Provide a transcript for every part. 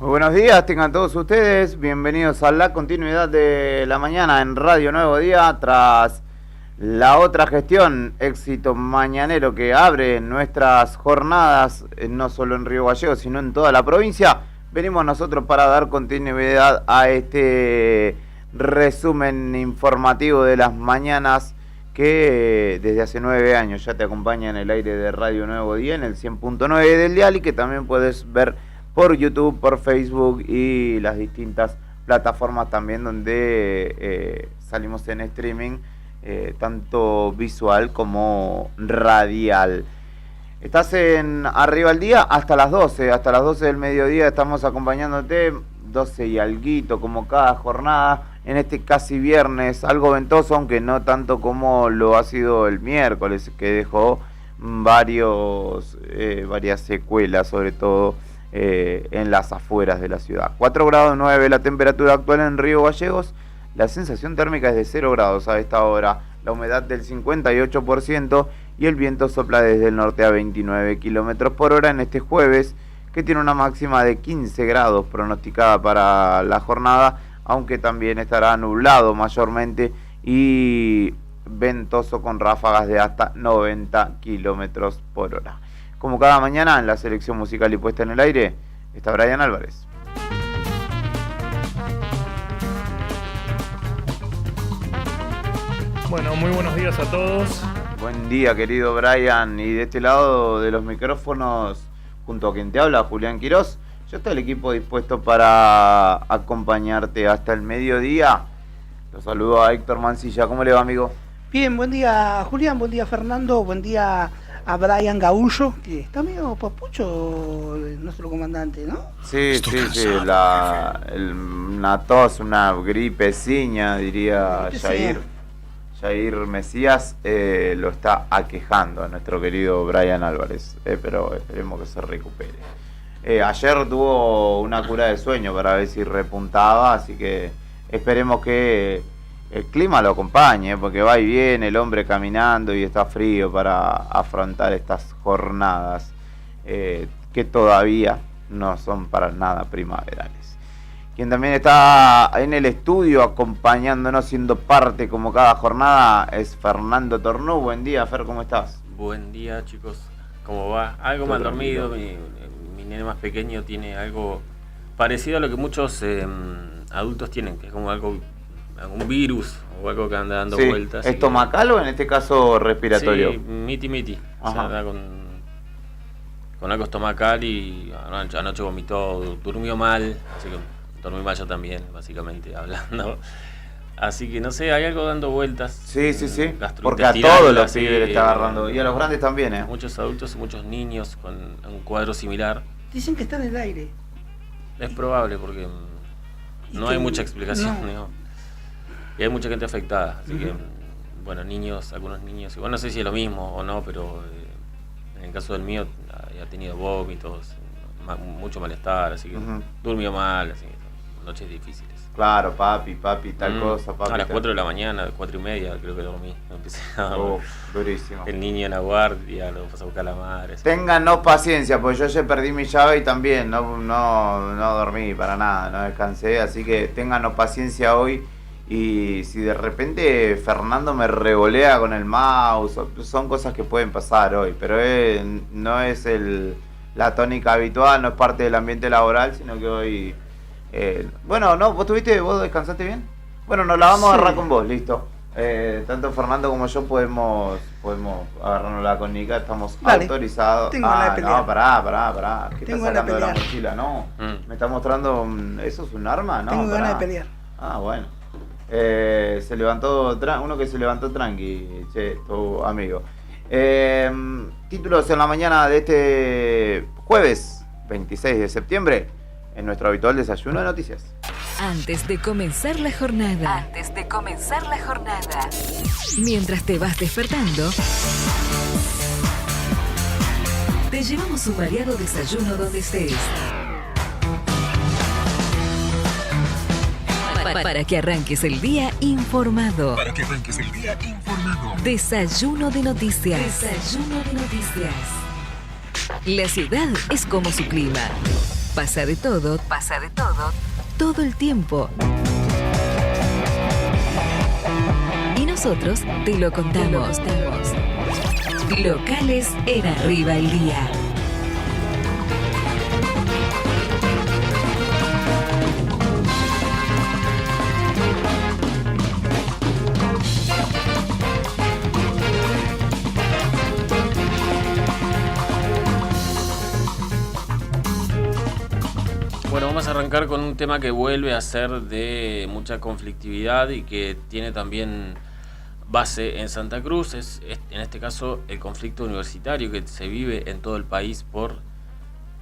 Muy buenos días, tengan todos ustedes, bienvenidos a la continuidad de la mañana en Radio Nuevo Día, tras la otra gestión, Éxito Mañanero, que abre nuestras jornadas, no solo en Río Gallegos, sino en toda la provincia. Venimos nosotros para dar continuidad a este resumen informativo de las mañanas que desde hace 9 años ya te acompaña en el aire de Radio Nuevo Día, en el 100.9 del dial, y que también puedes ver por YouTube, por Facebook y las distintas plataformas también donde salimos en streaming, tanto visual como radial. Estás en Arriba al Día hasta las 12 del mediodía estamos acompañándote, 12 y alguito como cada jornada, en este casi viernes, algo ventoso, aunque no tanto como lo ha sido el miércoles, que dejó varias secuelas, sobre todo en las afueras de la ciudad. 4 grados 9 la temperatura actual en Río Gallegos, la sensación térmica es de 0 grados a esta hora, la humedad del 58% y el viento sopla desde el norte a 29 kilómetros por hora en este jueves, que tiene una máxima de 15 grados pronosticada para la jornada, aunque también estará nublado mayormente y ventoso con ráfagas de hasta 90 kilómetros por hora. Como cada mañana en la selección musical y puesta en el aire está Brian Álvarez. Bueno, muy buenos días a todos. Buen día, querido Brian. Y de este lado de los micrófonos, junto a quien te habla, Julián Quirós, ya está el equipo dispuesto para acompañarte hasta el mediodía. Los saludo a Héctor Mancilla. ¿Cómo le va, amigo? Bien, buen día, Julián, buen día, Fernando, buen día a Brian Gaullo, que está medio papucho nuestro comandante, ¿no? Sí, una tos, una gripeciña, diría Jair Mesías, lo está aquejando a nuestro querido Brian Álvarez, pero esperemos que se recupere. Ayer tuvo una cura de sueño para ver si repuntaba, así que esperemos que el clima lo acompañe, porque va y viene el hombre caminando y está frío para afrontar estas jornadas que todavía no son para nada primaverales. Quien también está en el estudio acompañándonos, siendo parte como cada jornada, es Fernando Tornú. Buen día, Fer, ¿cómo estás? Buen día, chicos. ¿Cómo va? Algo mal dormido. Mi nene más pequeño tiene algo parecido a lo que muchos adultos tienen, que es como algún virus o algo que anda dando vueltas. ¿Estomacal o en este caso respiratorio? Sí, miti. O sea, anda con algo estomacal y anoche vomitó, durmió mal, así que dormí mal yo también, básicamente hablando. Así que no sé, hay algo dando vueltas. Sí. Porque a todos los pibes le está agarrando. Y a los grandes también, ¿eh? Muchos adultos y muchos niños con un cuadro similar. Dicen que está en el aire. Es probable porque no hay mucha explicación, ¿no? Y hay mucha gente afectada. Así que, bueno, algunos niños. Igual no sé si es lo mismo o no, pero en el caso del mío ha tenido vómitos, mucho malestar, así que durmió mal, así que noches difíciles. Claro, papi, tal cosa, papi. A las 4 de la mañana, 4:30 creo que dormí. Empecé a dormir. Durísimo. El niño en la guardia, lo pasó a buscar la madre. Téngannos paciencia, porque yo ayer perdí mi llave y también no dormí para nada, no descansé, así que téngannos paciencia hoy. Y si de repente Fernando me revolea con el mouse, son cosas que pueden pasar hoy, pero no es la tónica habitual, no es parte del ambiente laboral, sino que hoy... ¿vos descansaste bien? Bueno, nos la vamos a agarrar con vos, listo. Tanto Fernando como yo podemos agarrarnos con Nica, estamos autorizados. Tengo ganas de pelear. No, pará. ¿Qué tengo estás sacando de la mochila? No, me está mostrando, ¿eso es un arma? No, tengo ganas de pelear. Ah, bueno. Se levantó uno que se levantó tranqui, tu amigo. Títulos en la mañana de este jueves 26 de septiembre en nuestro habitual desayuno de noticias. Antes de comenzar la jornada. Mientras te vas despertando, te llevamos un variado desayuno donde estés. Para que arranques el día informado. Desayuno de noticias. La ciudad es como su clima. Pasa de todo, todo el tiempo. Y nosotros te lo contamos. Locales en Arriba el Día. Bueno, vamos a arrancar con un tema que vuelve a ser de mucha conflictividad y que tiene también base en Santa Cruz. Es en este caso el conflicto universitario que se vive en todo el país por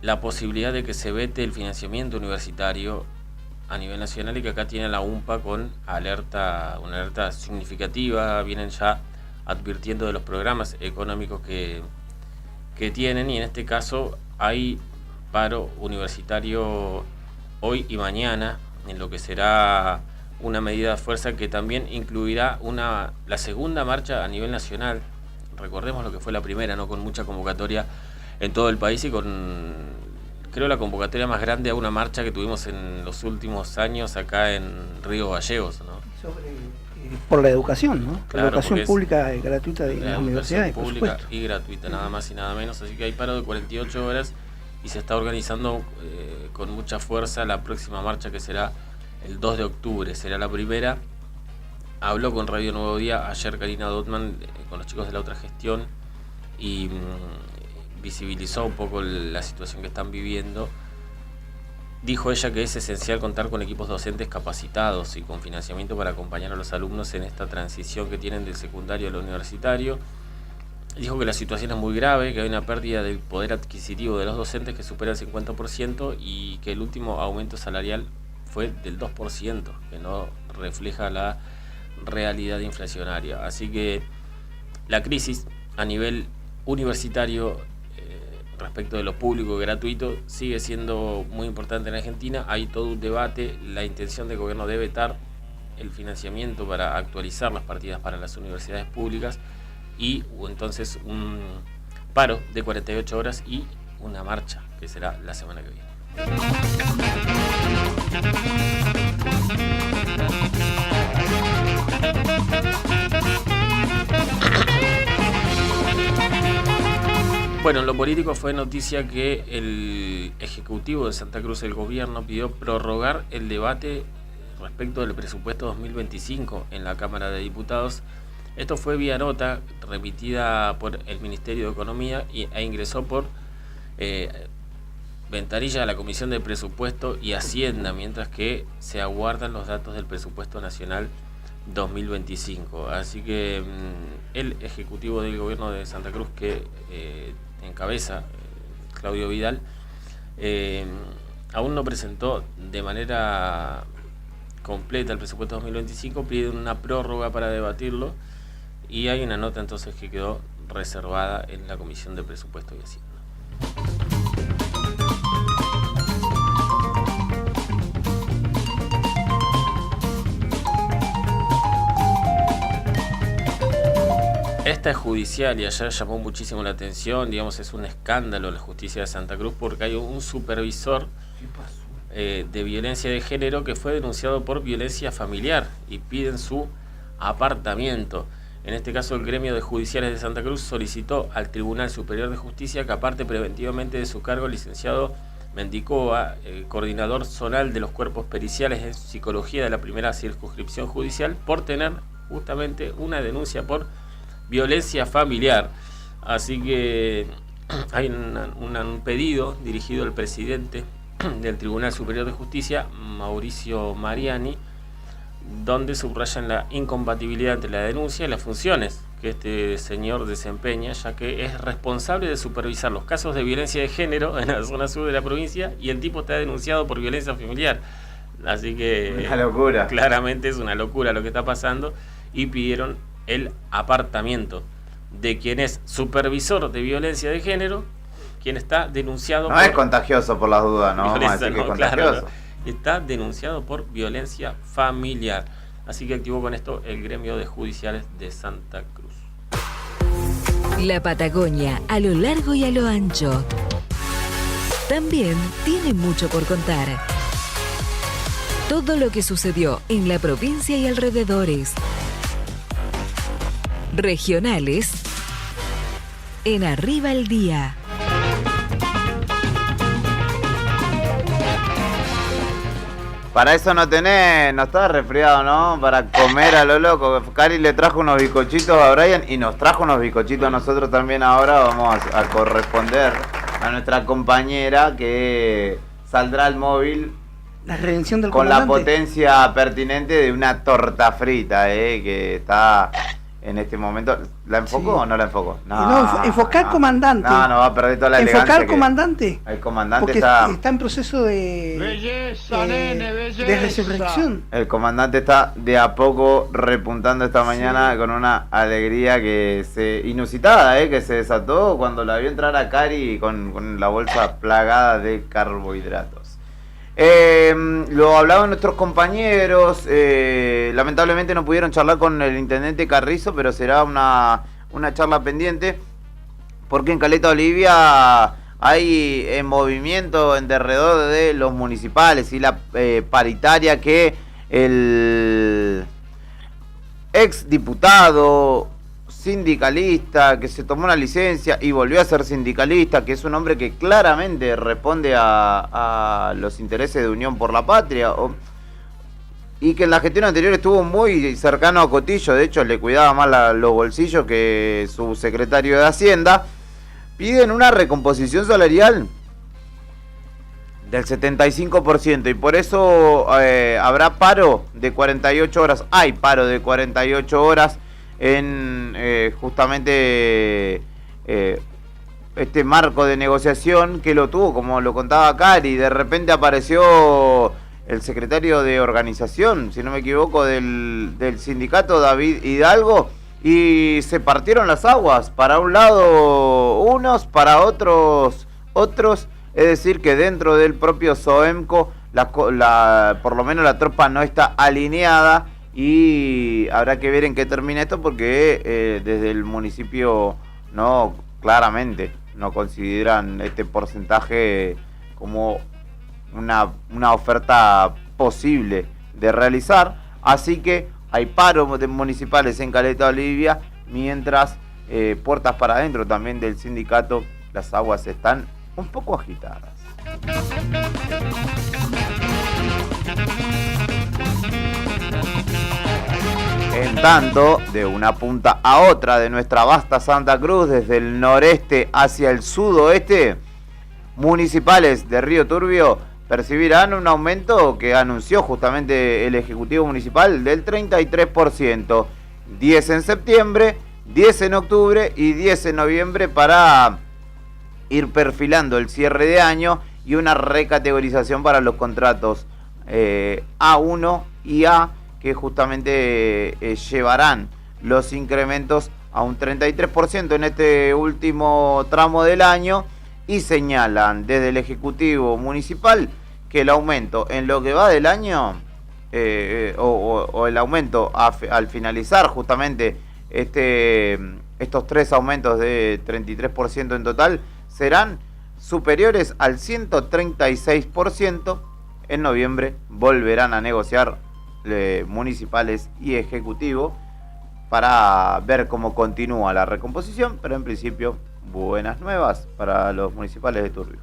la posibilidad de que se vete el financiamiento universitario a nivel nacional y que acá tiene la UMPA con una alerta significativa. Vienen ya advirtiendo de los programas económicos que tienen, y en este caso hay paro universitario hoy y mañana, en lo que será una medida de fuerza que también incluirá la segunda marcha a nivel nacional. Recordemos lo que fue la primera, ¿no? Con mucha convocatoria en todo el país y con, creo, la convocatoria más grande a una marcha que tuvimos en los últimos años acá en Río Gallegos, ¿no? Por la educación, ¿no? Claro, la educación pública y gratuita de las universidades, por pública supuesto. y gratuita, nada más y nada menos. Así que hay paro de 48 horas y se está organizando con mucha fuerza la próxima marcha, que será el 2 de octubre. Será la primera. Habló con Radio Nuevo Día ayer Karina Dotman con los chicos de la otra gestión y visibilizó un poco la situación que están viviendo. Dijo ella que es esencial contar con equipos docentes capacitados y con financiamiento para acompañar a los alumnos en esta transición que tienen del secundario al universitario. Dijo que la situación es muy grave, que hay una pérdida del poder adquisitivo de los docentes que supera el 50% y que el último aumento salarial fue del 2%, que no refleja la realidad inflacionaria. Así que la crisis a nivel universitario respecto de lo público y gratuito sigue siendo muy importante en Argentina. Hay todo un debate. La intención del gobierno de vetar el financiamiento para actualizar las partidas para las universidades públicas y entonces un paro de 48 horas y una marcha que será la semana que viene. Bueno, en lo político fue noticia que el Ejecutivo de Santa Cruz, el gobierno, pidió prorrogar el debate respecto del presupuesto 2025 en la Cámara de Diputados. Esto fue vía nota remitida por el Ministerio de Economía e ingresó por ventanilla a la Comisión de Presupuesto y Hacienda, mientras que se aguardan los datos del presupuesto nacional 2025. Así que el Ejecutivo del Gobierno de Santa Cruz, que encabeza Claudio Vidal, aún no presentó de manera completa el presupuesto 2025, pide una prórroga para debatirlo y hay una nota entonces que quedó reservada en la Comisión de Presupuesto y Hacienda. Esta es judicial y ayer llamó muchísimo la atención, digamos, es un escándalo la justicia de Santa Cruz porque hay un supervisor de violencia de género que fue denunciado por violencia familiar y piden su apartamiento. En este caso, el gremio de judiciales de Santa Cruz solicitó al Tribunal Superior de Justicia que aparte preventivamente de su cargo al licenciado Mendicoa, coordinador zonal de los cuerpos periciales en psicología de la primera circunscripción judicial, por tener justamente una denuncia por violencia familiar. Así que hay un pedido dirigido al presidente del Tribunal Superior de Justicia, Mauricio Mariani, donde subrayan la incompatibilidad entre la denuncia y las funciones que este señor desempeña, ya que es responsable de supervisar los casos de violencia de género en la zona sur de la provincia y el tipo está denunciado por violencia familiar. Así que una locura. Claramente es una locura lo que está pasando y pidieron el apartamiento de quien es supervisor de violencia de género, quien está denunciado no por... es contagioso por las dudas, ¿no? Vamos a decir que es contagioso. Claro, no. Está denunciado por violencia familiar. Así que activó con esto el gremio de judiciales de Santa Cruz. La Patagonia, a lo largo y a lo ancho. también tiene mucho por contar. Todo lo que sucedió en la provincia y alrededores. Regionales en Arriba el Día. Para eso no estás resfriado, ¿no? Para comer a lo loco. Cari le trajo unos bizcochitos a Brian y nos trajo unos bizcochitos a nosotros también. Ahora vamos a corresponder a nuestra compañera que saldrá al móvil La redención del con la comandante. potencia pertinente de una torta frita, que está en este momento. ¿La enfocó o no la enfocó? No, enfocar comandante. No, va a perder toda la elegancia. Enfocar comandante. El comandante Porque está en proceso de Belleza, nene, belleza. de resurrección. El comandante está de a poco repuntando esta mañana con una alegría inusitada, que se desató cuando la vio entrar a Cari con la bolsa plagada de carbohidratos. Lo hablaban nuestros compañeros, lamentablemente no pudieron charlar con el intendente Carrizo, pero será una charla pendiente, porque en Caleta Olivia hay movimiento en derredor de los municipales y la paritaria que el ex diputado sindicalista que se tomó una licencia y volvió a ser sindicalista, que es un hombre que claramente responde a los intereses de Unión por la Patria, y que en la gestión anterior estuvo muy cercano a Cotillo, de hecho le cuidaba más los bolsillos que su secretario de Hacienda, piden una recomposición salarial del 75%, y por eso habrá paro de 48 horas, hay paro de 48 horas en justamente este marco de negociación que lo tuvo, como lo contaba Cari. De repente apareció el secretario de organización, si no me equivoco, del sindicato, David Hidalgo, y se partieron las aguas, para un lado unos, para otros, es decir que dentro del propio SOEMCO por lo menos la tropa no está alineada. Y habrá que ver en qué termina esto, porque desde el municipio claramente no consideran este porcentaje como una oferta posible de realizar. Así que hay paros municipales en Caleta Olivia, mientras puertas para adentro también del sindicato las aguas están un poco agitadas. En tanto, de una punta a otra de nuestra vasta Santa Cruz, desde el noreste hacia el sudoeste, municipales de Río Turbio percibirán un aumento que anunció justamente el Ejecutivo Municipal del 33%, 10 en septiembre, 10 en octubre y 10 en noviembre, para ir perfilando el cierre de año y una recategorización para los contratos A1 y A, que justamente llevarán los incrementos a un 33% en este último tramo del año, y señalan desde el Ejecutivo Municipal que el aumento en lo que va del año, o el aumento al finalizar justamente estos tres aumentos de 33% en total, serán superiores al 136%. En noviembre volverán a negociar municipales y ejecutivo para ver cómo continúa la recomposición, pero en principio buenas nuevas para los municipales de Turbio.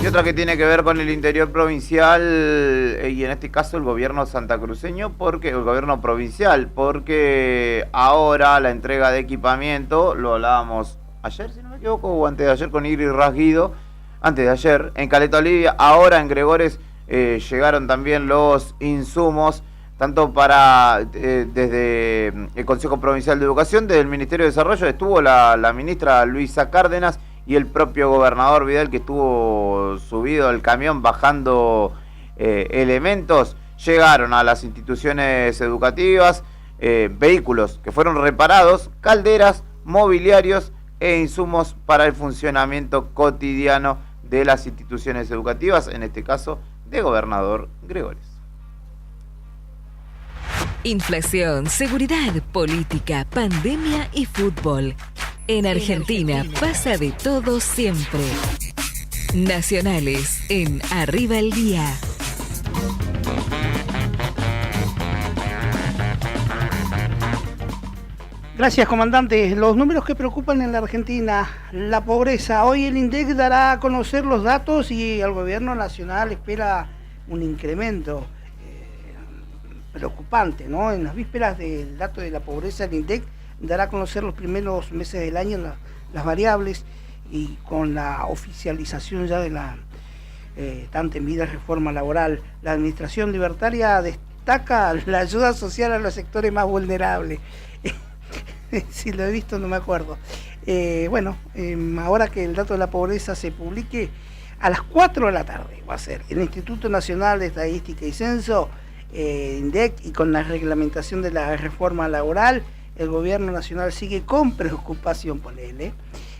Y otra que tiene que ver con el interior provincial, y en este caso el gobierno santacruceño, porque el gobierno provincial, porque ahora la entrega de equipamiento, lo hablábamos ayer, si no me equivoco, o antes de ayer con Iris Rasguido, antes de ayer en Caleta Olivia, ahora en Gregores llegaron también los insumos, tanto para desde el Consejo Provincial de Educación, desde el Ministerio de Desarrollo estuvo la ministra Luisa Cárdenas y el propio gobernador Vidal, que estuvo subido al camión bajando elementos. Llegaron a las instituciones educativas vehículos que fueron reparados, calderas, mobiliarios e insumos para el funcionamiento cotidiano de las instituciones educativas, en este caso de Gobernador Gregores. Inflación, seguridad, política, pandemia y fútbol. En Argentina pasa de todo siempre. Nacionales en Arriba el Día. Gracias, comandante. Los números que preocupan en la Argentina, la pobreza. Hoy el INDEC dará a conocer los datos y el gobierno nacional espera un incremento preocupante, ¿no? En las vísperas del dato de la pobreza, el INDEC dará a conocer los primeros meses del año las variables, y con la oficialización ya de la tan temida reforma laboral, la administración libertaria destaca la ayuda social a los sectores más vulnerables. Si lo he visto no me acuerdo. Ahora que el dato de la pobreza se publique a las 4 de la tarde, va a ser el Instituto Nacional de Estadística y Censo, INDEC, y con la reglamentación de la reforma laboral, el gobierno nacional sigue con preocupación por él.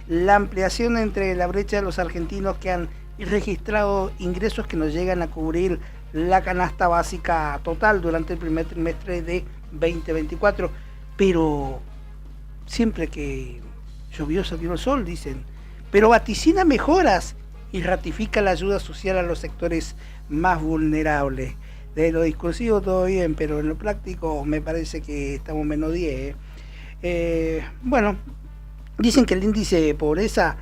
La ampliación entre la brecha de los argentinos que han registrado ingresos que no llegan a cubrir la canasta básica total durante el primer trimestre de 2024, pero siempre que llovió salió el sol, dicen, pero vaticina mejoras y ratifica la ayuda social a los sectores más vulnerables. De lo discursivo todo bien, pero en lo práctico me parece que estamos menos 10. Dicen que el índice de pobreza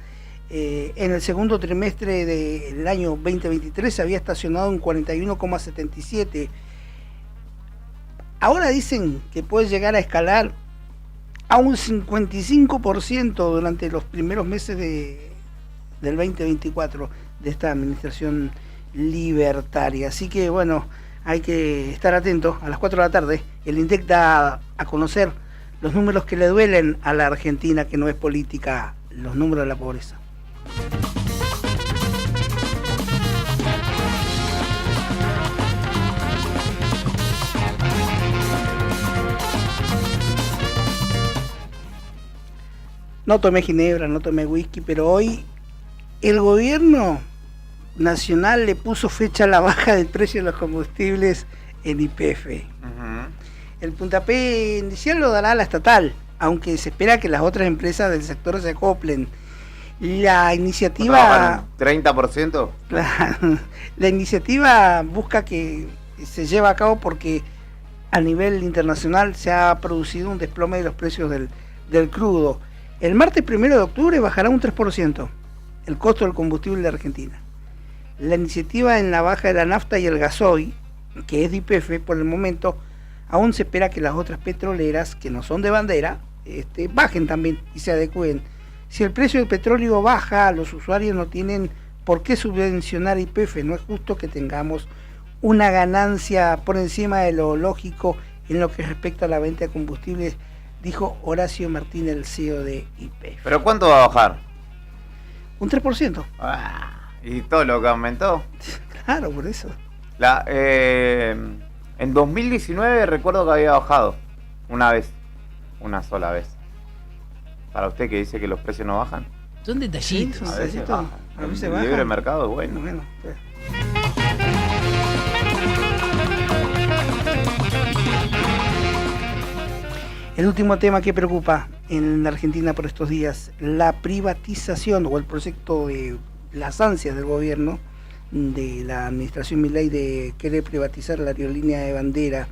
en el segundo trimestre del año 2023 se había estacionado en 41,77. Ahora dicen que puede llegar a escalar a un 55% durante los primeros meses del 2024 de esta administración libertaria. Así que hay que estar atentos. A las 4 de la tarde el INDEC da a conocer los números que le duelen a la Argentina, que no es política, los números de la pobreza. No tomé ginebra, no tomé whisky, pero hoy el gobierno nacional le puso fecha a la baja del precio de los combustibles en YPF. Uh-huh. El puntapié inicial lo dará la estatal, aunque se espera que las otras empresas del sector se acoplen. La iniciativa... ¿30%? La iniciativa busca que se lleve a cabo porque a nivel internacional se ha producido un desplome de los precios del crudo. El martes 1 de octubre bajará un 3% el costo del combustible de Argentina. La iniciativa en la baja de la nafta y el gasoil, que es de YPF por el momento, aún se espera que las otras petroleras, que no son de bandera, bajen también y se adecúen. Si el precio del petróleo baja, los usuarios no tienen por qué subvencionar YPF. No es justo que tengamos una ganancia por encima de lo lógico en lo que respecta a la venta de combustibles, dijo Horacio Martínez, el CEO de YPF. ¿Pero cuánto va a bajar? Un 3%. ¿Y todo lo que aumentó? Claro, por eso. En 2019 recuerdo que había bajado una sola vez. Para usted que dice que los precios no bajan. Son detallitos. Sí, a veces bajan. A veces El bajan. libre mercado es bueno. Pues. El último tema que preocupa en la Argentina por estos días, la privatización o el proyecto de las ansias del gobierno, de la administración Milei, de querer privatizar la aerolínea de bandera.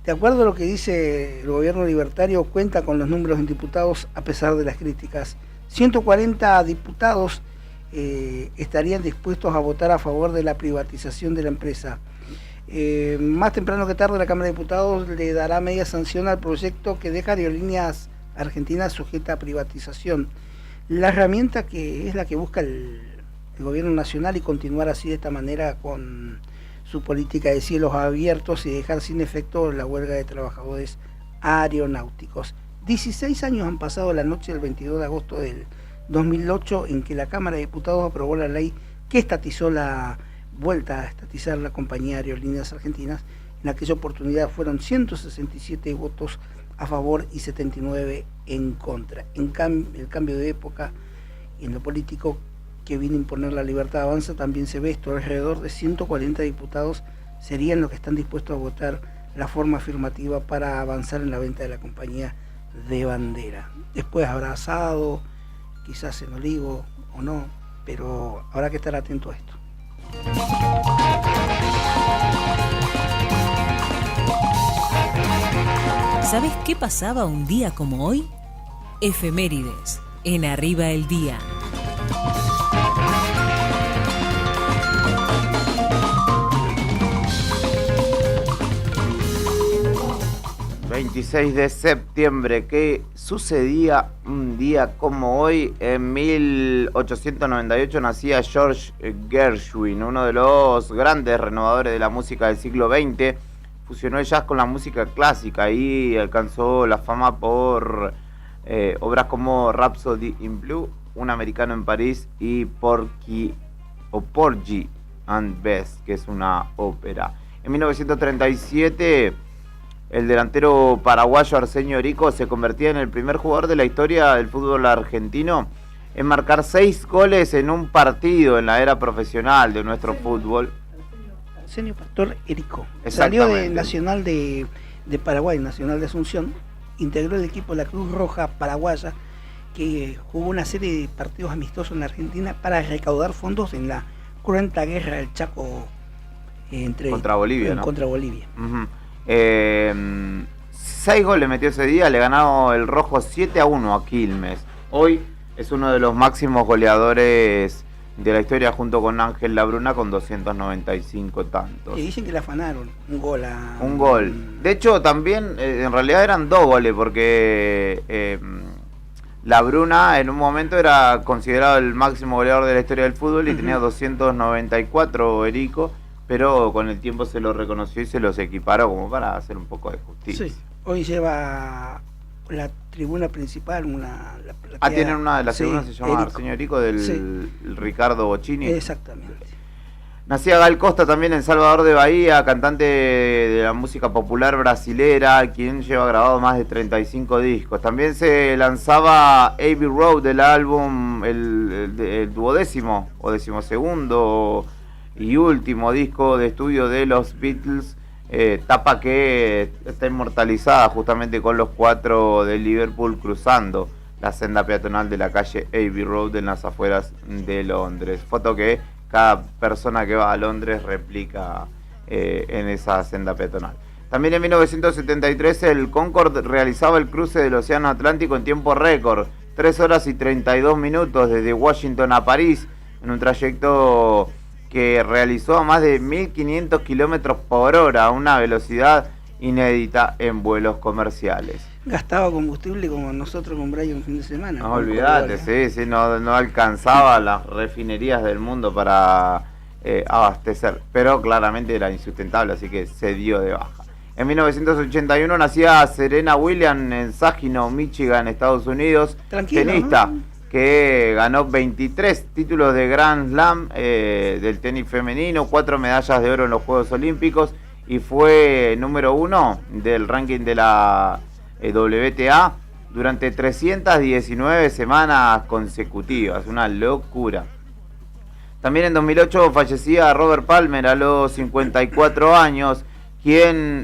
De acuerdo a lo que dice el gobierno libertario, cuenta con los números en diputados a pesar de las críticas. 140 diputados estarían dispuestos a votar a favor de la privatización de la empresa. Más temprano que tarde la Cámara de Diputados le dará media sanción al proyecto que deja Aerolíneas Argentinas sujeta a privatización. La herramienta que es la que busca el gobierno nacional, y continuar así de esta manera con su política de cielos abiertos y dejar sin efecto la huelga de trabajadores aeronáuticos. 16 años han pasado la noche del 22 de agosto del 2008 en que la Cámara de Diputados aprobó la ley que estatizó la vuelta a estatizar la compañía Aerolíneas Argentinas. En aquella oportunidad fueron 167 votos a favor y 79 en contra. El cambio de época en lo político que viene a imponer la libertad avanza también se ve esto. Alrededor de 140 diputados serían los que están dispuestos a votar la forma afirmativa para avanzar en la venta de la compañía de bandera. Después habrá asado, quizás en olivo o no, pero habrá que estar atento a esto. ¿Sabes qué pasaba un día como hoy? Efemérides, en Arriba el Día. 26 de septiembre, ¿qué sucedía un día como hoy? En 1898 nacía George Gershwin, uno de los grandes renovadores de la música del siglo XX. Fusionó el jazz con la música clásica y alcanzó la fama por obras como Rhapsody in Blue, Un americano en París y Porgy and Bess, que es una ópera. En 1937... el delantero paraguayo Arsenio Rico se convertía en el primer jugador de la historia del fútbol argentino en marcar 6 goles en un partido en la era profesional de nuestro fútbol. Arsenio Pastor Erico salió de Nacional de Paraguay, Nacional de Asunción, integró el equipo de la Cruz Roja Paraguaya, que jugó una serie de partidos amistosos en la Argentina para recaudar fondos en la cruenta guerra del Chaco contra Bolivia, ¿no? Contra Bolivia. 6 goles metió ese día, le ganó el rojo 7-1 a Quilmes. Hoy es uno de los máximos goleadores de la historia junto con Ángel Labruna con 295 tantos. Y dicen que le afanaron un gol un gol. De hecho también en realidad eran 2 goles porque Labruna en un momento era considerado el máximo goleador de la historia del fútbol y tenía 294 Erico. Pero con el tiempo se lo reconoció y se los equiparó como para hacer un poco de justicia. Sí, hoy lleva la tribuna principal, tienen una de las tribunas, se llama Arsenio Rico, del Ricardo Bocchini. Exactamente. Nacía Gal Costa también en Salvador de Bahía, cantante de la música popular brasilera, quien lleva grabado más de 35 discos. También se lanzaba Abbey Road del álbum, el duodécimo o decimosegundo y último disco de estudio de los Beatles, tapa que está inmortalizada justamente con los 4 de Liverpool cruzando la senda peatonal de la calle Abbey Road en las afueras de Londres. Foto que cada persona que va a Londres replica en esa senda peatonal. También en 1973 el Concorde realizaba el cruce del Océano Atlántico en tiempo récord, 3 horas y 32 minutos desde Washington a París, en un trayecto que realizó a más de 1.500 kilómetros por hora, a una velocidad inédita en vuelos comerciales. Gastaba combustible como nosotros con Brian un fin de semana. No olvidate, sí, no alcanzaba las refinerías del mundo para abastecer, pero claramente era insustentable, así que se dio de baja. En 1981 nacía Serena Williams en Saginaw, Michigan, Estados Unidos, tenista, ¿no? Que ganó 23 títulos de Grand Slam del tenis femenino, 4 medallas de oro en los Juegos Olímpicos y fue número 1 del ranking de la WTA durante 319 semanas consecutivas, una locura. También en 2008 fallecía Robert Palmer a los 54 años, quien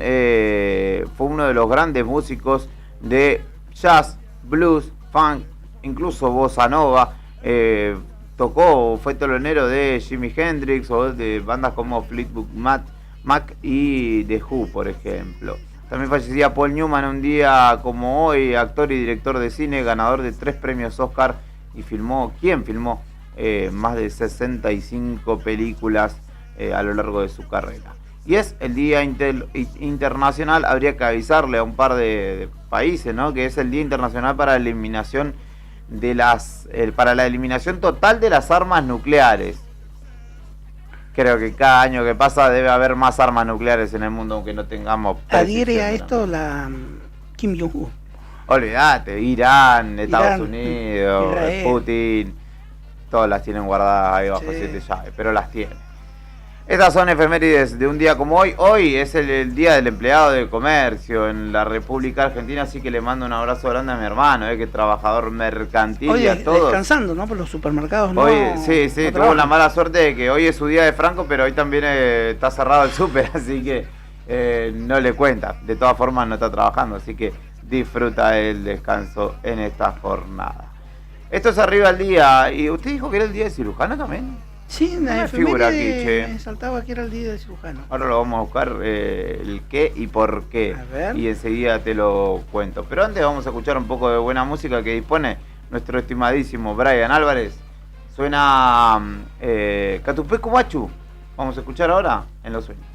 fue uno de los grandes músicos de jazz, blues, funk, incluso bossa nova. Fue telonero de Jimi Hendrix o de bandas como Fleetwood Mac y The Who, por ejemplo. También fallecía Paul Newman un día como hoy, actor y director de cine, ganador de 3 premios Oscar y filmó más de 65 películas a lo largo de su carrera. Y es el Día Internacional, habría que avisarle a un par de países, ¿no? Que es el Día Internacional para la eliminación para la eliminación total de las armas nucleares. Creo que cada año que pasa debe haber más armas nucleares en el mundo, aunque no tengamos. Adhiere a esto la Kim Jong-un. Olvídate, Irán, Estados Unidos, Israel. Putin, todas las tienen guardadas ahí bajo 7 llaves, pero las tienen. Estas son efemérides de un día como hoy. Hoy es el día del empleado de comercio en la República Argentina, así que le mando un abrazo grande a mi hermano, que es trabajador mercantil. Hoy y a todos. Descansando, ¿no? Por los supermercados, ¿no? Hoy, sí, tuvo la mala suerte de que hoy es su día de Franco, pero hoy también está cerrado el súper, así que no le cuenta. De todas formas no está trabajando, así que disfruta el descanso en esta jornada. Esto es Arriba al Día. ¿Y usted dijo que era el día del cirujano también? Sí, Una la figura aquí, efeméride che. me saltaba que era el día del cirujano. Ahora lo vamos a buscar el qué y por qué. A ver. Y enseguida te lo cuento. Pero antes vamos a escuchar un poco de buena música que dispone nuestro estimadísimo Brian Álvarez. Suena Catupecu Machu. Vamos a escuchar ahora en Los Sueños.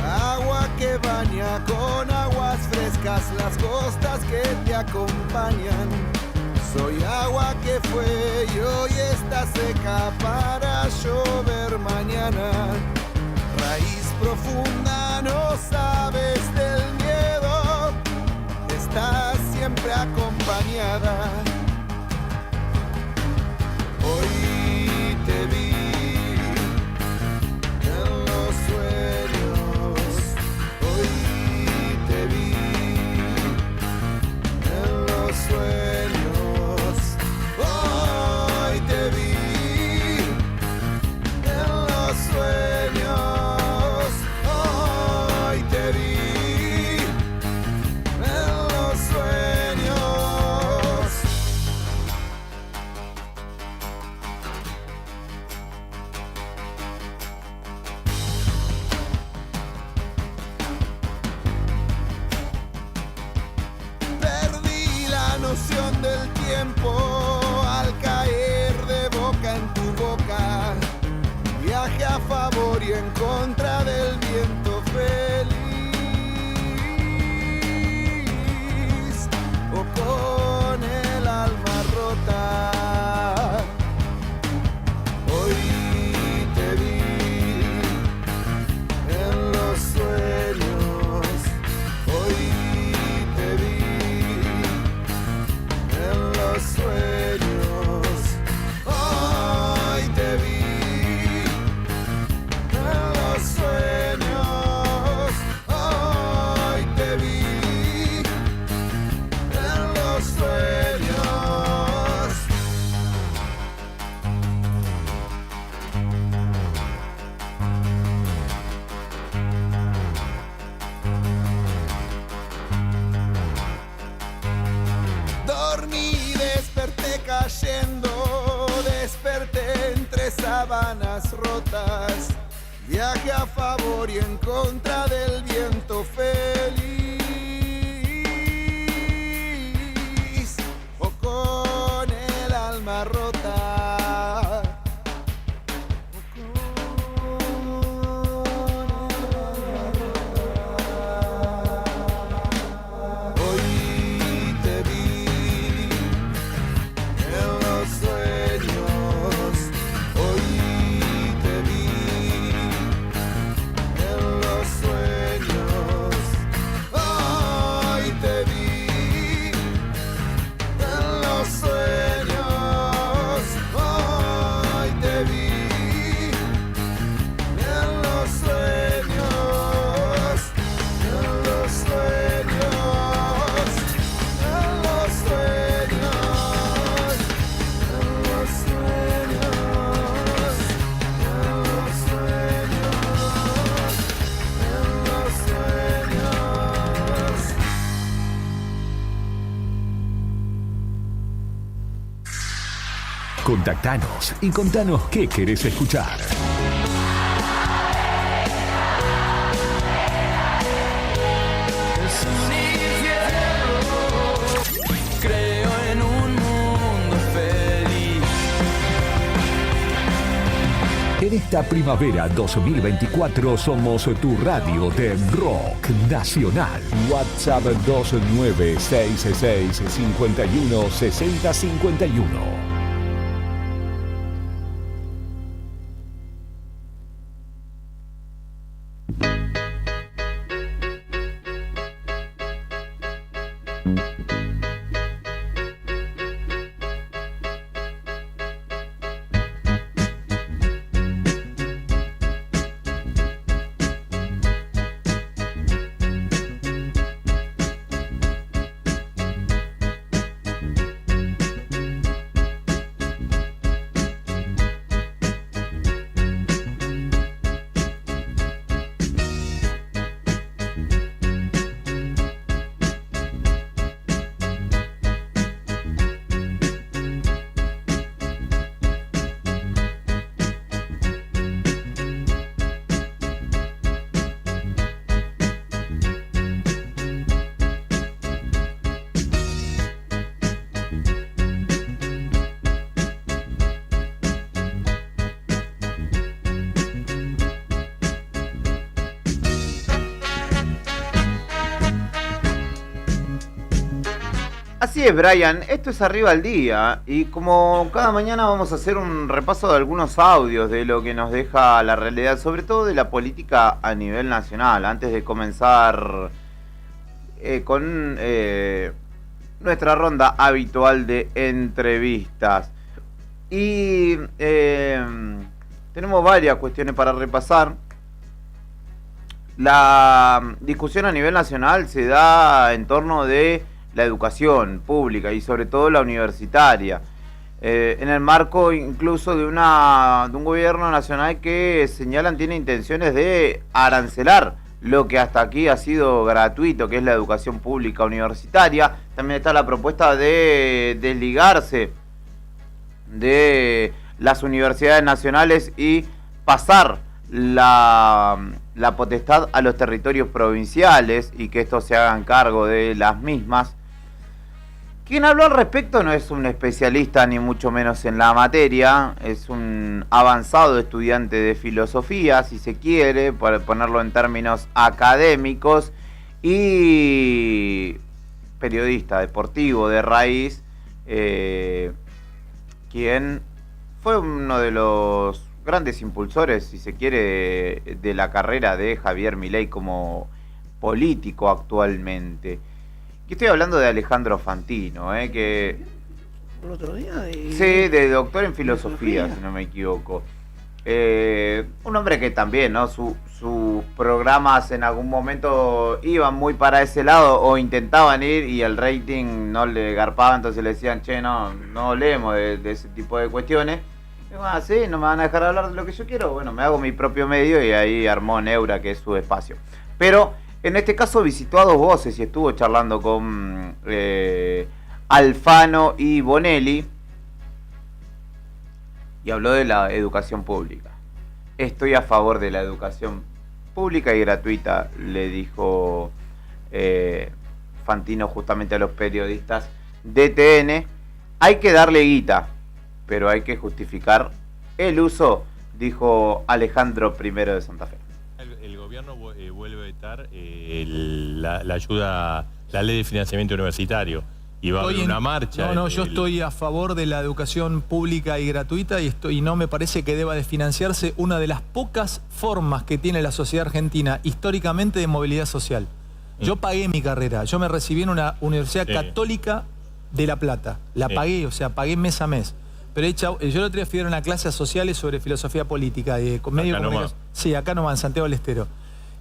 Agua que baña con aguas frescas las costas que te acompañan. Soy agua que fue y hoy está seca para llover mañana. Raíz profunda, no sabes del miedo, estás siempre acompañada. Hoy te vi en los sueños, hoy te vi en los sueños, hoy te vi en los sueños, hoy te vi en los sueños. Perdí la noción del tiempo al caer de boca en tu boca. Viaje a favor y en contra del viento feliz o con el alma rota. Hoy te vi en los sueños, hoy te vi en los sueños, hoy te vi en los sueños, hoy te vi en los sueños. Dormí, desperté cayendo, desperté entre sábanas rotas. Viaje a favor y en contra del viento feliz o con el alma rota. O con el alma rota. Hoy te vi en los sueños, hoy te vi en los sueños, hoy te vi en los sueños, hoy te vi en los sueños, en los sueños, en los sueños, en los sueños, en los sueños, en los sueños. Contactanos y contanos qué querés escuchar. Creo en un mundo feliz. En esta primavera 2024 somos tu radio de rock nacional. WhatsApp 2966516051. Así es, Brian, esto es Arriba al Día y como cada mañana vamos a hacer un repaso de algunos audios de lo que nos deja la realidad, sobre todo de la política a nivel nacional, antes de comenzar con nuestra ronda habitual de entrevistas. Y tenemos varias cuestiones para repasar. La discusión a nivel nacional se da en torno de la educación pública y sobre todo la universitaria, en el marco incluso de un gobierno nacional que señalan tiene intenciones de arancelar lo que hasta aquí ha sido gratuito, que es la educación pública universitaria. También está la propuesta de desligarse de las universidades nacionales y pasar la potestad a los territorios provinciales y que estos se hagan cargo de las mismas. Quien habló al respecto no es un especialista ni mucho menos en la materia, es un avanzado estudiante de filosofía, si se quiere, para ponerlo en términos académicos, y periodista deportivo de raíz, quien fue uno de los grandes impulsores, si se quiere, de la carrera de Javier Milei como político actualmente. Y estoy hablando de Alejandro Fantino, que... ¿El otro día? Sí, de doctor en filosofía, si no me equivoco. Un hombre que también, ¿no? Sus programas en algún momento iban muy para ese lado o intentaban ir y el rating no le garpaba, entonces le decían, che, no leemos de ese tipo de cuestiones. Y bueno, sí, no me van a dejar hablar de lo que yo quiero, bueno, me hago mi propio medio y ahí armó Neura, que es su espacio. Pero en este caso visitó a dos voces y estuvo charlando con Alfano y Bonelli y habló de la educación pública. Estoy a favor de la educación pública y gratuita, le dijo Fantino justamente a los periodistas de TN. Hay que darle guita, pero hay que justificar el uso, dijo Alejandro I de Santa Fe. El gobierno vuelve a vetar la ayuda, la ley de financiamiento universitario. Y va a haber una marcha. Yo estoy a favor de la educación pública y gratuita y no me parece que deba de financiarse una de las pocas formas que tiene la sociedad argentina históricamente de movilidad social. Yo pagué mi carrera, yo me recibí en una universidad católica de La Plata. La pagué, o sea, pagué mes a mes. Pero yo el otro día fui a dar una clase a sociales sobre filosofía política, de medio de comunicación. Sí, acá nomás, en Santiago del Estero.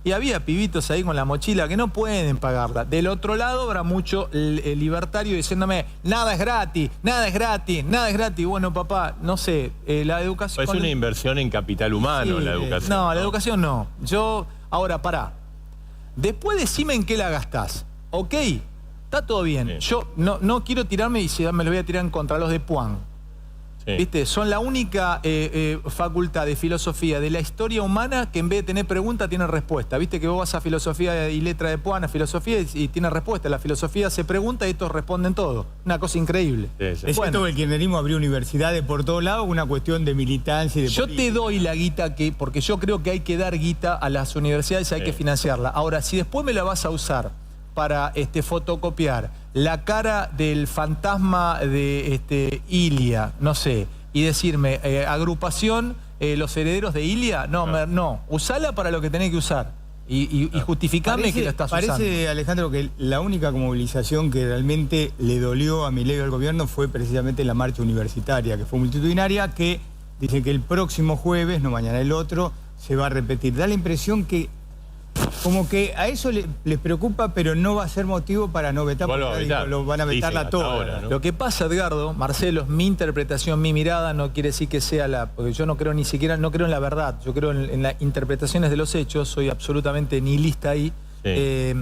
Y había pibitos ahí con la mochila que no pueden pagarla. Del otro lado habrá mucho libertario diciéndome, nada es gratis, nada es gratis, nada es gratis. Bueno, papá, no sé, la educación... Es una inversión en capital humano, sí, la educación. No, la educación no. Ahora, pará. Después decime en qué la gastás. ¿Ok? Está todo bien. Sí. Yo no quiero tirarme y me lo voy a tirar en contra los de Puan. Sí. ¿Viste? Son la única facultad de filosofía de la historia humana que en vez de tener pregunta tiene respuesta. ¿Viste? Que vos vas a filosofía y letra de Puan, a filosofía y tiene respuesta. La filosofía se pregunta y estos responden todo. Una cosa increíble. Sí. Es cierto que el kirchnerismo abrió universidades por todos lados, una cuestión de militancia y de política. Te doy la guita porque yo creo que hay que dar guita a las universidades, hay que financiarla. Ahora, si después me la vas a usar para fotocopiar la cara del fantasma de Ilia, no sé, y decirme, agrupación, los herederos de Ilia, no, usala para lo que tenés que usar y justificame que lo estás usando. Parece, Alejandro, que la única movilización que realmente le dolió a Milei al gobierno fue precisamente la marcha universitaria, que fue multitudinaria, que dice que el próximo jueves, no mañana el otro, se va a repetir. Da la impresión que como que a eso les preocupa, pero no va a ser motivo para no vetar, porque lo van a vetarla toda. Ahora, ¿no? Lo que pasa, Edgardo, Marcelo, es mi interpretación, mi mirada, no quiere decir que sea porque yo no creo ni siquiera, no creo en la verdad, yo creo en las interpretaciones de los hechos, soy absolutamente nihilista ahí. Sí.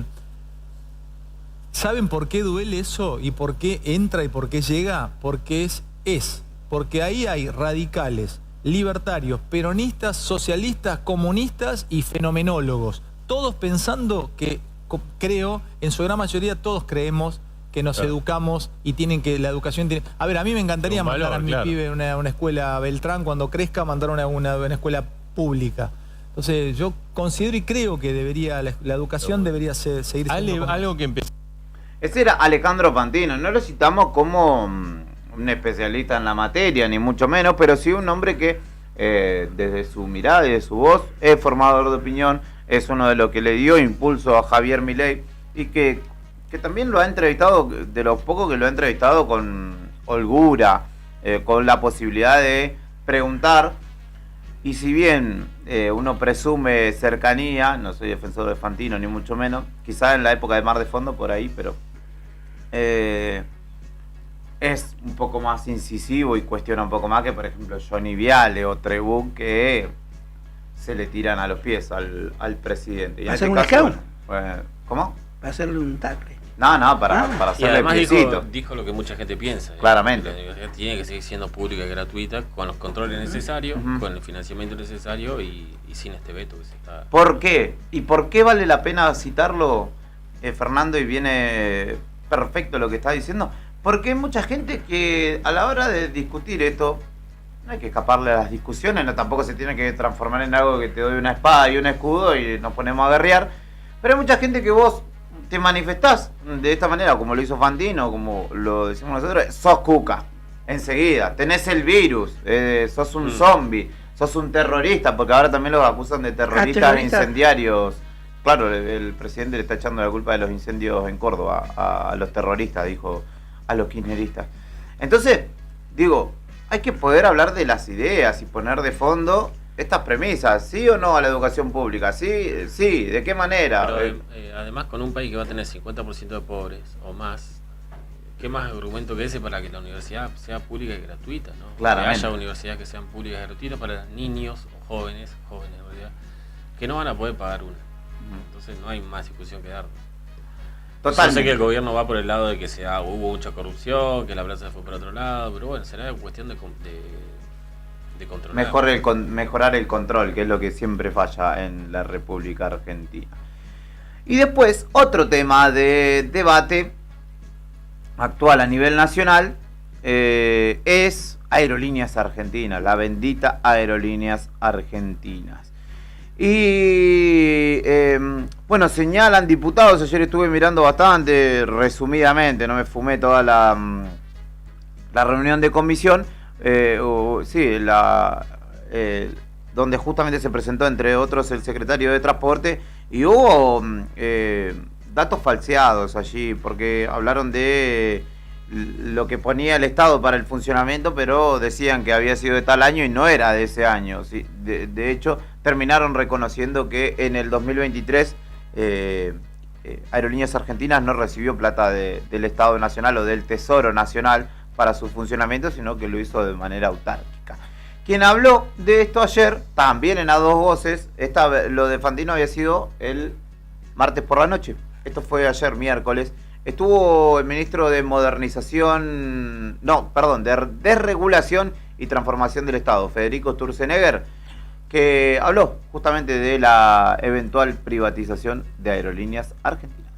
¿Saben por qué duele eso? ¿Y por qué entra y por qué llega? Porque porque ahí hay radicales, libertarios, peronistas, socialistas, comunistas y fenomenólogos. Todos pensando que, creo, en su gran mayoría todos creemos que nos educamos y la educación tiene... A ver, a mí me encantaría mandar a mi pibe a una escuela Beltrán, cuando crezca, mandar a una escuela pública. Entonces, yo considero y creo que la educación debería seguir siendo... Algo que empezó... Ese era Alejandro Fantino. No lo citamos como un especialista en la materia, ni mucho menos, pero sí un hombre que desde su mirada y de su voz es formador de opinión, es uno de los que le dio impulso a Javier Milei y que también lo ha entrevistado, de los pocos que lo ha entrevistado con holgura, con la posibilidad de preguntar. Y si bien uno presume cercanía, no soy defensor de Fantino ni mucho menos, quizás en la época de Mar de Fondo por ahí, pero es un poco más incisivo y cuestiona un poco más que, por ejemplo, Johnny Viale o Trebuch, que se le tiran a los pies al presidente. Y en este caso, ¿cómo? Para hacerle un tacle. No, para hacerle piecito. Dijo lo que mucha gente piensa. Claramente. La universidad tiene que seguir siendo pública y gratuita, con los controles necesarios, con el financiamiento necesario y sin este veto que se está... ¿Por qué? ¿Y por qué vale la pena citarlo, Fernando, y viene perfecto lo que está diciendo? Porque hay mucha gente que a la hora de discutir esto, no hay que escaparle a las discusiones, no tampoco se tiene que transformar en algo que te doy una espada y un escudo y nos ponemos a guerrear, pero hay mucha gente que vos te manifestás de esta manera, como lo hizo Fantino, como lo decimos nosotros, sos cuca, enseguida, tenés el virus, sos un zombie, sos un terrorista, porque ahora también los acusan de terroristas incendiarios. Claro, el presidente le está echando la culpa de los incendios en Córdoba a los terroristas, dijo, a los kirchneristas. Entonces, digo, hay que poder hablar de las ideas y poner de fondo estas premisas, ¿sí o no a la educación pública? Sí, ¿de qué manera? Pero, además, con un país que va a tener 50% de pobres o más, ¿qué más argumento que ese para que la universidad sea pública y gratuita, ¿no? Claramente. Que haya universidades que sean públicas y gratuitas para niños o jóvenes en realidad, que no van a poder pagar una. Entonces no hay más discusión que dar. Yo sé que el gobierno va por el lado de que hubo mucha corrupción, que la plaza fue por otro lado, pero bueno, será cuestión de controlar. Mejorar el control, que es lo que siempre falla en la República Argentina. Y después, otro tema de debate actual a nivel nacional es Aerolíneas Argentinas, la bendita Aerolíneas Argentinas. Y bueno, señalan diputados, ayer estuve mirando bastante resumidamente, no me fumé toda la reunión de comisión, donde justamente se presentó entre otros el secretario de Transporte y hubo datos falseados allí, porque hablaron de lo que ponía el Estado para el funcionamiento, pero decían que había sido de tal año y no era de ese año. ¿Sí? De hecho, terminaron reconociendo que en el 2023 Aerolíneas Argentinas no recibió plata del Estado Nacional o del Tesoro Nacional para su funcionamiento, sino que lo hizo de manera autárquica. Quien habló de esto ayer, también en A Dos Voces, lo de Fantino había sido el martes por la noche. Esto fue ayer, miércoles. Estuvo el ministro de de Desregulación y Transformación del Estado, Federico Sturzenegger, que habló justamente de la eventual privatización de Aerolíneas Argentinas.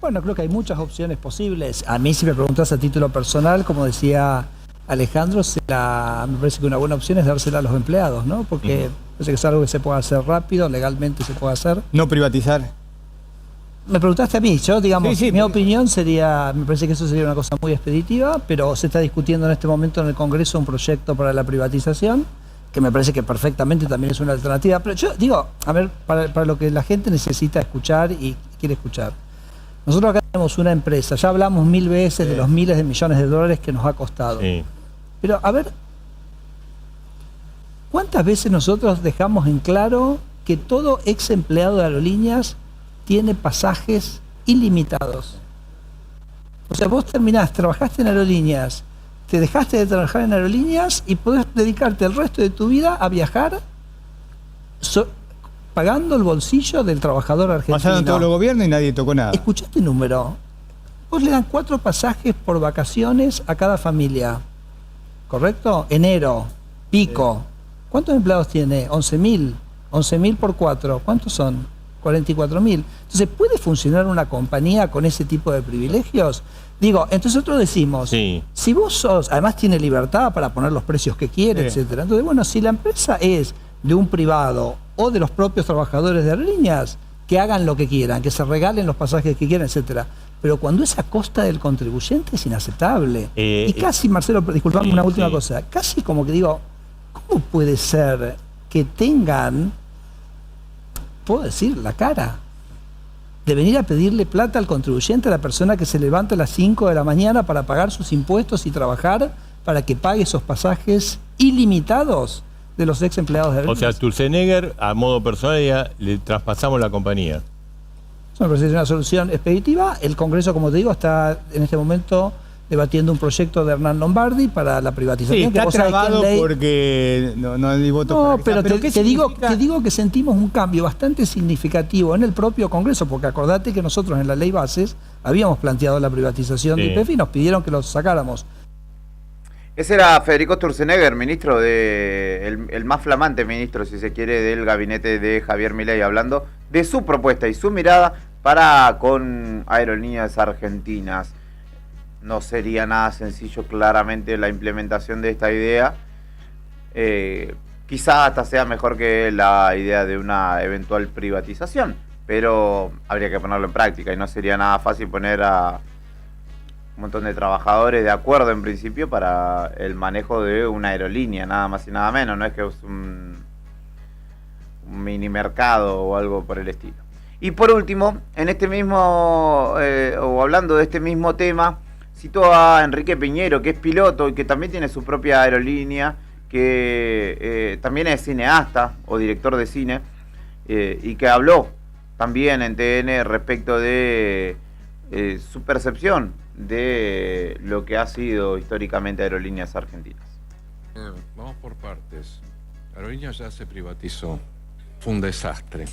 Bueno, creo que hay muchas opciones posibles. A mí, si me preguntas a título personal, como decía Alejandro, me parece que una buena opción es dársela a los empleados, ¿no? Porque parece que es algo que se puede hacer rápido, legalmente se puede hacer. No privatizar. Me preguntaste a mí, yo digamos, mi opinión sería, me parece que eso sería una cosa muy expeditiva, pero se está discutiendo en este momento en el Congreso un proyecto para la privatización, que me parece que perfectamente también es una alternativa. Pero yo digo, a ver, para lo que la gente necesita escuchar y quiere escuchar. Nosotros acá tenemos una empresa, ya hablamos 1000 veces de los miles de millones de dólares que nos ha costado. Sí. Pero a ver, ¿cuántas veces nosotros dejamos en claro que todo ex empleado de aerolíneas tiene pasajes ilimitados? O sea, vos trabajaste en aerolíneas, te dejaste de trabajar en aerolíneas y podés dedicarte el resto de tu vida a viajar pagando el bolsillo del trabajador argentino. Pasaron todos los gobiernos y nadie tocó nada. Escuchá este número. Vos le dan 4 pasajes por vacaciones a cada familia. ¿Correcto? Enero, pico. ¿Cuántos empleados tiene? 11.000. 11.000 por 4. ¿Cuántos son? 44.000. Entonces, ¿puede funcionar una compañía con ese tipo de privilegios? Digo, entonces nosotros decimos, si vos sos, además tiene libertad para poner los precios que quiere, etcétera. Entonces, bueno, si la empresa es de un privado o de los propios trabajadores de aerolíneas, que hagan lo que quieran, que se regalen los pasajes que quieran, etcétera. Pero cuando es a costa del contribuyente es inaceptable. Y casi, Marcelo, disculpame una última cosa, casi como que digo, ¿cómo puede ser que tengan, puedo decir, la cara de venir a pedirle plata al contribuyente, a la persona que se levanta a las 5 de la mañana para pagar sus impuestos y trabajar para que pague esos pasajes ilimitados de los ex empleados de Aerolíneas? O sea, Sturzenegger, a modo personal, ya le traspasamos la compañía. Eso me parece una solución expeditiva. El Congreso, como te digo, está en este momento debatiendo un proyecto de Hernán Lombardi para la privatización. Sí, está trabado porque no hay votos. No, pero te digo que sentimos un cambio bastante significativo en el propio Congreso, porque acordate que nosotros en la ley bases habíamos planteado la privatización de YPF y nos pidieron que lo sacáramos. Ese era Federico Sturzenegger, ministro el más flamante ministro, si se quiere, del gabinete de Javier Milei, hablando de su propuesta y su mirada para con Aerolíneas Argentinas. No sería nada sencillo, claramente, la implementación de esta idea. Quizá hasta sea mejor que la idea de una eventual privatización, pero habría que ponerlo en práctica y no sería nada fácil poner a un montón de trabajadores de acuerdo en principio para el manejo de una aerolínea, nada más y nada menos. No es que es un mini mercado o algo por el estilo. Y por último, en este mismo, o hablando de este mismo tema, cito a Enrique Piñero, que es piloto y que también tiene su propia aerolínea, que también es cineasta o director de cine, y que habló también en TN respecto de su percepción de lo que ha sido históricamente Aerolíneas Argentinas. Vamos por partes. Aerolíneas ya se privatizó, fue un desastre.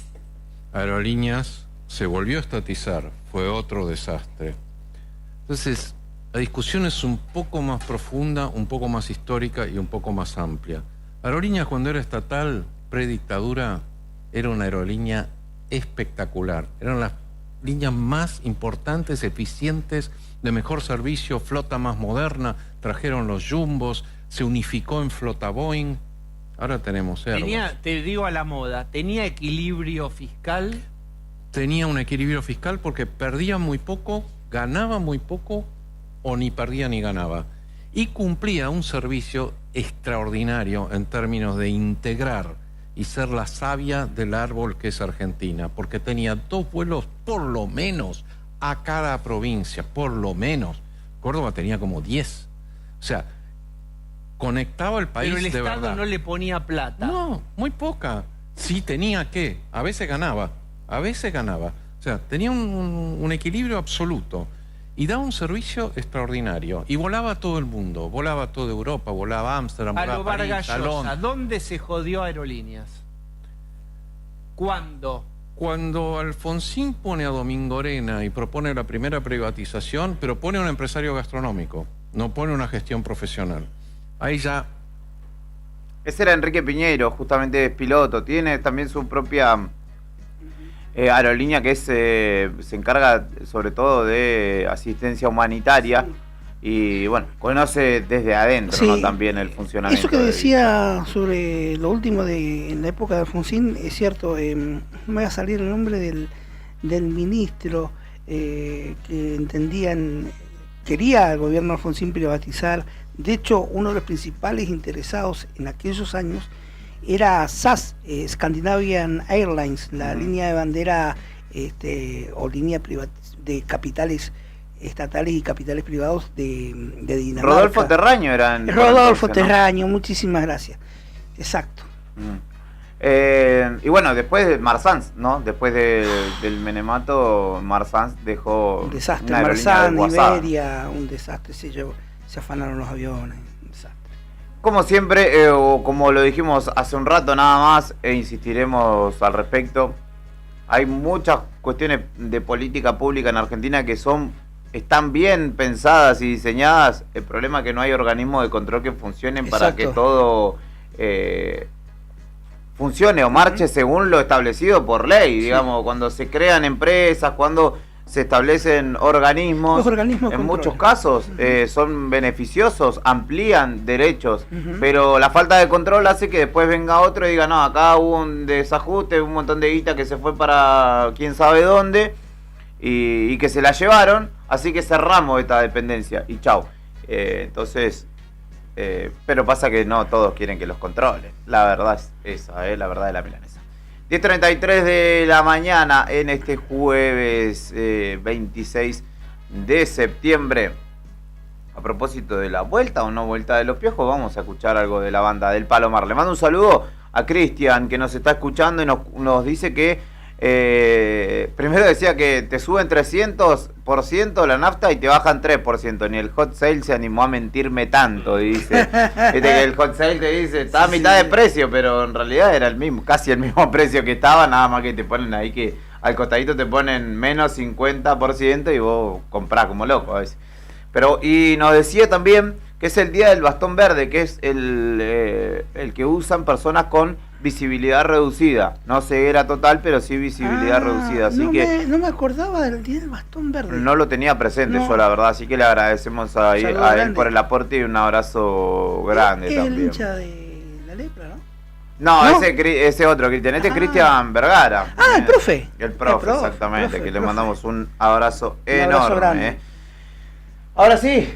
Aerolíneas se volvió a estatizar, fue otro desastre. Entonces, la discusión es un poco más profunda, un poco más histórica y un poco más amplia. Aerolíneas, cuando era estatal, predictadura, era una aerolínea espectacular. Eran las líneas más importantes, eficientes, de mejor servicio, flota más moderna. Trajeron los jumbos, se unificó en flota Boeing. Ahora tenemos Airbus. Te digo a la moda, ¿tenía equilibrio fiscal? Tenía un equilibrio fiscal porque perdía muy poco, ganaba muy poco, o ni perdía ni ganaba. Y cumplía un servicio extraordinario en términos de integrar y ser la savia del árbol que es Argentina, porque tenía 2 vuelos por lo menos a cada provincia, por lo menos. Córdoba tenía como 10. O sea, conectaba el país de verdad. Pero el Estado no le ponía plata. No, muy poca. Sí tenía que, a veces ganaba. O sea, tenía un equilibrio absoluto. Y daba un servicio extraordinario. Y volaba a todo el mundo. Volaba a toda Europa, volaba a Ámsterdam, volaba a París, a Londres. ¿Dónde se jodió Aerolíneas? ¿Cuándo? Cuando Alfonsín pone a Domingorena y propone la primera privatización, pero pone a un empresario gastronómico, no pone una gestión profesional. Ahí ya... Ese era Enrique Piñero, justamente es piloto. Tiene también su propia aerolínea que se encarga sobre todo de asistencia humanitaria. Y bueno, conoce desde adentro, ¿no? También el funcionamiento. Eso que decía sobre lo último en la época de Alfonsín, es cierto, no me va a salir el nombre del ministro que quería el gobierno de Alfonsín privatizar. De hecho, uno de los principales interesados en aquellos años era SAS, Scandinavian Airlines, la línea de bandera o línea de capitales estatales y capitales privados de Dinamarca. Rodolfo Terraño era. Rodolfo Terraño, muchísimas gracias. Exacto. Y bueno, después de Marsans, ¿no? Después del Menemato, Marsans dejó un desastre. Marsans, Iberia, un desastre. Se afanaron los aviones. Un desastre. Como siempre, o como lo dijimos hace un rato nada más, insistiremos al respecto. Hay muchas cuestiones de política pública en Argentina que están bien pensadas y diseñadas. El problema es que no hay organismos de control que funcionen para que todo funcione o marche según lo establecido por ley. Digamos, cuando se crean empresas, cuando se establecen organismos, Los organismos en controlan. muchos casos son beneficiosos, amplían derechos, pero la falta de control hace que después venga otro y diga, no, acá hubo un desajuste, un montón de guita que se fue para quién sabe dónde y que se la llevaron, así que cerramos esta dependencia y chau. Entonces, pero pasa que no todos quieren que los controlen, la verdad es esa, la verdad de la milanesa. 10:33 de la mañana en este jueves 26 de septiembre. A propósito de la vuelta o no vuelta de los Piojos, vamos a escuchar algo de la banda del Palomar. Le mando un saludo a Cristian, que nos está escuchando y nos dice que primero decía que te suben 300% la nafta y te bajan 3%. Ni el hot sale se animó a mentirme tanto, dice. Viste que el hot sale te dice, está a mitad de precio, pero en realidad era el mismo, casi el mismo precio que estaba, nada más que te ponen ahí que al costadito te ponen menos 50% y vos comprás como loco a veces. Pero, y nos decía también que es el día del bastón verde, que es el que usan personas con visibilidad reducida, no ceguera total, pero sí visibilidad reducida, así no me acordaba del día del bastón verde. No lo tenía presente yo, la verdad, así que le agradecemos a él por el aporte y un abrazo grande también. Es el hincha de la lepra, ¿no? No, ese otro Cristian, este es Cristian Vergara. El profe. El profe, exactamente, que le mandamos un abrazo enorme. Abrazo grande. Ahora sí,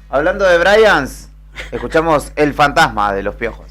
hablando de Bryans, escuchamos El Fantasma de los Piojos.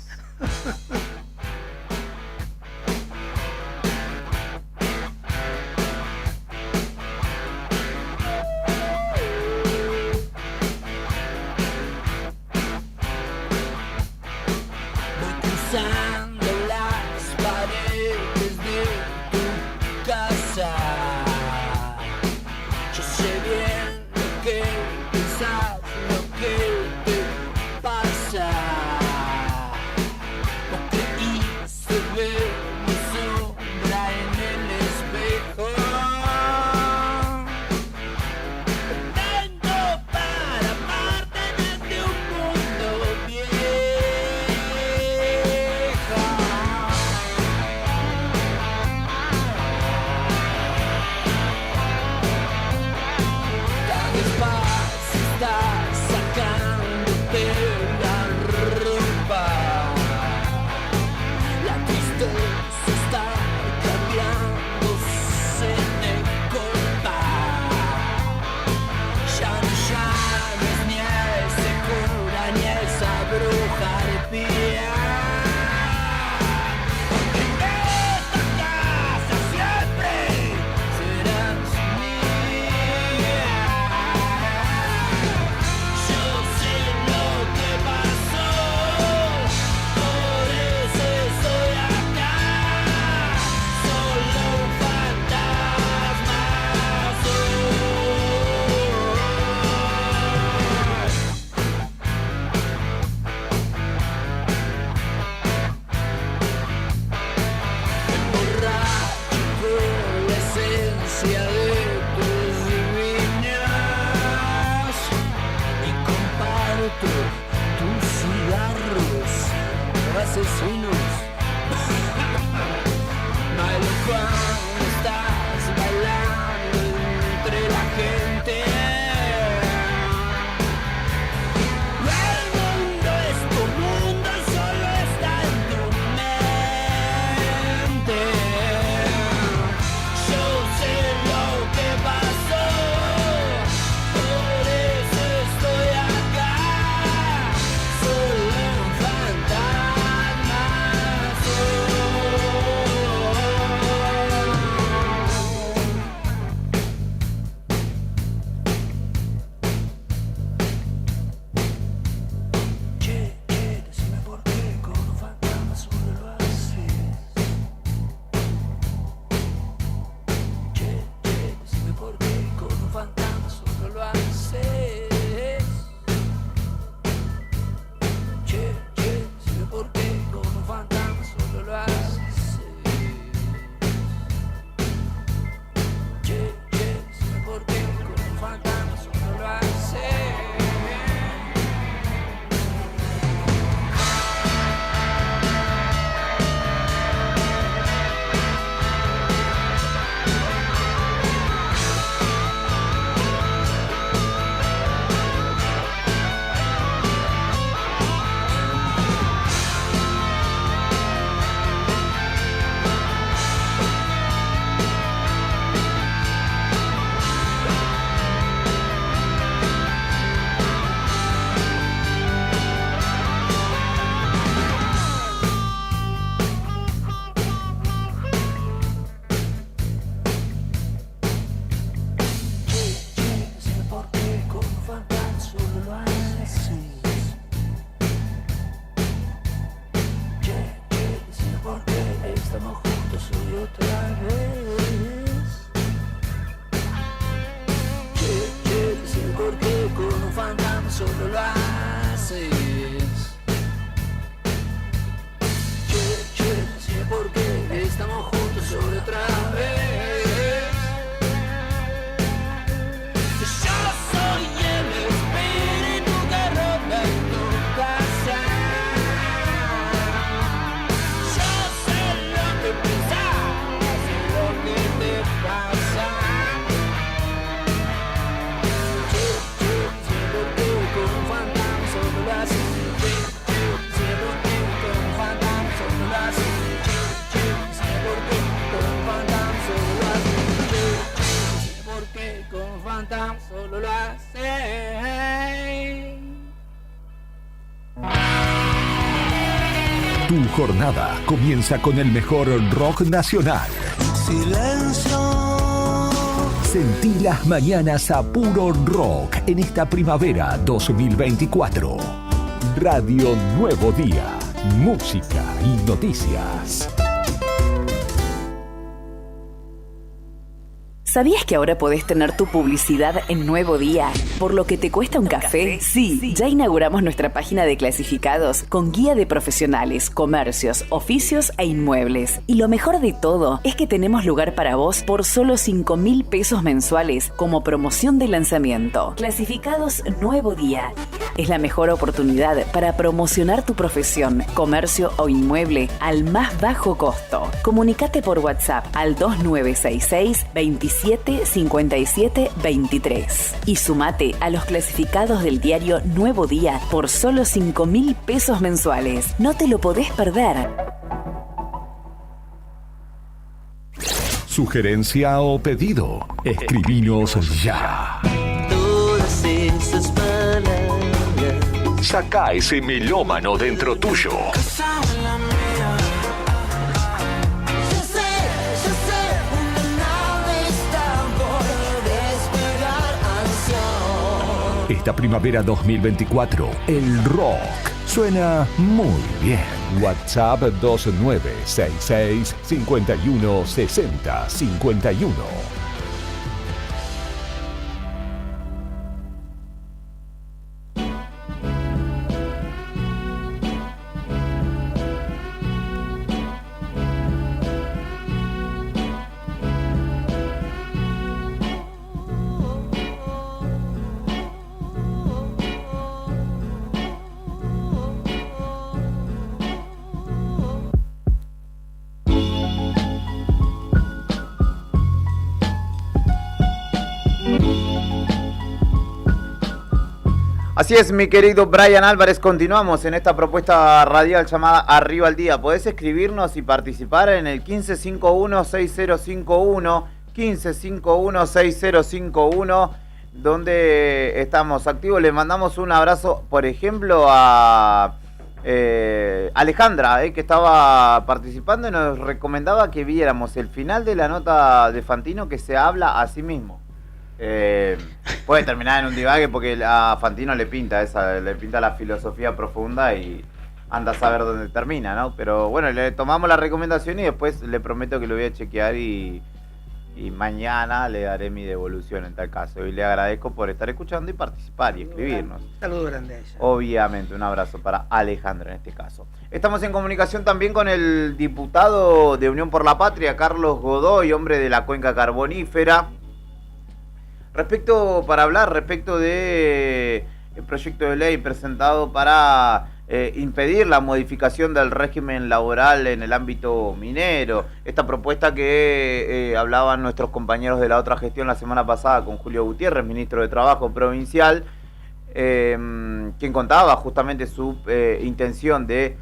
solo lo haces. Decime por qué estamos juntos hoy otra vez. Decime por qué con un fantasma solo lo haces. Decime por qué estamos juntos hoy otra vez. Solo lo hace. Tu jornada comienza con el mejor rock nacional. Silencio. Sentí las mañanas a puro rock en esta primavera 2024. Radio Nuevo Día. Música y noticias. ¿Sabías que ahora podés tener tu publicidad en Nuevo Día? ¿Por lo que te cuesta un café? Sí, ya inauguramos nuestra página de clasificados con guía de profesionales, comercios, oficios e inmuebles. Y lo mejor de todo es que tenemos lugar para vos por solo 5.000 pesos mensuales como promoción de lanzamiento. Clasificados Nuevo Día. Es la mejor oportunidad para promocionar tu profesión, comercio o inmueble al más bajo costo. Comunicate por WhatsApp al 2966 27 57 23 y sumate a los clasificados del diario Nuevo Día por solo 5.000 pesos mensuales. No te lo podés perder. Sugerencia o pedido. Escribinos ya. Todas esas palabras. Saca ese melómano dentro tuyo. Esta primavera 2024, el rock suena muy bien. WhatsApp 2966 51 60 51. Así es, mi querido Brian Álvarez, continuamos en esta propuesta radial llamada Arriba al Día. Podés escribirnos y participar en el 1551-6051, 1551-6051, donde estamos activos. Le mandamos un abrazo, por ejemplo, a Alejandra, que estaba participando y nos recomendaba que viéramos el final de la nota de Fantino, que se habla a sí mismo. Puede terminar en un divague porque a Fantino le pinta la filosofía profunda y anda a saber dónde termina, ¿no? Pero bueno, le tomamos la recomendación y después le prometo que lo voy a chequear y mañana le daré mi devolución en tal caso. Y le agradezco por estar escuchando y participar y escribirnos. Saludo grande a ella. Obviamente, un abrazo para Alejandra en este caso. Estamos en comunicación también con el diputado de Unión por la Patria, Carlos Godoy, hombre de la Cuenca Carbonífera. Para hablar respecto de el proyecto de ley presentado para impedir la modificación del régimen laboral en el ámbito minero. Esta propuesta que hablaban nuestros compañeros de la otra gestión la semana pasada con Julio Gutiérrez, ministro de Trabajo provincial, quien contaba justamente su intención de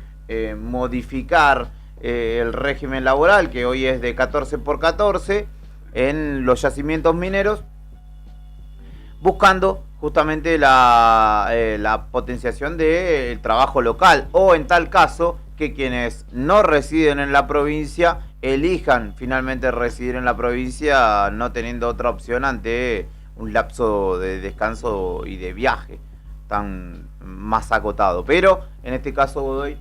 modificar el régimen laboral, que hoy es de 14x14 en los yacimientos mineros, buscando justamente la potenciación del trabajo local, o en tal caso que quienes no residen en la provincia elijan finalmente residir en la provincia, no teniendo otra opción ante un lapso de descanso y de viaje tan más acotado. Pero en este caso Godoy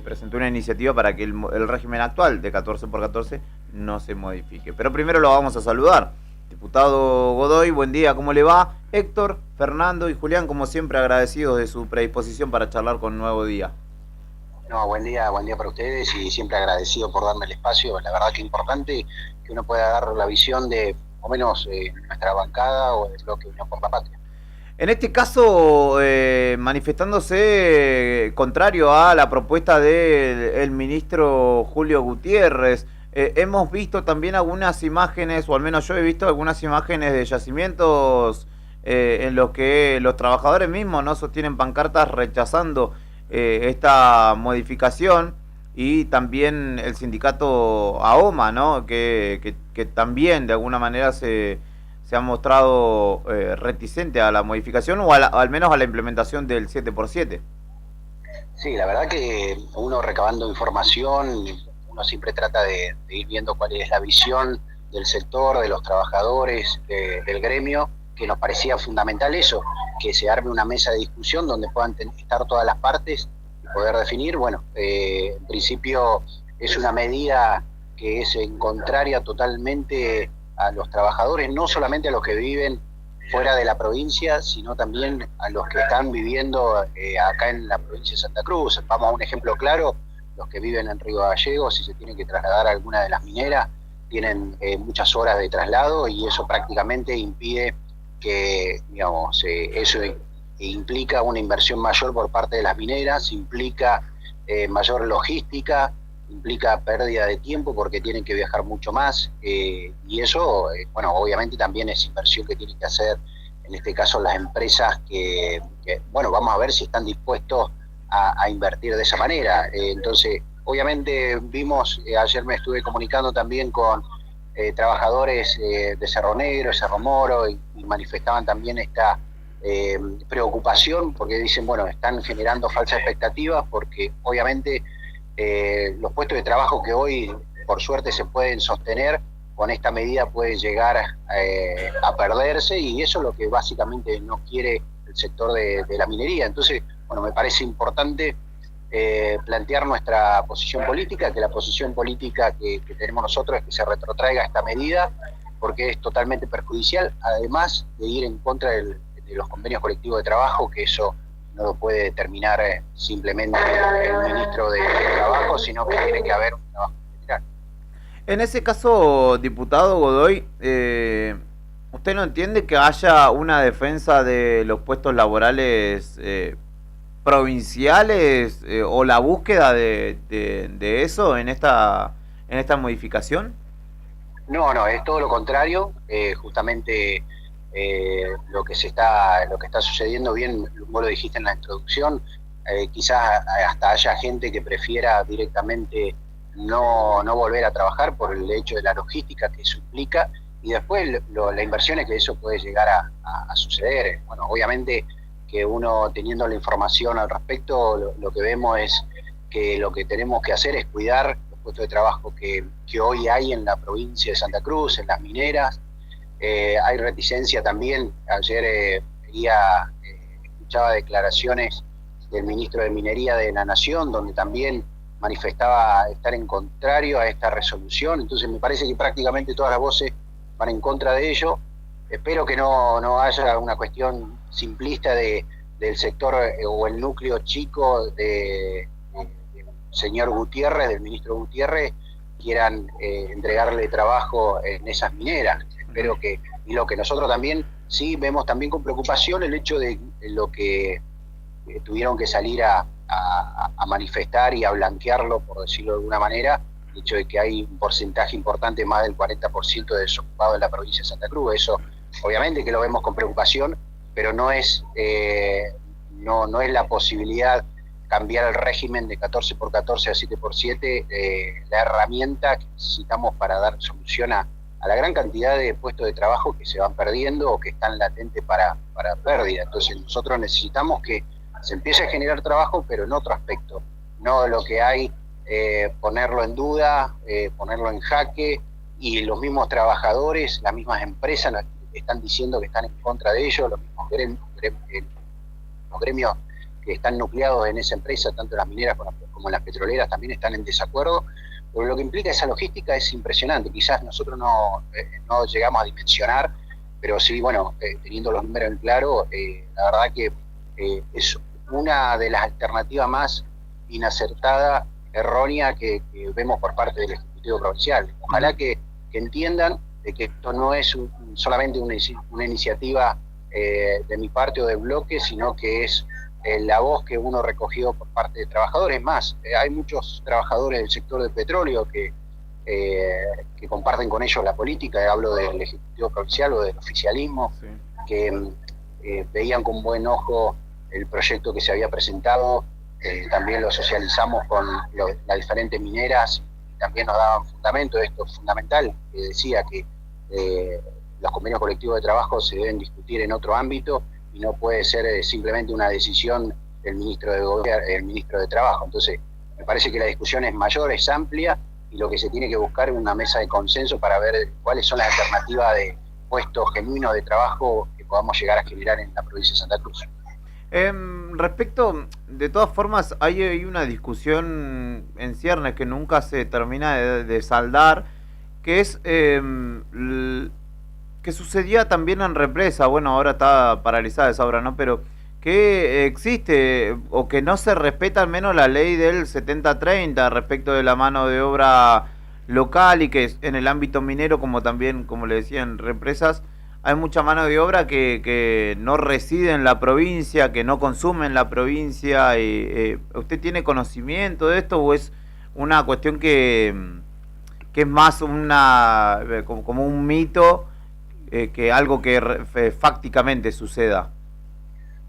presentó una iniciativa para que el régimen actual de 14x14 no se modifique. Pero primero lo vamos a saludar. Diputado Godoy, buen día, ¿cómo le va? Héctor, Fernando y Julián, como siempre, agradecidos de su predisposición para charlar con Nuevo Día. No, buen día para ustedes y siempre agradecido por darme el espacio. La verdad que es importante que uno pueda dar la visión de, o menos, nuestra bancada o del bloque Unión por la Patria. En este caso, manifestándose contrario a la propuesta del ministro Julio Gutiérrez, hemos visto también algunas imágenes, o al menos yo he visto algunas imágenes de yacimientos en los que los trabajadores mismos no sostienen pancartas rechazando esta modificación, y también el sindicato AOMA, ¿no? que también de alguna manera se ha mostrado reticente a la modificación o al menos a la implementación del 7x7. Sí, la verdad que uno recabando información, uno siempre trata de ir viendo cuál es la visión del sector, de los trabajadores, del gremio, que nos parecía fundamental eso, que se arme una mesa de discusión donde puedan estar todas las partes y poder definir. Bueno, en principio es una medida que es contraria totalmente a los trabajadores, no solamente a los que viven fuera de la provincia, sino también a los que están viviendo acá en la provincia de Santa Cruz. Vamos a un ejemplo claro: los que viven en Río Gallegos, si se tienen que trasladar a alguna de las mineras, tienen muchas horas de traslado, y eso prácticamente impide que, digamos, eso implica una inversión mayor por parte de las mineras, implica mayor logística, implica pérdida de tiempo porque tienen que viajar mucho más, y eso, bueno, obviamente también es inversión que tienen que hacer, en este caso, las empresas que bueno, vamos a ver si están dispuestos a invertir de esa manera. Entonces, obviamente vimos, ayer me estuve comunicando también con trabajadores de Cerro Negro, Cerro Moro, y manifestaban también esta preocupación, porque dicen, bueno, están generando falsas expectativas, porque obviamente los puestos de trabajo que hoy, por suerte, se pueden sostener, con esta medida puede llegar a perderse, y eso es lo que básicamente no quiere el sector de la minería. Entonces, bueno, me parece importante plantear nuestra posición política, que la posición política que tenemos nosotros es que se retrotraiga esta medida, porque es totalmente perjudicial, además de ir en contra de los convenios colectivos de trabajo, que eso no lo puede determinar simplemente el ministro de Trabajo, sino que tiene que haber un trabajo general. En ese caso, diputado Godoy, ¿usted no entiende que haya una defensa de los puestos laborales provinciales o la búsqueda de eso en esta modificación? No, es todo lo contrario. Justamente lo que está sucediendo, bien vos lo dijiste en la introducción, quizás hasta haya gente que prefiera directamente no volver a trabajar por el hecho de la logística que eso implica, y después la inversión es que eso puede llegar a suceder. Bueno, obviamente que uno, teniendo la información al respecto, lo que vemos es que lo que tenemos que hacer es cuidar los puestos de trabajo que hoy hay en la provincia de Santa Cruz, en las mineras. Hay reticencia también. Ayer escuchaba declaraciones del ministro de Minería de la Nación, donde también manifestaba estar en contrario a esta resolución. Entonces me parece que prácticamente todas las voces van en contra de ello. Espero que no haya una cuestión simplista del sector o el núcleo chico del señor Gutiérrez, del ministro Gutiérrez, quieran entregarle trabajo en esas mineras. Espero que, y lo que nosotros también sí vemos también con preocupación, el hecho de lo que tuvieron que salir a manifestar y a blanquearlo, por decirlo de alguna manera, el hecho de que hay un porcentaje importante, más del 40% de desocupados en la provincia de Santa Cruz. Eso obviamente que lo vemos con preocupación, pero no es la posibilidad cambiar el régimen de 14x14 a 7x7 la herramienta que necesitamos para dar solución a la gran cantidad de puestos de trabajo que se van perdiendo o que están latentes para pérdida. Entonces nosotros necesitamos que se empiece a generar trabajo, pero en otro aspecto, no lo que hay, ponerlo en duda, ponerlo en jaque, y los mismos trabajadores, las mismas empresas están diciendo que están en contra de ello, los mismos los gremios que están nucleados en esa empresa, tanto las mineras como las petroleras, también están en desacuerdo, porque lo que implica esa logística es impresionante. Quizás nosotros no llegamos a dimensionar, pero sí, bueno, teniendo los números en claro, la verdad que es una de las alternativas más inacertada, errónea que vemos por parte del Ejecutivo Provincial. Ojalá que entiendan de que esto no es solamente una iniciativa de mi parte o del bloque, sino que es la voz que uno recogió por parte de trabajadores. Más, hay muchos trabajadores del sector del petróleo que comparten con ellos la política, hablo del Ejecutivo Provincial o del oficialismo, sí, que veían con buen ojo el proyecto que se había presentado, también lo socializamos con las diferentes mineras, y también nos daban fundamento. Esto es fundamental, que decía que los convenios colectivos de trabajo se deben discutir en otro ámbito y no puede ser simplemente una decisión del ministro de Gobierno, el ministro de Trabajo. Entonces, me parece que la discusión es mayor, es amplia, y lo que se tiene que buscar es una mesa de consenso para ver cuáles son las alternativas de puestos genuinos de trabajo que podamos llegar a generar en la provincia de Santa Cruz. Respecto, de todas formas, hay una discusión en ciernes que nunca se termina de saldar, que es que sucedía también en represa. Bueno, ahora está paralizada esa obra, ¿no? Pero que existe o que no se respeta al menos la ley del 70-30 respecto de la mano de obra local, y que en el ámbito minero, como también, como le decía, en represas, hay mucha mano de obra que no reside en la provincia, que no consume en la provincia. ¿Usted tiene conocimiento de esto o es una cuestión que es más como un mito que algo que fácticamente suceda?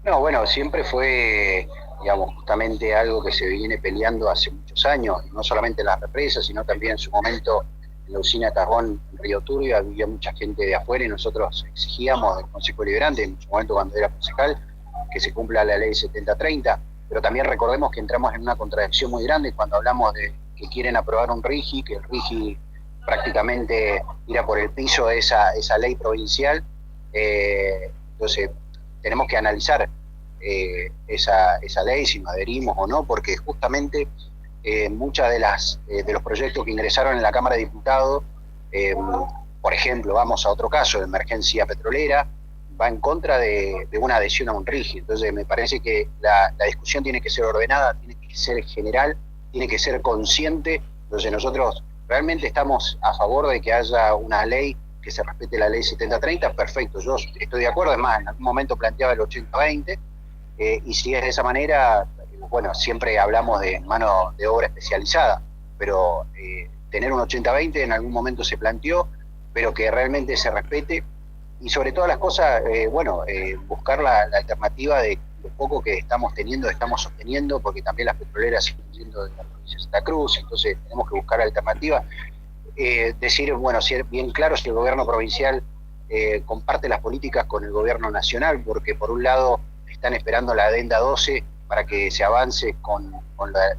No, bueno, siempre fue, digamos, justamente algo que se viene peleando hace muchos años, no solamente en las represas, sino también en su momento en la usina de carbón en Río Turbio. Había mucha gente de afuera y nosotros exigíamos del Consejo Deliberante, en su momento cuando era concejal, que se cumpla la ley 70-30, pero también recordemos que entramos en una contradicción muy grande cuando hablamos de que quieren aprobar un RIGI, que el RIGI prácticamente tira por el piso esa ley provincial. Entonces tenemos que analizar esa ley, si nos adherimos o no, porque justamente muchas de los proyectos que ingresaron en la Cámara de Diputados, por ejemplo, vamos a otro caso, de emergencia petrolera, va en contra de una adhesión a un RIGI. Entonces me parece que la discusión tiene que ser ordenada, tiene que ser general, tiene que ser consciente. Entonces nosotros realmente estamos a favor de que haya una ley que se respete la ley 70-30, perfecto, yo estoy de acuerdo. Es más, en algún momento planteaba el 80-20, y si es de esa manera, bueno, siempre hablamos de mano de obra especializada, pero tener un 80-20 en algún momento se planteó, pero que realmente se respete, y sobre todas las cosas, buscar la alternativa de lo poco que estamos sosteniendo, porque también las petroleras siguen yendo de la provincia de Santa Cruz. Entonces tenemos que buscar alternativas. Decir, bueno, ser bien claro si el gobierno provincial comparte las políticas con el gobierno nacional, porque por un lado están esperando la adenda 12 para que se avance con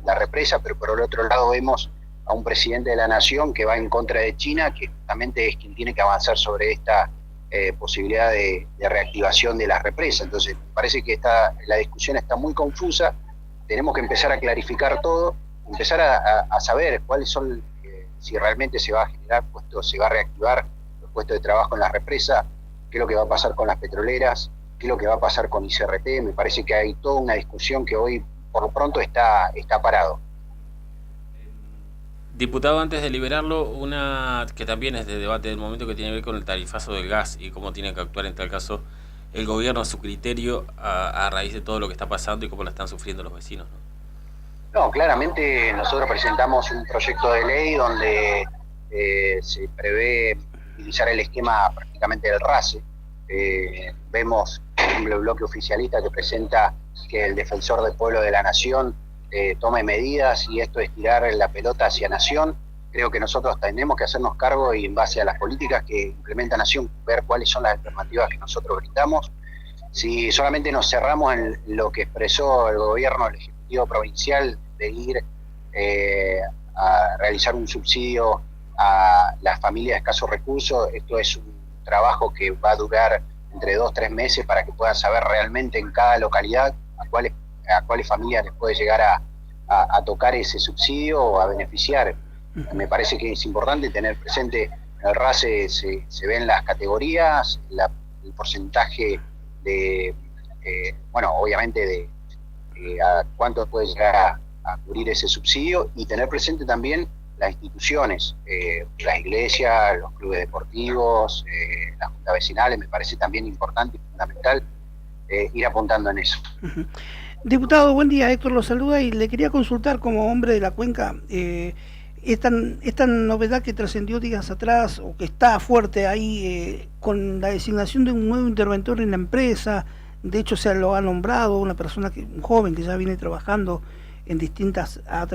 la represa, pero por el otro lado vemos a un presidente de la nación que va en contra de China, que justamente es quien tiene que avanzar sobre esta posibilidad de reactivación de las represas. Entonces me parece que la discusión está muy confusa. Tenemos que empezar a clarificar todo, empezar a saber cuáles son, si realmente se va a generar puestos, se va a reactivar los puestos de trabajo en las represas, qué es lo que va a pasar con las petroleras, qué es lo que va a pasar con ICRT. Me parece que hay toda una discusión que hoy por lo pronto está parado. Diputado, antes de liberarlo, una que también es de debate del momento, que tiene que ver con el tarifazo del gas y cómo tiene que actuar en tal caso el gobierno a su criterio a raíz de todo lo que está pasando y cómo lo están sufriendo los vecinos, ¿no? No, claramente nosotros presentamos un proyecto de ley donde se prevé utilizar el esquema prácticamente del RACE. Vemos, por ejemplo, el bloque oficialista que presenta que el defensor del pueblo de la nación tome medidas, y esto es tirar la pelota hacia Nación. Creo que nosotros tenemos que hacernos cargo, y en base a las políticas que implementa Nación, ver cuáles son las alternativas que nosotros brindamos. Si solamente nos cerramos en lo que expresó el gobierno, el Ejecutivo Provincial, de ir a realizar un subsidio a las familias de escasos recursos, esto es un trabajo que va a durar entre 2 o 3 meses para que puedan saber realmente en cada localidad a cuáles familias les puede llegar a tocar ese subsidio o a beneficiar. Me parece que es importante tener presente, en el RASE se ven las categorías, el porcentaje de, obviamente de a cuánto puede llegar a cubrir ese subsidio, y tener presente también las instituciones, las iglesias, los clubes deportivos, las juntas vecinales. Me parece también importante y fundamental ir apuntando en eso. Diputado, buen día. Héctor lo saluda y le quería consultar como hombre de la cuenca esta novedad que trascendió días atrás, o que está fuerte ahí, con la designación de un nuevo interventor en la empresa. De hecho se lo ha nombrado una persona, un joven que ya viene trabajando en ha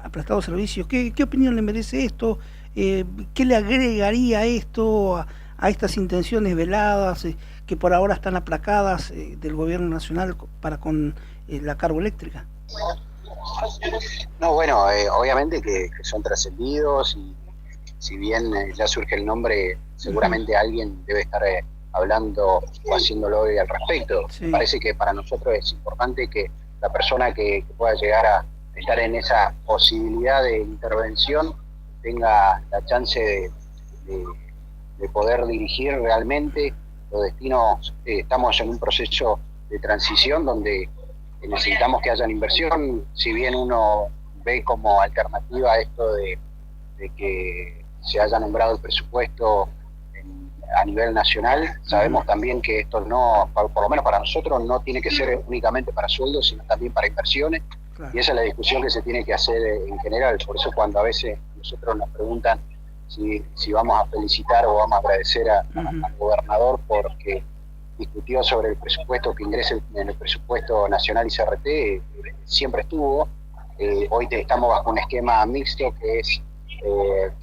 prestado servicios. ¿Qué opinión le merece esto? ¿Qué le agregaría esto a estas intenciones veladas que por ahora están aplacadas del gobierno nacional para con la cargo eléctrica? No, bueno, obviamente que son trascendidos, y si bien ya surge el nombre, seguramente alguien debe estar hablando o haciéndolo hoy al respecto. Sí. Me parece que para nosotros es importante que la persona que pueda llegar a estar en esa posibilidad de intervención tenga la chance de poder dirigir realmente los destinos. Estamos en un proceso de transición donde necesitamos que haya inversión. Si bien uno ve como alternativa esto de que se haya nombrado el presupuesto a nivel nacional, sabemos también que esto no, por lo menos para nosotros, no tiene que ser únicamente para sueldos, sino también para inversiones. Claro. Y esa es la discusión que se tiene que hacer en general. Por eso cuando a veces nosotros nos preguntan si vamos a felicitar o vamos a agradecer al gobernador porque discutió sobre el presupuesto que ingrese en el presupuesto nacional ICRT, siempre estuvo. Hoy estamos bajo un esquema mixto que es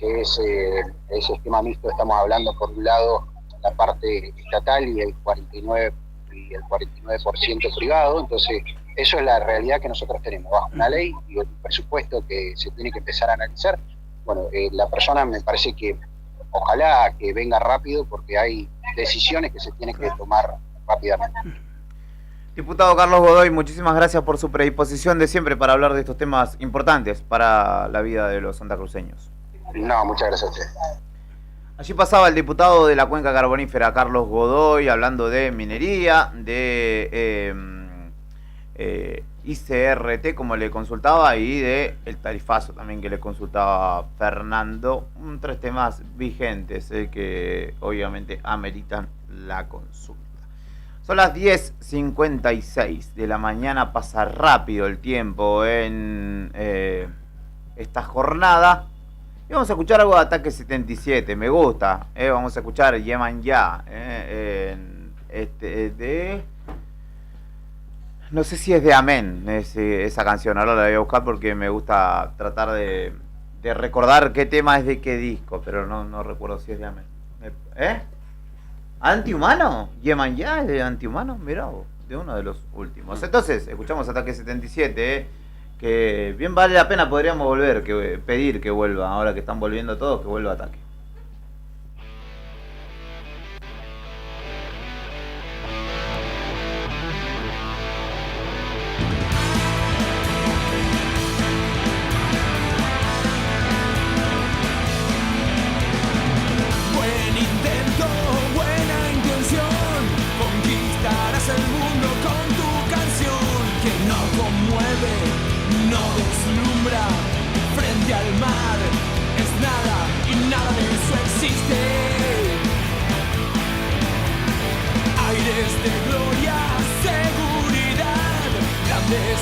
ese esquema mixto. Estamos hablando por un lado la parte estatal y el 49% privado. Entonces eso es la realidad que nosotros tenemos bajo una ley y el presupuesto que se tiene que empezar a analizar. Bueno, la persona me parece que ojalá que venga rápido, porque hay decisiones que se tienen que tomar rápidamente. Diputado Carlos Godoy, muchísimas gracias por su predisposición de siempre para hablar de estos temas importantes para la vida de los santacruceños. No, muchas gracias a usted. Allí pasaba el diputado de la Cuenca Carbonífera, Carlos Godoy, hablando de minería, de ICRT, como le consultaba, y de el tarifazo también que le consultaba Fernando. 3 temas vigentes que obviamente ameritan la consulta. Son las 10:56 de la mañana, pasa rápido el tiempo en esta jornada. Y vamos a escuchar algo de Ataque 77, me gusta. Vamos a escuchar Yeman Ya, no sé si es de Amén esa canción, ahora la voy a buscar porque me gusta tratar de recordar qué tema es de qué disco, pero no recuerdo si es de Amén. ¿Antihumano? ¿Yeman Ya es de Antihumano? Mirá vos, de uno de los últimos. Entonces, escuchamos Ataque 77, que bien vale la pena, podríamos pedir que vuelva, ahora que están volviendo todos, que vuelva Ataque.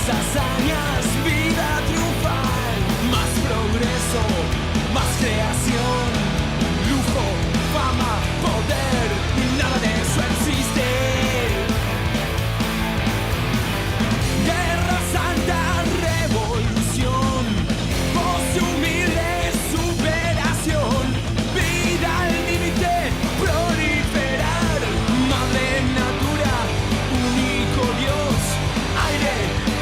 Hazañas, vida triunfal, más progreso, más creación, lujo, fama, poder, y nada de eso existe. Guerra santa, revolución, voz humilde, superación, vida al límite, proliferar, madre natura, único Dios, aire,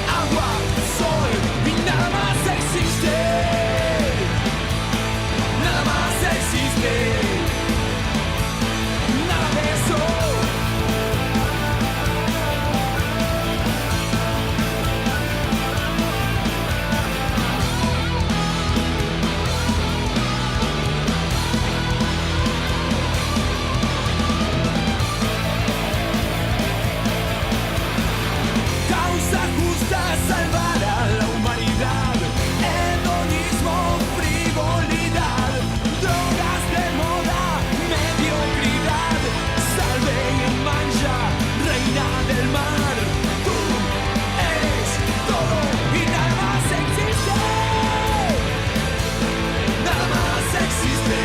agua, sol, mar. Tú eres todo y nada más existe. Nada más existe.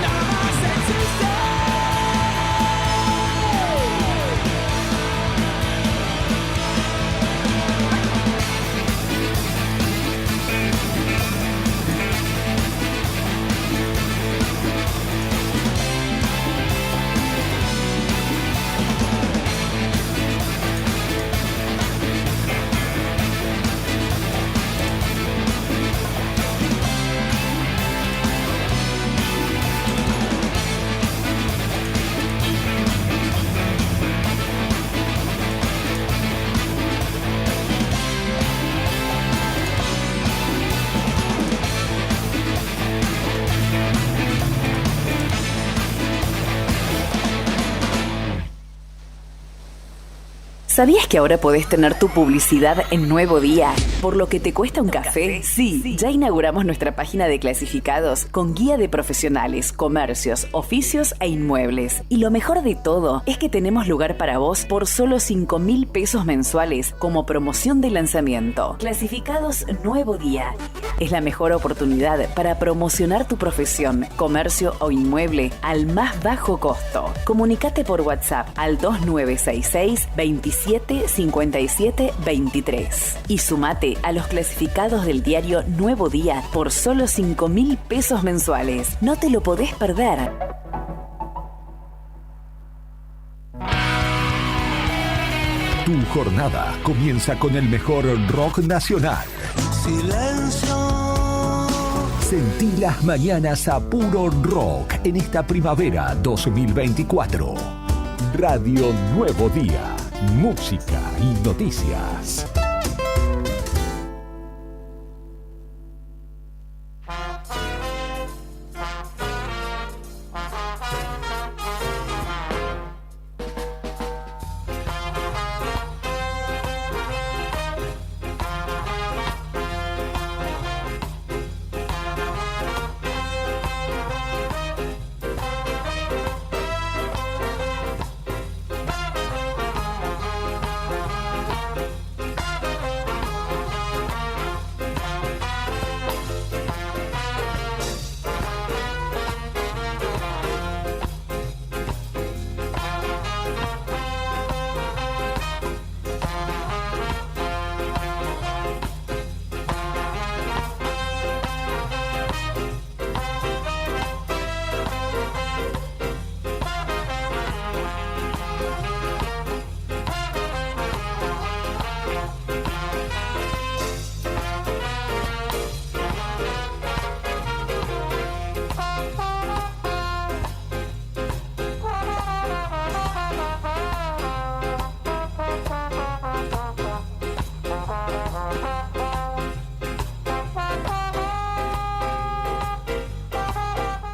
Nada más existe. ¿Sabías que ahora podés tener tu publicidad en Nuevo Día? ¿Por lo que te cuesta un café? Sí, ya inauguramos nuestra página de clasificados con guía de profesionales, comercios, oficios e inmuebles. Y lo mejor de todo es que tenemos lugar para vos por solo 5.000 pesos mensuales como promoción de lanzamiento. Clasificados Nuevo Día. Es la mejor oportunidad para promocionar tu profesión, comercio o inmueble al más bajo costo. Comunicate por WhatsApp al 2966 27 57 23 y sumate a los clasificados del diario Nuevo Día por solo 5.000 pesos mensuales. No te lo podés perder. Tu jornada comienza con el mejor rock nacional. Silencio. Sentí las mañanas a puro rock en esta primavera 2024. Radio Nuevo Día. Música y noticias.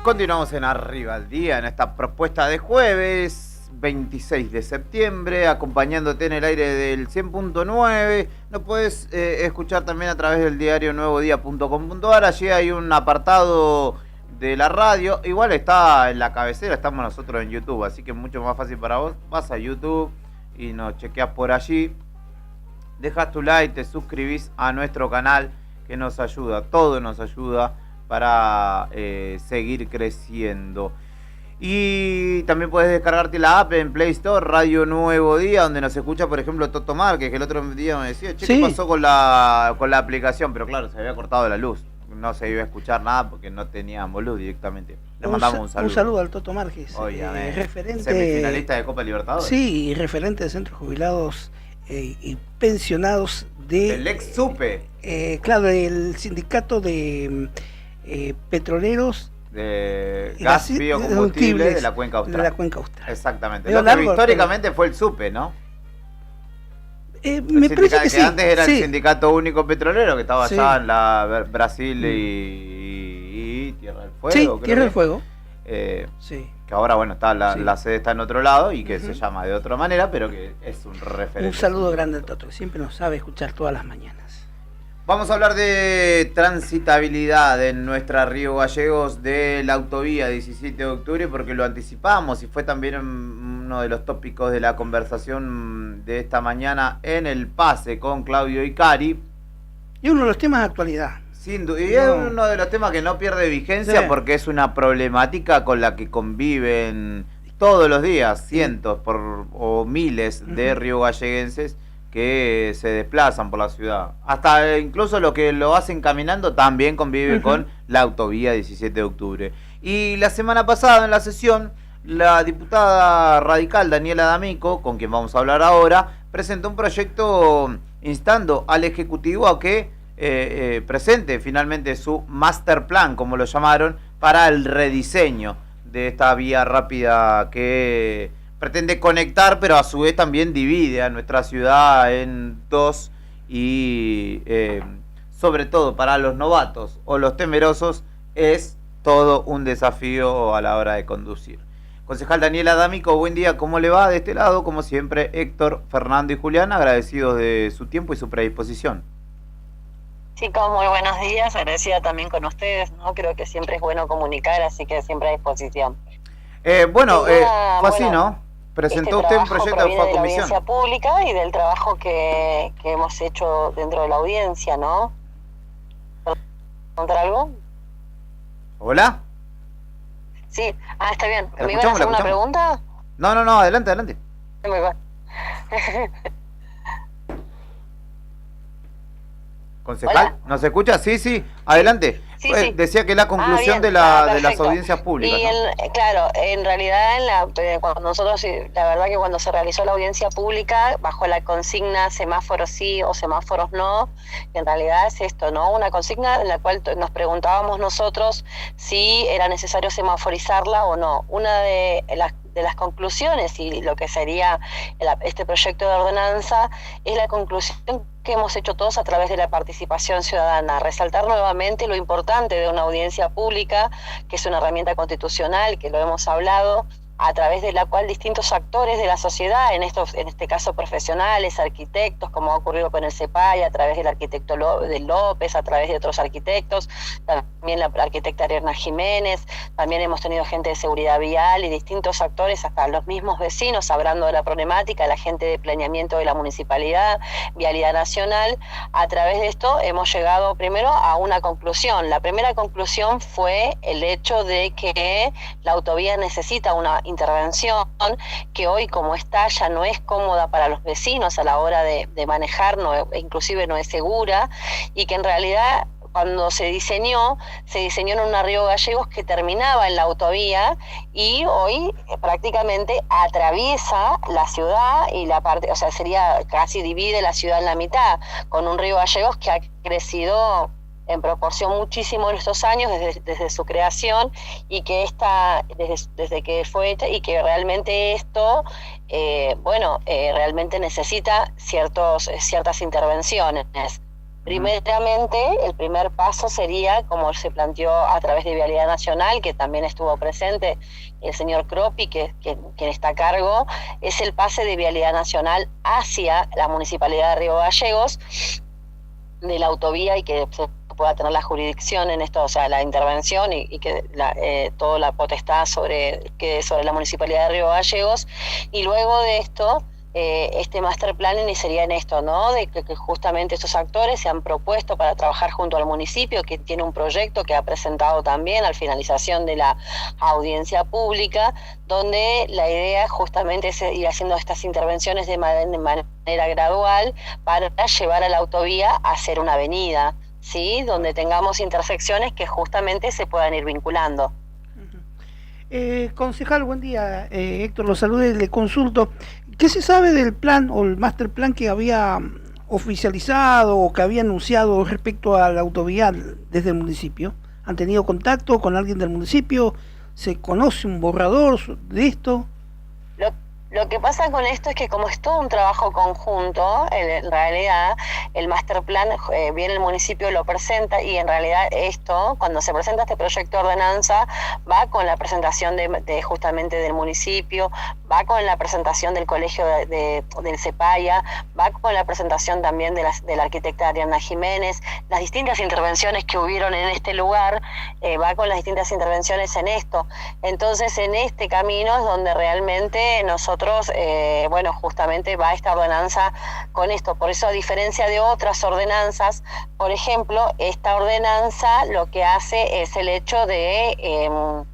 Continuamos en Arriba al Día, en esta propuesta de jueves 26 de septiembre, acompañándote en el aire del 100.9. Nos puedes escuchar también a través del diario nuevodía.com.ar. Allí hay un apartado de la radio. Igual está en la cabecera, estamos nosotros en YouTube, así que es mucho más fácil para vos. Vas a YouTube y nos chequeas por allí. Dejas tu like, te suscribís a nuestro canal, que nos ayuda, todo nos ayuda para seguir creciendo. Y también puedes descargarte la app en Play Store, Radio Nuevo Día, donde nos escucha, por ejemplo, Toto Márquez, que el otro día me decía, che, ¿qué pasó con la aplicación? Pero claro, se había cortado la luz, no se iba a escuchar nada porque no teníamos luz directamente. Le mandamos un saludo. Un saludo al Toto Márquez, referente, semifinalista de Copa Libertadores. Sí, referente de centros jubilados y pensionados del ex SUPE. Claro, del sindicato de petroleros de gas biocombustible de la Cuenca Austral. De la Cuenca Austral. Exactamente. Lo que históricamente fue el SUPE, ¿no? Me parece que sí. Antes era el sindicato único petrolero que estaba allá en la Brasil y Tierra del Fuego. Sí, Tierra del Fuego. Sí. Que ahora, bueno, está la sede está en otro lado y que se llama de otra manera, pero que es un referente. Un saludo grande al Toto, que siempre nos sabe escuchar todas las mañanas. Vamos a hablar de transitabilidad en nuestra Río Gallegos de la autovía 17 de octubre, porque lo anticipamos y fue también uno de los tópicos de la conversación de esta mañana en el pase con Claudio Icari. Y uno de los temas de actualidad. Sin duda, y es uno de los temas que no pierde vigencia, porque es una problemática con la que conviven todos los días cientos o miles de riogalleguenses que se desplazan por la ciudad. Hasta incluso los que lo hacen caminando también conviven con la autovía 17 de octubre. Y la semana pasada en la sesión, la diputada radical Daniela D'Amico, con quien vamos a hablar ahora, presentó un proyecto instando al Ejecutivo a que presente finalmente su master plan, como lo llamaron, para el rediseño de esta vía rápida que pretende conectar, pero a su vez también divide a nuestra ciudad en dos y sobre todo para los novatos o los temerosos es todo un desafío a la hora de conducir. Concejal Daniela D'Amico, buen día, ¿cómo le va? De este lado, como siempre, Héctor, Fernando y Julián, agradecidos de su tiempo y su predisposición. Chicos, muy buenos días, agradecida también con ustedes, ¿no? Creo que siempre es bueno comunicar, así que siempre a disposición. Fue así, ¿no? Presentó usted un proyecto que fue a comisión. De la audiencia pública y del trabajo que hemos hecho dentro de la audiencia, ¿no? ¿Contar algo? ¿Hola? Sí, está bien. ¿Me iban a hacer una pregunta? No, adelante. Concejal, ¿Hola? ¿nos escucha? Sí, adelante. Sí. Decía que la conclusión de las audiencias públicas. Y claro, en realidad cuando nosotros, la verdad que cuando se realizó la audiencia pública, bajo la consigna semáforos sí o semáforos no, en realidad es esto, ¿no? Una consigna en la cual nos preguntábamos nosotros si era necesario semaforizarla o no. Una de las conclusiones y lo que sería este proyecto de ordenanza es la conclusión que hemos hecho todos a través de la participación ciudadana, resaltar nuevamente lo importante de una audiencia pública, que es una herramienta constitucional, que lo hemos hablado, a través de la cual distintos actores de la sociedad, en este caso profesionales, arquitectos, como ha ocurrido con el CEPAI, a través del arquitecto de López, a través de otros arquitectos, también la arquitecta Ariana Jiménez, también hemos tenido gente de seguridad vial y distintos actores, hasta los mismos vecinos, hablando de la problemática, la gente de planeamiento de la municipalidad, Vialidad Nacional. A través de esto hemos llegado primero a una conclusión. La primera conclusión fue el hecho de que la autovía necesita una intervención que hoy como está ya no es cómoda para los vecinos a la hora de manejar, inclusive no es segura, y que en realidad cuando se diseñó en una Río Gallegos que terminaba en la autovía y hoy prácticamente atraviesa la ciudad y la parte, o sea, casi divide la ciudad en la mitad, con un Río Gallegos que ha crecido en proporción muchísimo en estos años desde su creación y que desde que fue hecha y que realmente esto realmente necesita ciertas intervenciones. Primeramente, el primer paso sería, como se planteó a través de Vialidad Nacional, que también estuvo presente el señor Croppi, quien está a cargo, es el pase de Vialidad Nacional hacia la Municipalidad de Río Gallegos de la autovía y que se pueda tener la jurisdicción en esto, o sea, la intervención y que toda la potestad sobre la Municipalidad de Río Gallegos. Y luego de esto, este master plan iniciaría en esto, ¿no? De que justamente estos actores se han propuesto para trabajar junto al municipio, que tiene un proyecto que ha presentado también al finalización de la audiencia pública, donde la idea justamente es ir haciendo estas intervenciones de manera gradual para llevar a la autovía a ser una avenida, ¿sí? Donde tengamos intersecciones que justamente se puedan ir vinculando. Concejal, buen día. Héctor, lo saludo y le consulto. ¿Qué se sabe del plan o el master plan que había oficializado o que había anunciado respecto a la autovía desde el municipio? ¿Han tenido contacto con alguien del municipio? ¿Se conoce un borrador de esto? Lo que pasa con esto es que como es todo un trabajo conjunto, en realidad el master plan, bien el municipio lo presenta y en realidad esto, cuando se presenta este proyecto de ordenanza, va con la presentación justamente del municipio, va con la presentación del colegio del CEPAIA, va con la presentación también de la arquitecta Ariana Jiménez, las distintas intervenciones que hubieron en este lugar, va con las distintas intervenciones en esto. Entonces en este camino es donde realmente nosotros nosotros, bueno, justamente va esta ordenanza con esto. Por eso, a diferencia de otras ordenanzas, por ejemplo, esta ordenanza lo que hace es el hecho de...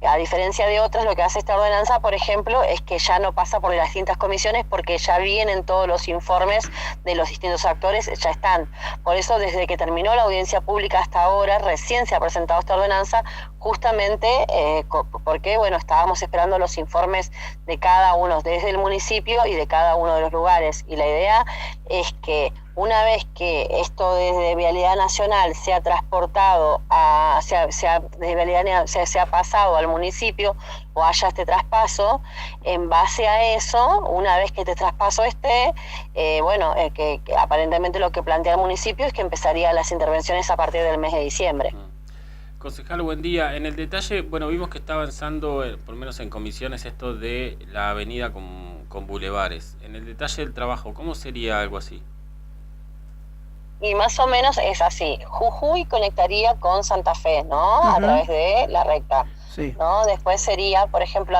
a diferencia de otras, lo que hace esta ordenanza, por ejemplo, es que ya no pasa por las distintas comisiones porque ya vienen todos los informes de los distintos actores, ya están. Por eso, desde que terminó la audiencia pública hasta ahora, recién se ha presentado esta ordenanza, justamente porque, bueno, estábamos esperando los informes de cada uno, desde el municipio y de cada uno de los lugares. Y la idea es que una vez que esto desde Vialidad Nacional se ha transportado desde Vialidad se ha pasado al municipio o haya este traspaso, en base a eso, una vez que este traspaso esté, que aparentemente lo que plantea el municipio es que empezarían las intervenciones a partir del mes de diciembre. Concejal, buen día. En el detalle, bueno, vimos que está avanzando, por lo menos en comisiones, esto de la avenida con bulevares. En el detalle del trabajo, ¿cómo sería algo así? Y más o menos es así. Jujuy conectaría con Santa Fe, ¿no? A través de la recta. Sí. ¿No? Después sería, por ejemplo,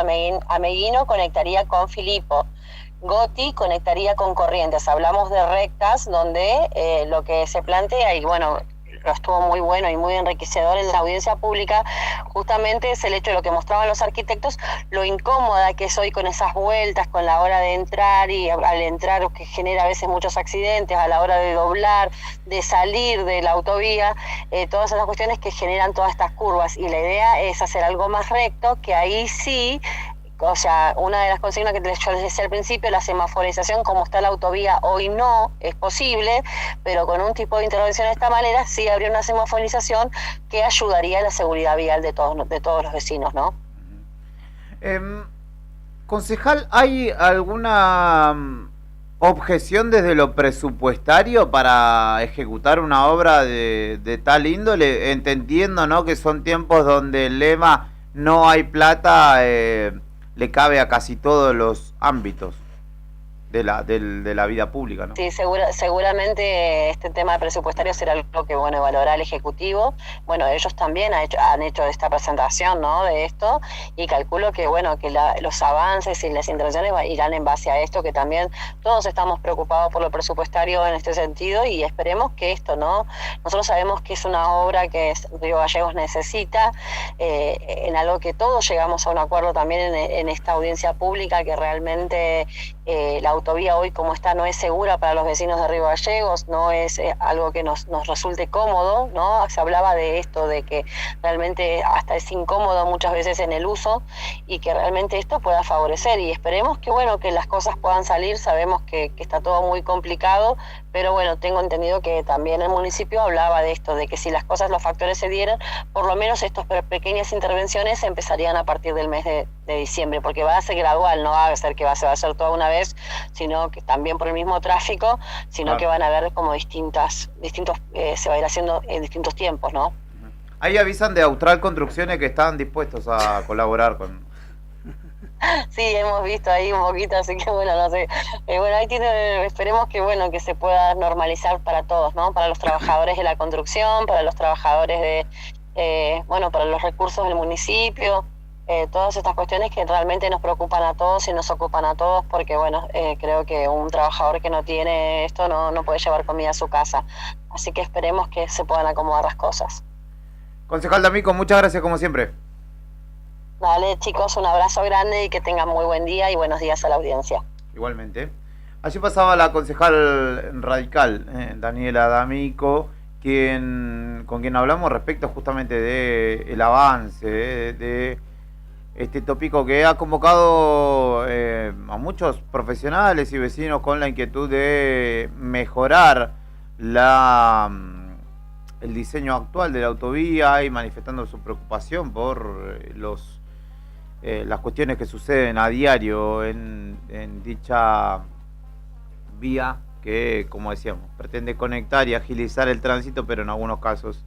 Ameguino conectaría con Filipo. Goti conectaría con Corrientes. Hablamos de rectas donde lo que se plantea, y bueno, estuvo muy bueno y muy enriquecedor en la audiencia pública, justamente es el hecho de lo que mostraban los arquitectos, lo incómoda que es hoy con esas vueltas, con la hora de entrar y al entrar que genera a veces muchos accidentes, a la hora de doblar, de salir de la autovía, todas esas cuestiones que generan todas estas curvas. Y la idea es hacer algo más recto, que ahí sí... O sea, una de las consignas que yo les decía al principio, la semaforización, como está la autovía hoy no es posible, pero con un tipo de intervención de esta manera sí habría una semaforización que ayudaría a la seguridad vial de todos los vecinos, ¿no? Concejal, ¿hay alguna objeción desde lo presupuestario para ejecutar una obra de tal índole? Entendiendo, ¿no?, que son tiempos donde el lema "no hay plata" le cabe a casi todos los ámbitos de la vida pública, ¿no? Sí, seguramente este tema presupuestario será algo que, bueno, valorará el Ejecutivo. Bueno, ellos también han hecho esta presentación, ¿no?, de esto, y calculo que, bueno, que los avances y las intervenciones irán en base a esto, que también todos estamos preocupados por lo presupuestario en este sentido, y esperemos que esto, ¿no? Nosotros sabemos que es una obra que Río Gallegos necesita, en algo que todos llegamos a un acuerdo también en esta audiencia pública, que realmente la autovía hoy como está no es segura para los vecinos de Río Gallegos, no es algo que nos resulte cómodo, ¿no? Se hablaba de esto, de que realmente hasta es incómodo muchas veces en el uso, y que realmente esto pueda favorecer, y esperemos que, bueno, que las cosas puedan salir. Sabemos que está todo muy complicado, pero bueno, tengo entendido que también el municipio hablaba de esto, de que si las cosas, los factores se dieran, por lo menos estas pequeñas intervenciones empezarían a partir del mes de diciembre, porque va a ser gradual, no va a ser que se va a hacer toda una vez, sino que también por el mismo tráfico, sino claro, que van a haber como distintos, se va a ir haciendo en distintos tiempos, ¿no? Ahí avisan de Austral Construcciones que están dispuestos a colaborar con... Sí, hemos visto ahí un poquito, así que bueno, no sé. Bueno, ahí esperemos que, bueno, que se pueda normalizar para todos, ¿no? Para los trabajadores de la construcción, para los trabajadores para los recursos del municipio, todas estas cuestiones que realmente nos preocupan a todos y nos ocupan a todos, porque bueno, creo que un trabajador que no tiene esto no puede llevar comida a su casa. Así que esperemos que se puedan acomodar las cosas. Concejal D'Amico, muchas gracias como siempre. Dale, chicos, un abrazo grande y que tengan muy buen día y buenos días a la audiencia. Igualmente. Allí pasaba la concejal radical, Daniela D'Amico, con quien hablamos respecto justamente de el avance de este tópico que ha convocado a muchos profesionales y vecinos con la inquietud de mejorar el diseño actual de la autovía, y manifestando su preocupación por las cuestiones que suceden a diario en dicha vía, que, como decíamos, pretende conectar y agilizar el tránsito, pero en algunos casos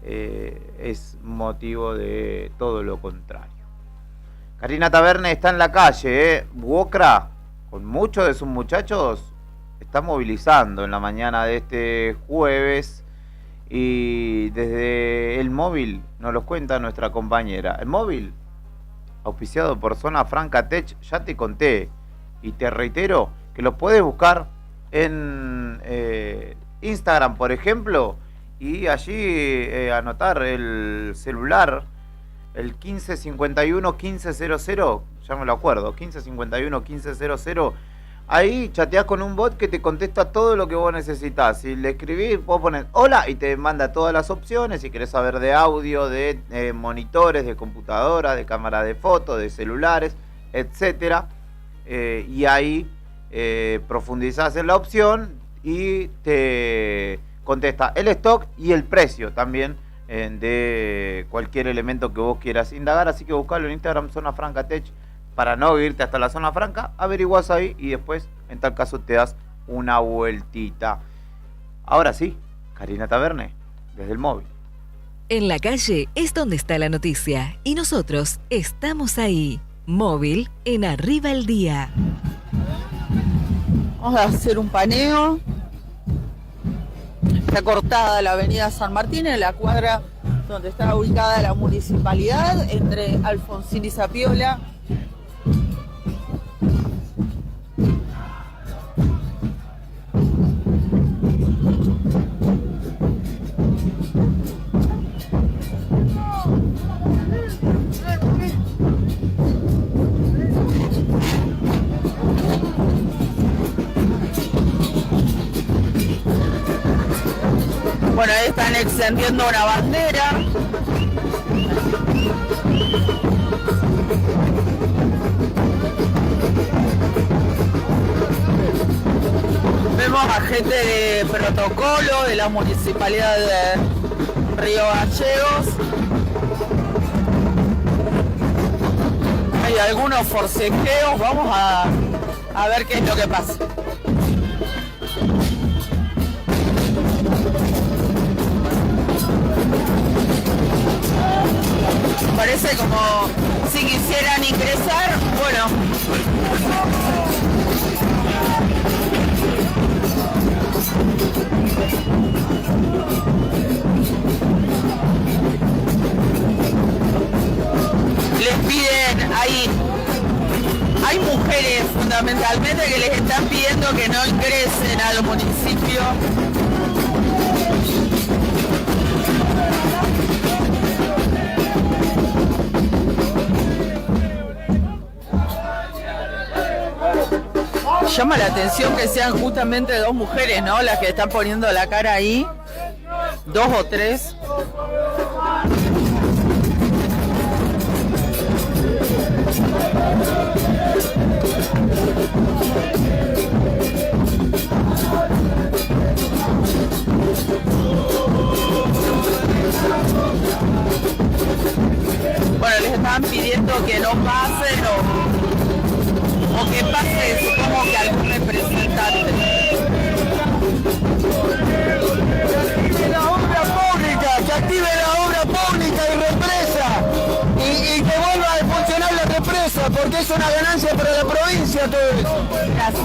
es motivo de todo lo contrario. Karina Taverne está en la calle, Buocra, con muchos de sus muchachos, está movilizando en la mañana de este jueves, y desde el móvil nos lo cuenta nuestra compañera. El móvil, auspiciado por Zona Franca Tech, ya te conté Y te reitero que lo podés buscar en Instagram, por ejemplo, y allí anotar el celular, el 1551 1500, ya me lo acuerdo, 1551 1500. Ahí chateás con un bot que te contesta todo lo que vos necesitas. Si le escribís, vos pones hola y te manda todas las opciones. Si querés saber de audio, de monitores, de computadoras, de cámara de fotos, de celulares, etcétera. Y ahí profundizás en la opción y te contesta el stock y el precio también de cualquier elemento que vos quieras indagar. Así que buscalo en Instagram, Zona Franca Tech, para no irte hasta la Zona Franca. Averiguás ahí y después, en tal caso, te das una vueltita. Ahora sí, Karina Taverne, desde el móvil. En la calle es donde está la noticia y nosotros estamos ahí. Móvil en Arriba el Día. Vamos a hacer un paneo. Está cortada la avenida San Martín, en la cuadra donde está ubicada la municipalidad, entre Alfonsín y Zapiola. Bueno, ahí están extendiendo una bandera. Vemos a gente de protocolo de la municipalidad de Río Gallegos. Hay algunos forcejeos, vamos a ver qué es lo que pasa. Parece como si quisieran ingresar, bueno. Les piden, hay mujeres fundamentalmente que les están pidiendo que no ingresen al municipio. Llama la atención que sean justamente dos mujeres, ¿no? Las que están poniendo la cara ahí. 2 o 3. Bueno, les estaban pidiendo que no pasen o que pase, supongo que algún representante. La obra pública, que active la obra pública y represa y que vuelva a funcionar la represa, porque es una ganancia para la provincia todo eso. Gracias.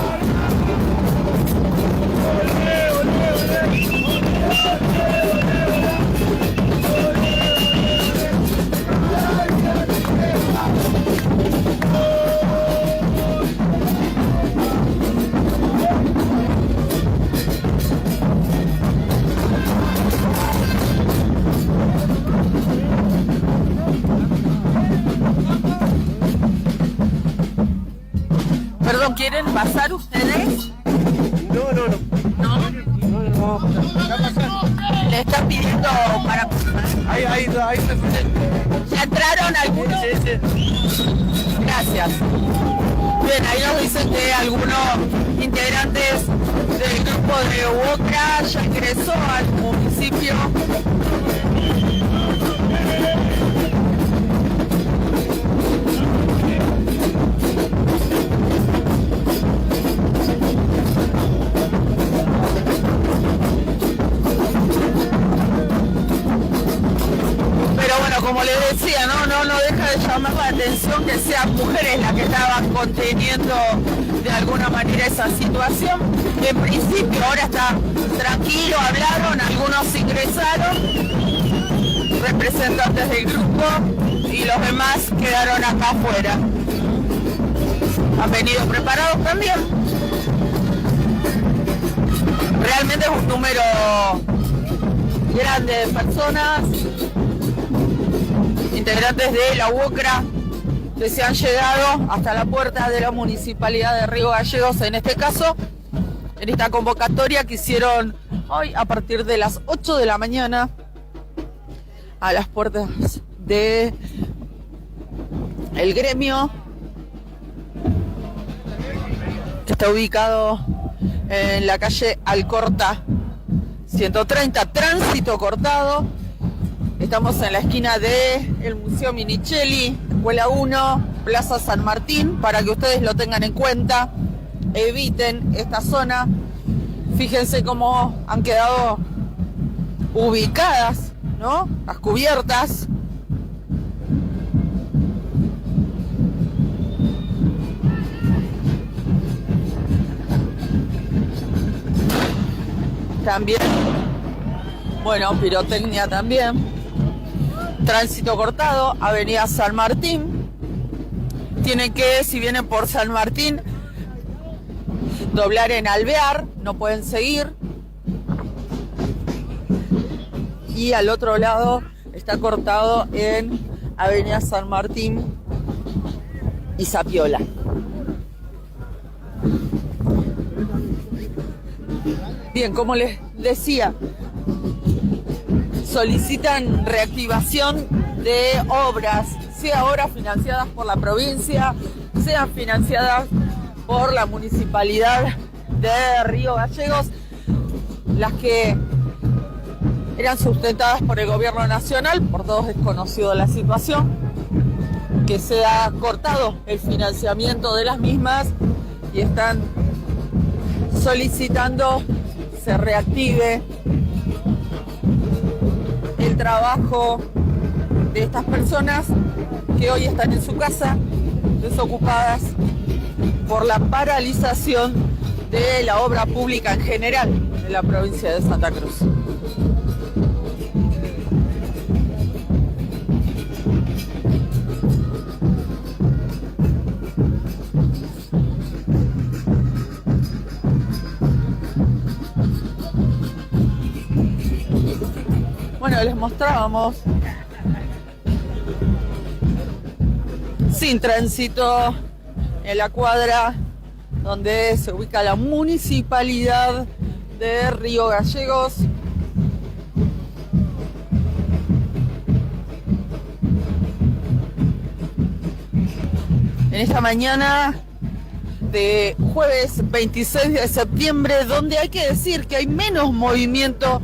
Perdón, ¿quieren pasar ustedes? No. Le están pidiendo para pasar. Ahí. ¿Ya entraron algunos? Sí. Gracias. Bien, ahí nos dicen que algunos integrantes del grupo de UOCRA ya ingresó al municipio. Como les decía, no deja de llamar la atención que sean mujeres las que estaban conteniendo de alguna manera esa situación. En principio ahora está tranquilo, hablaron, algunos ingresaron, representantes del grupo, y los demás quedaron acá afuera. han venido preparados también. Realmente es un número grande de personas, integrantes de la UOCRA, que se han llegado hasta la puerta de la Municipalidad de Río Gallegos, en este caso, en esta convocatoria que hicieron hoy a partir de las 8 de la mañana a las puertas de el gremio, que está ubicado en la calle Alcorta 130, tránsito cortado. Estamos en la esquina del Museo Minichelli, Escuela 1, Plaza San Martín, para que ustedes lo tengan en cuenta, eviten esta zona. Fíjense cómo han quedado ubicadas, ¿no?, las cubiertas. También, bueno, pirotecnia también. Tránsito cortado, Avenida San Martín. Tienen que, si vienen por San Martín, doblar en Alvear, no pueden seguir. Y al otro lado está cortado en Avenida San Martín y Zapiola. Bien, como les decía, solicitan reactivación de obras, sea obras financiadas por la provincia, sean financiadas por la Municipalidad de Río Gallegos, las que eran sustentadas por el Gobierno Nacional. Por todos es conocido la situación, que se ha cortado el financiamiento de las mismas y están solicitando se reactive el trabajo de estas personas que hoy están en su casa, desocupadas por la paralización de la obra pública en general de la provincia de Santa Cruz. Bueno, les mostrábamos sin tránsito en la cuadra donde se ubica la Municipalidad de Río Gallegos. En esta mañana de jueves 26 de septiembre, donde hay que decir que hay menos movimiento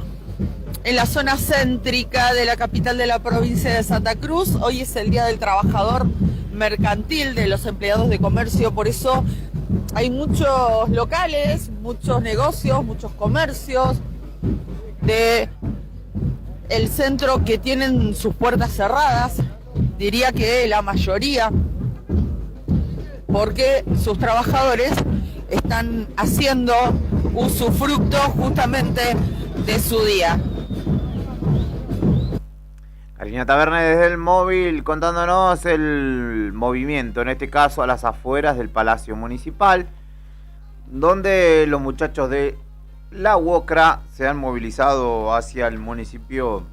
en la zona céntrica de la capital de la provincia de Santa Cruz. Hoy es el Día del Trabajador Mercantil, de los empleados de comercio, por eso hay muchos locales, muchos negocios, muchos comercios de el centro que tienen sus puertas cerradas, diría que la mayoría, porque sus trabajadores están haciendo usufructo justamente de su día. Karina Taverne desde el móvil contándonos el movimiento, en este caso a las afueras del Palacio Municipal, donde los muchachos de la UOCRA se han movilizado hacia el municipio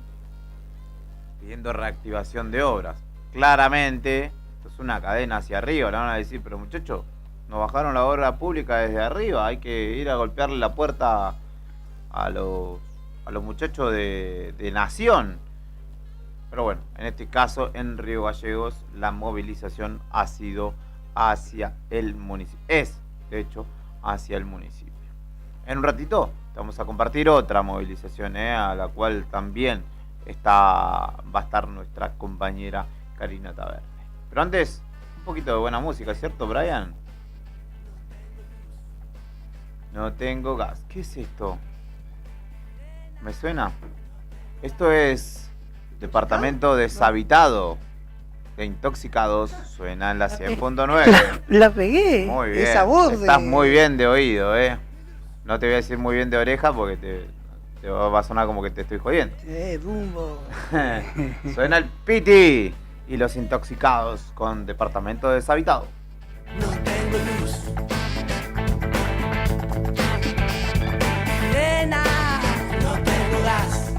pidiendo reactivación de obras. Claramente, esto es una cadena hacia arriba, le van a decir, pero muchachos, nos bajaron la obra pública desde arriba, hay que ir a golpearle la puerta a los muchachos de Nación. Pero bueno, en este caso, en Río Gallegos, la movilización ha sido hacia el municipio. Es, de hecho, hacia el municipio. En un ratito vamos a compartir otra movilización, a la cual también va a estar nuestra compañera Karina Taverne. Pero antes, un poquito de buena música, ¿cierto, Brian? No tengo gas. ¿Qué es esto? ¿Me suena? Esto es Departamento Deshabitado de Intoxicados. Suena en la 100.9. La pegué. Muy bien. Esa voz. Estás muy bien de oído, No te voy a decir muy bien de oreja porque te va a sonar como que te estoy jodiendo. Rumbo. Suena el Piti y los Intoxicados con Departamento Deshabitado. No tengo tengo luz. Nena, no tengo gas.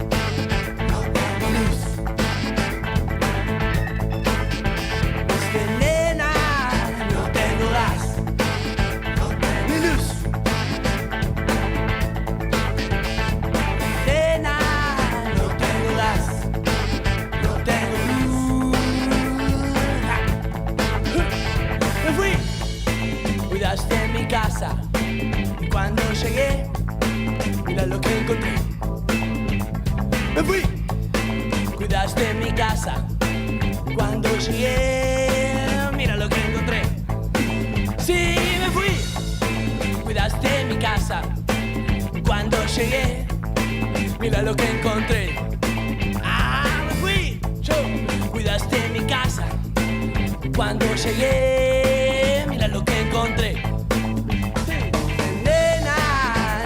No tengo luz. Es que nena, no tengo gas. No tengo luz. Nena, no tengo gas. No tengo luz. Me fui, cuidaste en mi casa. Y cuando llegué, mira lo que encontré. Me fui, cuidaste en mi casa. Y cuando llegué, mira lo que encontré. Sí, me fui, cuidaste en mi casa. Y cuando llegué, mira lo que encontré. Ah, me fui, yo, cuidaste en mi casa. Cuando llegué, mira lo que encontré. Sí. Nena,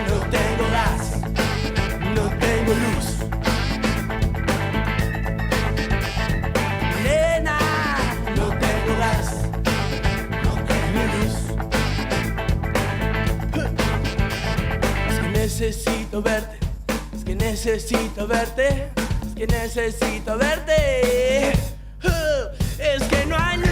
no tengo gas, no tengo luz. Nena, no tengo gas, no tengo luz. Es que necesito verte, es que necesito verte, es que necesito verte. Es que no hay luz.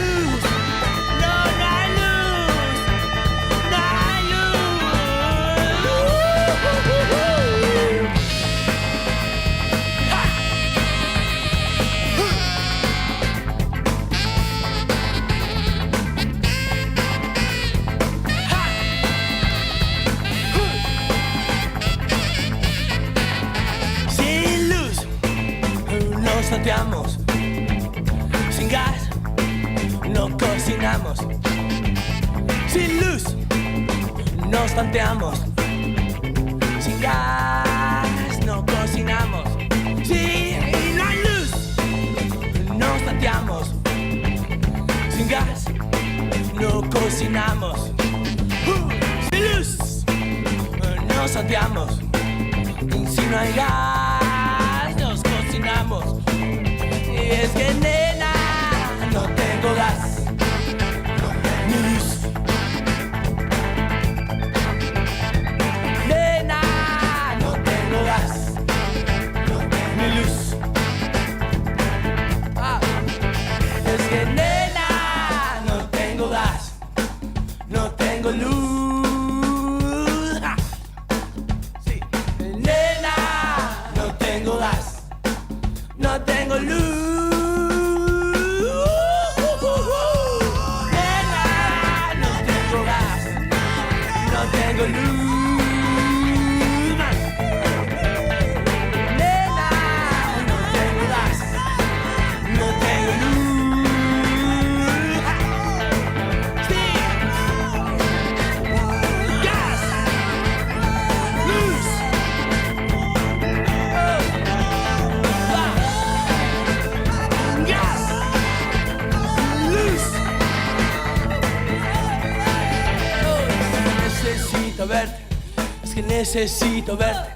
Sin luz, nos tanteamos. Sin gas, no cocinamos. Sin luz, nos tanteamos. Sin gas, no cocinamos. Sí, no hay luz, nos tanteamos. Sin gas, no cocinamos. Sin luz, nos tanteamos. Y si no hay gas, nos cocinamos. Y es que nena, no tengo gas, ni luz. Nena, no tengo gas, ni luz. Ah, es que nena, no tengo gas, no tengo luz. Ah, sí, nena, no tengo gas, no tengo luz. Tengo luz. Nena, no tengo gas, no tengo luz. Sí, gas, luz. Gas, luz. Necesito verte, es que necesito verte,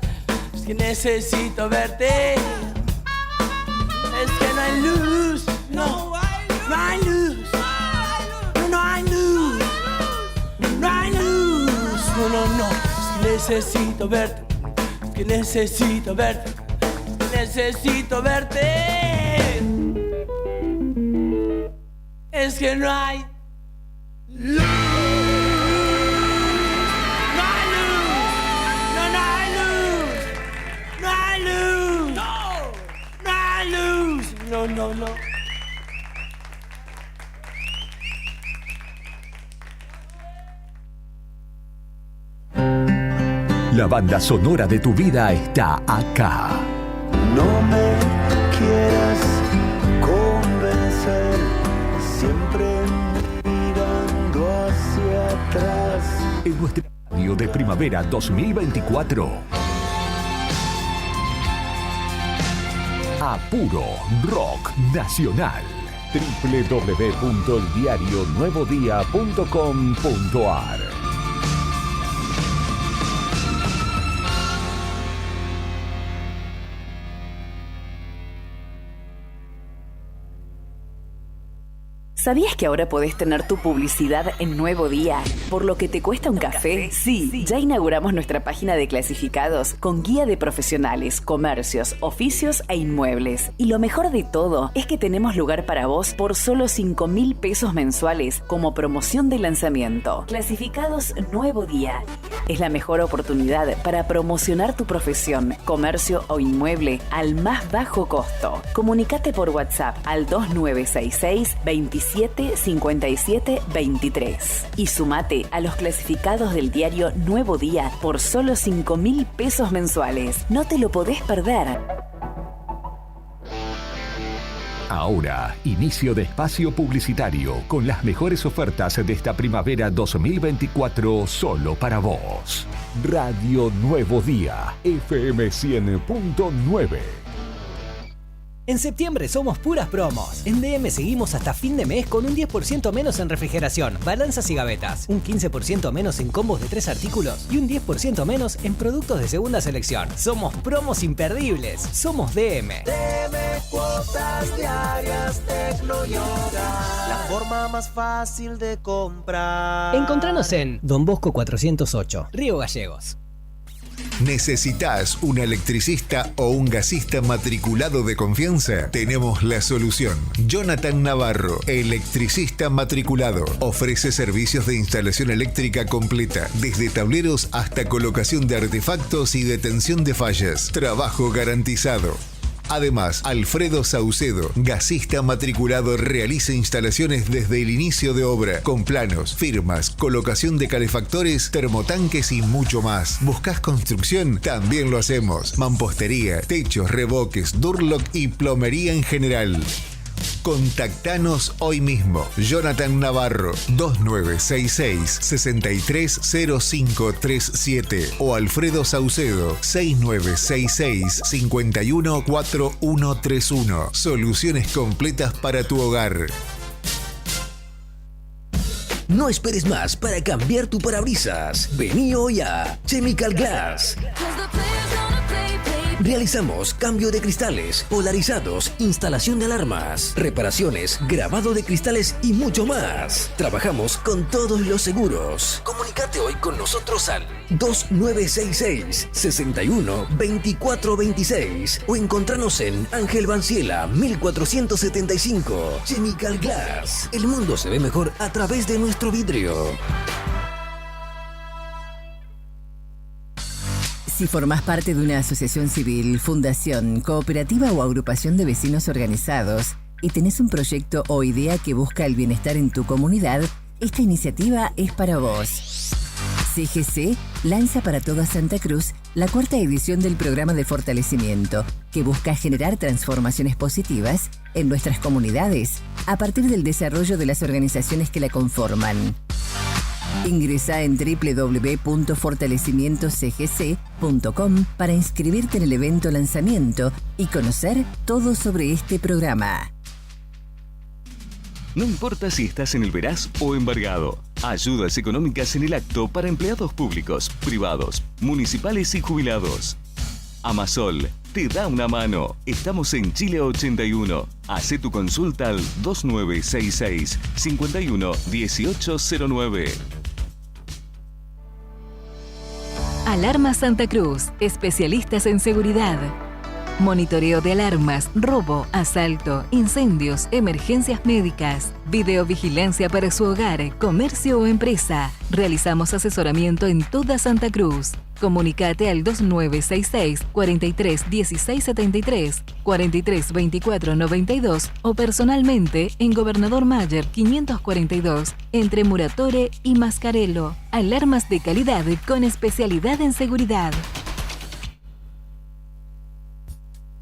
es que necesito verte. Es que no hay luz, no hay luz, no hay luz, no hay luz, no, es que necesito verte, es que necesito verte, es que necesito verte. Es que no hay luz. No. La banda sonora de tu vida está acá. No me quieras convencer, siempre mirando hacia atrás. En nuestra radio de primavera 2024. A puro rock nacional. www.eldiarionuevodia.com.ar. ¿Sabías que ahora podés tener tu publicidad en Nuevo Día? ¿Por lo que te cuesta un café? Sí, ya inauguramos nuestra página de clasificados con guía de profesionales, comercios, oficios e inmuebles. Y lo mejor de todo es que tenemos lugar para vos por solo 5.000 pesos mensuales como promoción de lanzamiento. Clasificados Nuevo Día. Es la mejor oportunidad para promocionar tu profesión, comercio o inmueble al más bajo costo. Comunicate por WhatsApp al 2966 27 57 23 y sumate a los clasificados del diario Nuevo Día por solo 5.000 pesos mensuales. No te lo podés perder. Ahora, inicio de espacio publicitario con las mejores ofertas de esta primavera 2024 solo para vos. Radio Nuevo Día, FM 100.9. En septiembre somos puras promos. En DM seguimos hasta fin de mes con un 10% menos en refrigeración, balanzas y gavetas, un 15% menos en combos de 3 artículos y un 10% menos en productos de segunda selección. Somos promos imperdibles. Somos DM. DM cuotas diarias Tecnoyoga. La forma más fácil de comprar. Encontranos en Don Bosco 408, Río Gallegos. ¿Necesitas un electricista o un gasista matriculado de confianza? Tenemos la solución. Jonathan Navarro, electricista matriculado. Ofrece servicios de instalación eléctrica completa, desde tableros hasta colocación de artefactos y detención de fallas. Trabajo garantizado. Además, Alfredo Saucedo, gasista matriculado, realiza instalaciones desde el inicio de obra, con planos, firmas, colocación de calefactores, termotanques y mucho más. ¿Buscas construcción? También lo hacemos. Mampostería, techos, revoques, Durlock y plomería en general. Contactanos hoy mismo. Jonathan Navarro, 2966-630537 o Alfredo Saucedo, 6966-514131. Soluciones completas para tu hogar. No esperes más para cambiar tu parabrisas. Vení hoy a Chemical Glass. Realizamos cambio de cristales, polarizados, instalación de alarmas, reparaciones, grabado de cristales y mucho más. Trabajamos con todos los seguros. Comunicate hoy con nosotros al 2966 61 24 26 o encontranos en Ángel Banciela 1475. Chemical Glass. El mundo se ve mejor a través de nuestro vidrio. Si formás parte de una asociación civil, fundación, cooperativa o agrupación de vecinos organizados y tenés un proyecto o idea que busca el bienestar en tu comunidad, esta iniciativa es para vos. CGC lanza para toda Santa Cruz la 4ª edición del programa de fortalecimiento, que busca generar transformaciones positivas en nuestras comunidades a partir del desarrollo de las organizaciones que la conforman. Ingresá en www.fortalecimientocgc.com para inscribirte en el evento lanzamiento y conocer todo sobre este programa. No importa si estás en el veraz o embargado. Ayudas económicas en el acto para empleados públicos, privados, municipales y jubilados. Amasol te da una mano. Estamos en Chile 81. Hacé tu consulta al 2966 51 1809. Alarma Santa Cruz, especialistas en seguridad. Monitoreo de alarmas, robo, asalto, incendios, emergencias médicas, videovigilancia para su hogar, comercio o empresa. Realizamos asesoramiento en toda Santa Cruz. Comunicate al 2966 43 16 73, 43 24 92 o personalmente en Gobernador Mayer 542, entre Muratore y Mascarello. Alarmas de calidad con especialidad en seguridad.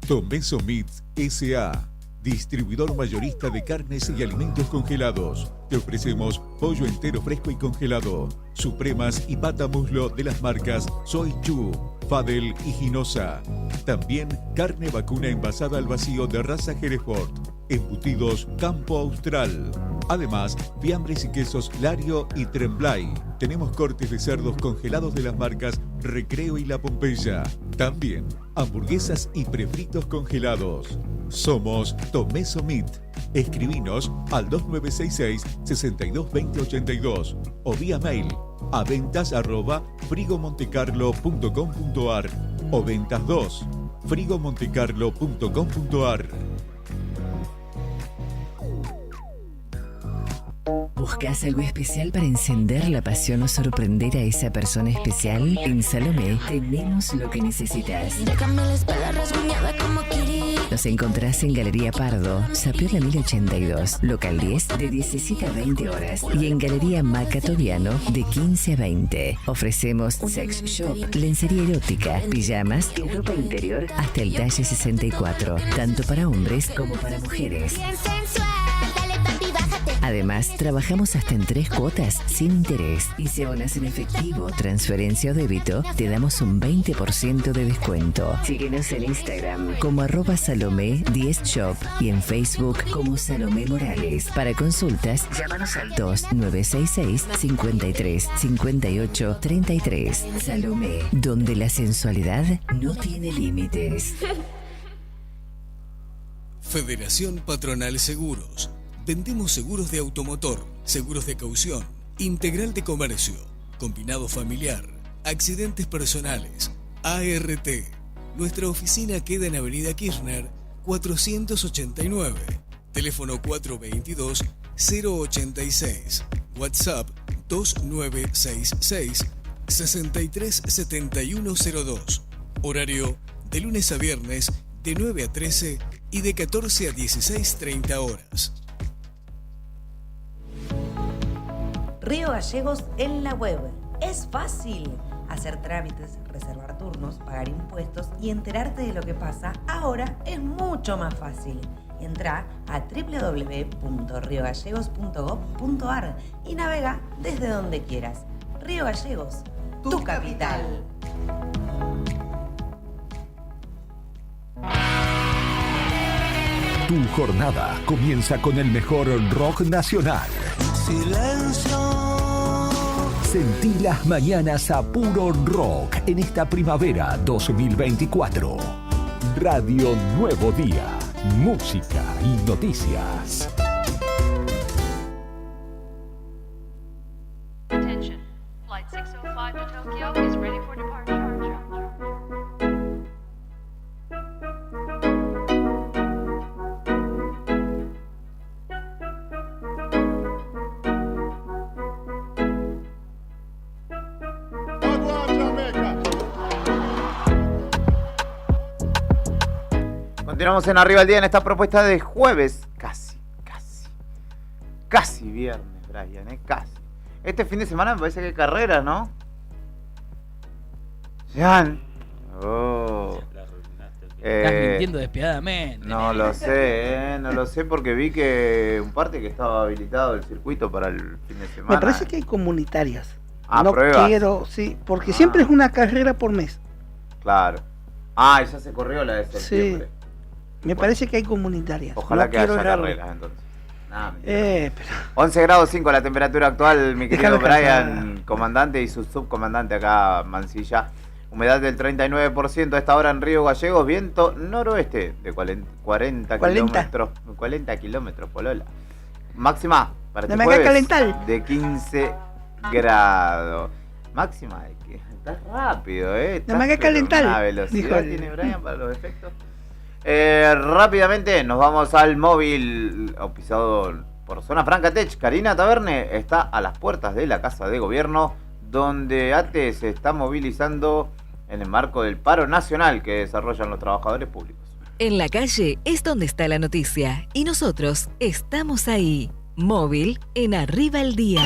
Tomeso Meats S.A., distribuidor mayorista de carnes y alimentos congelados. Te ofrecemos pollo entero fresco y congelado, supremas y pata muslo de las marcas Soy Chu, Fadel y Ginosa. También carne vacuna envasada al vacío de raza Hereford, embutidos Campo Austral. Además, fiambres y quesos Lario y Tremblay. Tenemos cortes de cerdos congelados de las marcas Recreo y La Pompeya. También hamburguesas y prefritos congelados. Somos Tomeso Meat. Escribinos al 2966-622082 o vía mail a ventas@frigomontecarlo.com.ar o ventas2 frigomontecarlo.com.ar. ¿Buscas algo especial para encender la pasión o sorprender a esa persona especial? En Salomé tenemos lo que necesitas. Nos encontrás en Galería Pardo, Sapiola 1082, local 10, de 17 a 20 horas. Y en Galería Macatoviano, de 15 a 20. Ofrecemos sex shop, lencería erótica, pijamas y ropa interior hasta el talle 64, tanto para hombres como para mujeres. Además, trabajamos hasta en 3 cuotas sin interés. Y si abonas en efectivo, transferencia o débito, te damos un 20% de descuento. Síguenos en Instagram como @Salomé10shop y en Facebook como Salomé Morales. Para consultas, llámanos al 2966 53 58 33. Salomé, donde la sensualidad no tiene límites. Federación Patronal Seguros. Vendemos seguros de automotor, seguros de caución, integral de comercio, combinado familiar, accidentes personales, ART. Nuestra oficina queda en Avenida Kirchner, 489. Teléfono 422-086. WhatsApp 2966 637102. Horario de lunes a viernes de 9 a 13 y de 14 a 16:30 horas. Río Gallegos en la web. Es fácil hacer trámites, reservar turnos, pagar impuestos y enterarte de lo que pasa. Ahora es mucho más fácil. Entra a www.riogallegos.gov.ar y navega desde donde quieras. Río Gallegos, tu capital. Tu jornada comienza con el mejor rock nacional. Silencio. Sentí las mañanas a puro rock en esta primavera 2024. Radio Nuevo Día, música y noticias. Attention, flight 605 to Tokyo is ready for departure. Continuamos en Arriba el Día en esta propuesta de jueves. Casi viernes, Brian, casi. Este fin de semana me parece que hay carreras, ¿no? Jean. Oh. Estás mintiendo despiadadamente. No lo sé porque vi que un parte que estaba habilitado el circuito para el fin de semana. Me parece que hay comunitarias. No pruebas. Quiero, sí, porque siempre es una carrera por mes. Claro. Ya se corrió la de septiembre. Sí. Me parece que hay comunitarias. Ojalá que haya carreras entonces. 11 grados 5 la temperatura actual, mi querido Brian, comandante y su subcomandante acá, Mansilla. Humedad del 39% a esta hora en Río Gallegos, viento noroeste de 40 kilómetros, polola. Máxima para este jueves de 15 grados. Máxima de que está rápido, No me hagas calentar. Una velocidad tiene Brian para los efectos. Rápidamente nos vamos al móvil auspiciado por Zona Franca Tech. Karina Taverne está a las puertas de la Casa de Gobierno, donde ATE se está movilizando en el marco del paro nacional que desarrollan los trabajadores públicos. En la calle es donde está la noticia y nosotros estamos ahí. Móvil en Arriba el Día.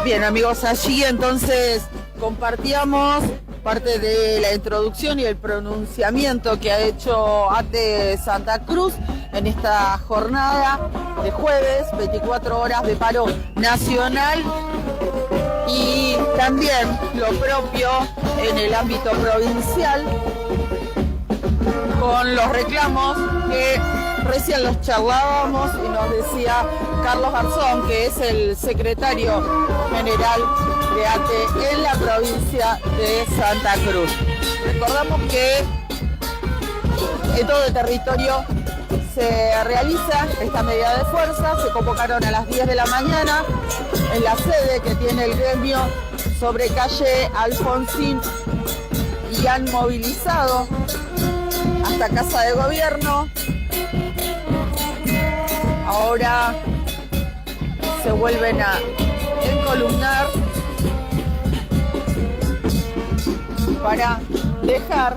Bien, amigos, allí entonces compartíamos parte de la introducción y el pronunciamiento que ha hecho ATE Santa Cruz en esta jornada de jueves, 24 horas de paro nacional. y también lo propio en el ámbito provincial con los reclamos que recién los charlábamos y nos decía Carlos Garzón, que es el secretario general de ATE en la provincia de Santa Cruz. Recordamos que en todo el territorio se realiza esta medida de fuerza, se convocaron a las 10 de la mañana en la sede que tiene el gremio sobre calle Alfonsín y han movilizado hasta Casa de Gobierno. Ahora se vuelven a encolumnar para dejar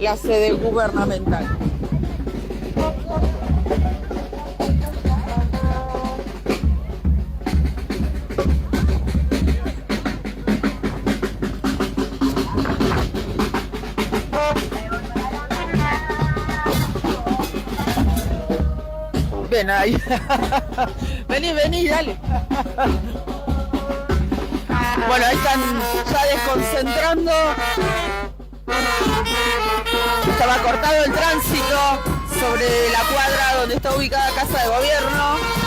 la sede gubernamental. Ven ahí. Vení, dale. Bueno, ahí están ya desconcentrando. Estaba cortado el tránsito sobre la cuadra donde está ubicada Casa de Gobierno.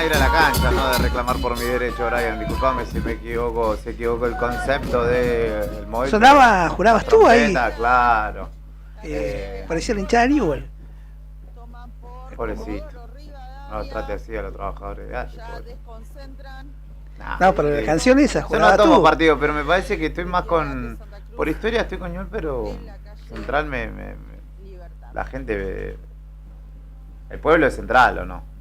Ir a la cancha, no de reclamar por mi derecho, Brian, disculpame si me equivoco, se equivocó el concepto del modelo. Sonaba, jurabas tú ahí. Claro. Parecía la hinchada de Newell. Pobrecito. No los trate así a los trabajadores de ATE. No, pero la canción esa, yo jurabas no tomo tú. partido, pero me parece que estoy más con... Por historia estoy con Newell, pero Central la gente... El pueblo es Central, ¿o no?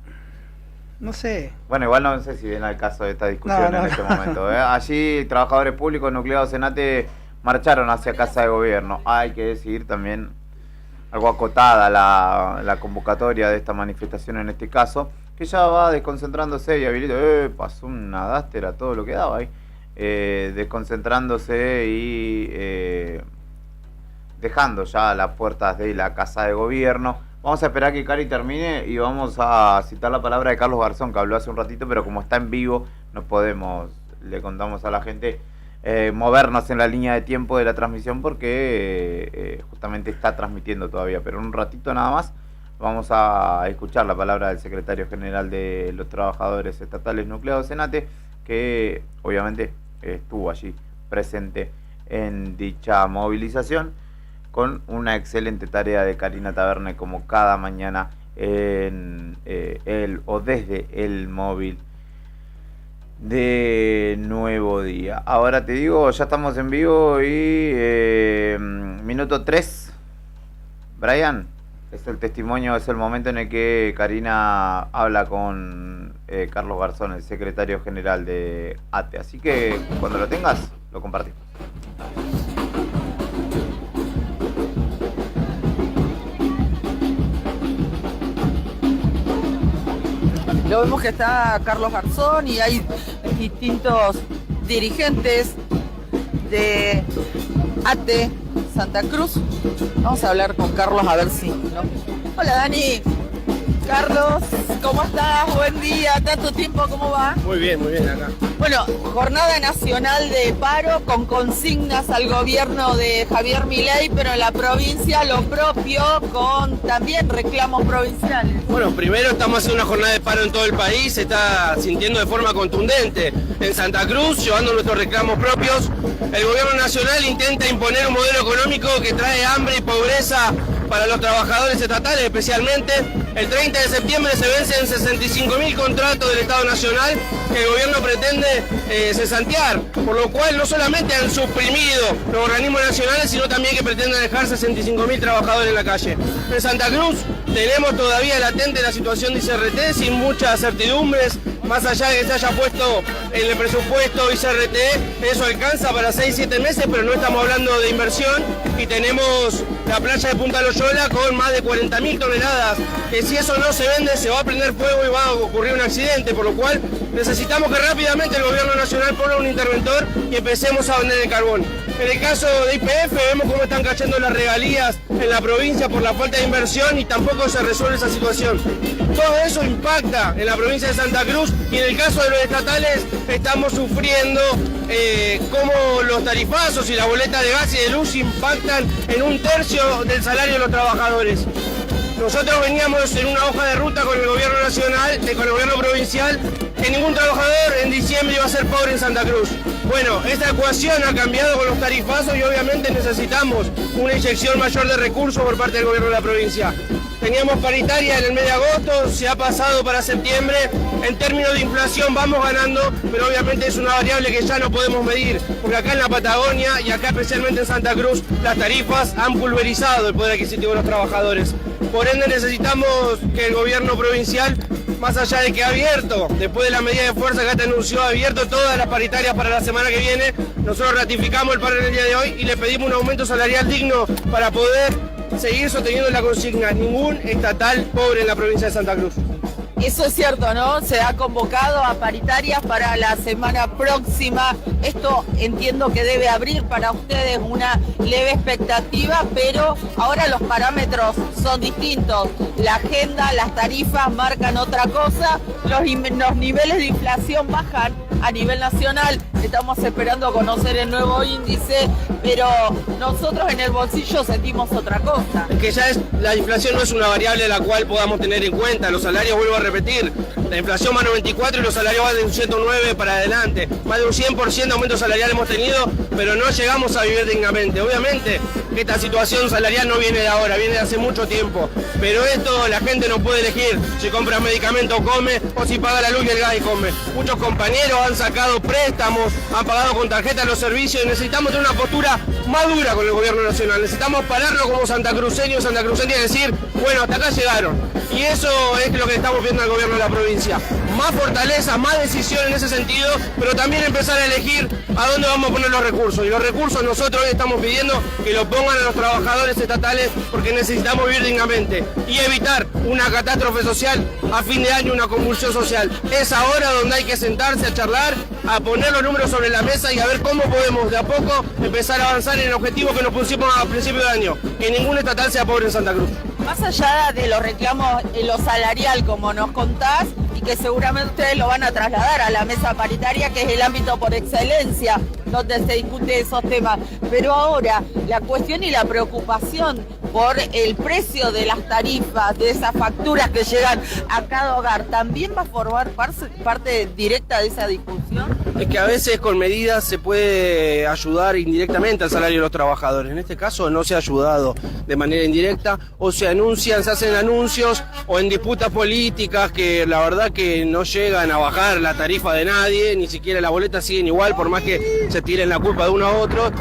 No sé. Bueno, igual no sé si viene al caso de esta discusión en este momento. Allí, trabajadores públicos nucleados en ATE marcharon hacia Casa de Gobierno. Hay que decir también algo acotada la convocatoria de esta manifestación en este caso, que ya va desconcentrándose y habilita. Pasó una dástera todo lo que daba ahí. Desconcentrándose y dejando ya las puertas de la Casa de Gobierno. Vamos a esperar que Cari termine y vamos a citar la palabra de Carlos Garzón, que habló hace un ratito, pero como está en vivo, no podemos, le contamos a la gente, movernos en la línea de tiempo de la transmisión porque justamente está transmitiendo todavía. Pero en un ratito nada más vamos a escuchar la palabra del secretario general de los trabajadores estatales nucleados en ATE, que obviamente estuvo allí presente en dicha movilización, con una excelente tarea de Karina Taberne como cada mañana en desde el móvil de Nuevo Día. Ahora te digo, ya estamos en vivo y minuto 3. Brian, es el testimonio, es el momento en el que Karina habla con Carlos Garzón, el secretario general de ATE. Así que cuando lo tengas, lo compartimos. Lo vemos que está Carlos Garzón y hay distintos dirigentes de ATE Santa Cruz. Vamos a hablar con Carlos a ver si... ¿no? Hola Dani. Carlos, ¿cómo estás? Buen día, tanto tiempo, ¿cómo va? Muy bien acá. Bueno, jornada nacional de paro con consignas al gobierno de Javier Milei, pero en la provincia lo propio con también reclamos provinciales. Bueno, primero estamos haciendo una jornada de paro en todo el país, se está sintiendo de forma contundente en Santa Cruz, llevando nuestros reclamos propios. El gobierno nacional intenta imponer un modelo económico que trae hambre y pobreza para los trabajadores estatales especialmente. El 30 de septiembre se vencen 65.000 contratos del Estado Nacional que el gobierno pretende cesantear, por lo cual no solamente han suprimido los organismos nacionales, sino también que pretenden dejar 65.000 trabajadores en la calle. En Santa Cruz tenemos todavía latente la situación de ICRT sin muchas certidumbres, más allá de que se haya puesto en el presupuesto ICRT, eso alcanza para 6-7 meses, pero no estamos hablando de inversión, y tenemos la playa de Punta Loyola con más de 40.000 toneladas, que si eso no se vende se va a prender fuego y va a ocurrir un accidente, por lo cual necesitamos que rápidamente el gobierno nacional ponga un interventor y empecemos a vender el carbón. En el caso de YPF vemos cómo están cayendo las regalías en la provincia por la falta de inversión y tampoco se resuelve esa situación. Todo eso impacta en la provincia de Santa Cruz, y en el caso de los estatales estamos sufriendo cómo los tarifazos y la boleta de gas y de luz impactan en 1/3 del salario de los trabajadores. Nosotros veníamos en una hoja de ruta con el gobierno nacional, con el gobierno provincial, que ningún trabajador en diciembre iba a ser pobre en Santa Cruz. Bueno, esta ecuación ha cambiado con los tarifazos y obviamente necesitamos una inyección mayor de recursos por parte del gobierno de la provincia. Teníamos paritaria en el mes de agosto, se ha pasado para septiembre. En términos de inflación vamos ganando, pero obviamente es una variable que ya no podemos medir, porque acá en la Patagonia y acá especialmente en Santa Cruz, las tarifas han pulverizado el poder adquisitivo de los trabajadores. Por ende necesitamos que el gobierno provincial, más allá de que ha abierto, después de la medida de fuerza que te anunció, ha abierto todas las paritarias para la semana que viene, nosotros ratificamos el paro en el día de hoy y le pedimos un aumento salarial digno para poder seguir sosteniendo la consigna: ningún estatal pobre en la provincia de Santa Cruz. Eso es cierto, ¿no? Se ha convocado a paritarias para la semana próxima. Esto entiendo que debe abrir para ustedes una leve expectativa, pero ahora los parámetros son distintos. La agenda, las tarifas marcan otra cosa, los niveles de inflación bajan a nivel nacional. Estamos esperando conocer el nuevo índice, pero nosotros en el bolsillo sentimos otra cosa. Es que ya la inflación no es una variable la cual podamos tener en cuenta. Los salarios, vuelvo a repetir, la inflación va a 94 y los salarios van de un 109 para adelante. Más de un 100% de aumento salarial hemos tenido, pero no llegamos a vivir dignamente. Obviamente que esta situación salarial no viene de ahora, viene de hace mucho tiempo. Pero esto la gente no puede elegir si compra medicamento come o si paga la luz y el gas y come. Muchos compañeros han sacado préstamos, han pagado con tarjeta los servicios y necesitamos tener una postura más dura con el gobierno nacional. Necesitamos pararlo como santacruceños y decir, bueno, hasta acá llegaron. Y eso es lo que estamos viendo al gobierno de la provincia. Más fortaleza, más decisión en ese sentido, pero también empezar a elegir a dónde vamos a poner los recursos. Y los recursos nosotros hoy estamos pidiendo que lo pongan a los trabajadores estatales porque necesitamos vivir dignamente y evitar una catástrofe social a fin de año, una convulsión social. Es ahora donde hay que sentarse a charlar, a poner los números sobre la mesa y a ver cómo podemos de a poco empezar a avanzar en el objetivo que nos pusimos a principio de año, que ningún estatal sea pobre en Santa Cruz. Más allá de los reclamos en lo salarial, como nos contás, y que seguramente ustedes lo van a trasladar a la mesa paritaria, que es el ámbito por excelencia donde se discute esos temas. Pero ahora, la cuestión y la preocupación por el precio de las tarifas, de esas facturas que llegan a cada hogar, ¿también va a formar parte directa de esa discusión? Es que a veces con medidas se puede ayudar indirectamente al salario de los trabajadores. En este caso no se ha ayudado de manera indirecta, o se hacen anuncios o en disputas políticas que la verdad que no llegan a bajar la tarifa de nadie, ni siquiera las boletas siguen igual por más que se tiren la culpa de uno a otro.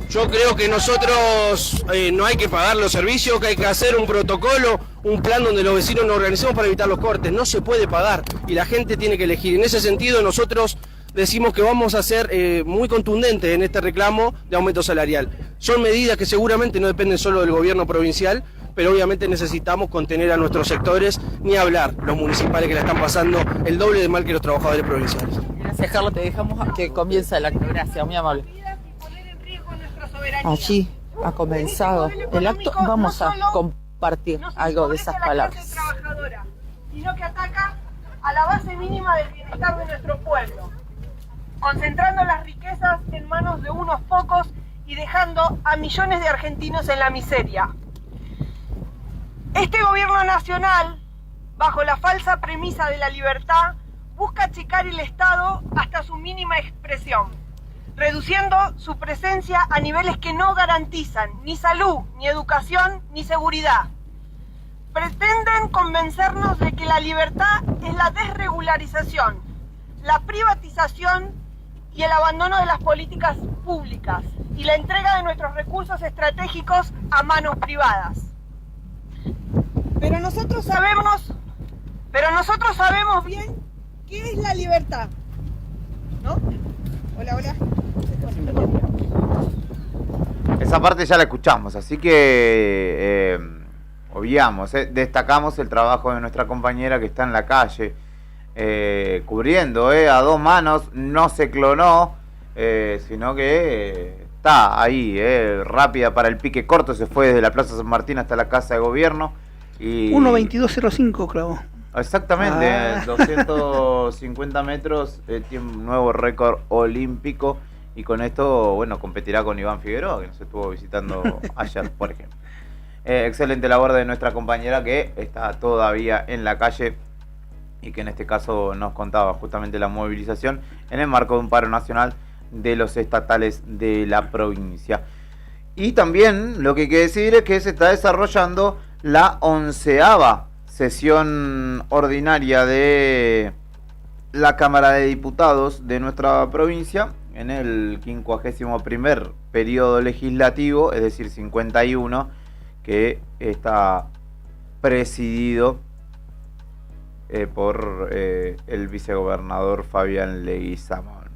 Yo creo que nosotros no hay que pagar los servicios, que hay que hacer un protocolo, un plan donde los vecinos nos organicemos para evitar los cortes. No se puede pagar y la gente tiene que elegir. En ese sentido nosotros decimos que vamos a ser muy contundentes en este reclamo de aumento salarial. Son medidas que seguramente no dependen solo del gobierno provincial, pero obviamente necesitamos contener a nuestros sectores, ni hablar los municipales que la están pasando el doble de mal que los trabajadores provinciales. Gracias, Carlos, te dejamos a que comience el acto. Gracias, muy amable. Allí ha comenzado el acto, vamos a compartir algo de esas palabras. Sino que ataca a la base mínima del bienestar de nuestro pueblo, concentrando las riquezas en manos de unos pocos y dejando a millones de argentinos en la miseria. Este gobierno nacional, bajo la falsa premisa de la libertad, busca achicar el Estado hasta su mínima expresión, reduciendo su presencia a niveles que no garantizan ni salud, ni educación, ni seguridad. Pretenden convencernos de que la libertad es la desregularización, la privatización y el abandono de las políticas públicas y la entrega de nuestros recursos estratégicos a manos privadas. Pero nosotros sabemos bien qué es la libertad, ¿no? Hola, hola. Esa parte ya la escuchamos, así que obviamos, destacamos el trabajo de nuestra compañera que está en la calle, cubriendo a dos manos, no se clonó, sino que está ahí, rápida para el pique corto, se fue desde la Plaza San Martín hasta la Casa de Gobierno. 1.22.05 clavó. Exactamente, 250 metros, tiene un nuevo récord olímpico y con esto, bueno, competirá con Iván Figueroa, que nos estuvo visitando ayer, por ejemplo. Excelente labor de nuestra compañera que está todavía en la calle y que en este caso nos contaba justamente la movilización en el marco de un paro nacional de los estatales de la provincia. Y también lo que hay que decir es que se está desarrollando la 11ª sesión ordinaria de la Cámara de Diputados de nuestra provincia en el 51º periodo legislativo, es decir, 51, que está presidido por el vicegobernador Fabián Leguizamón.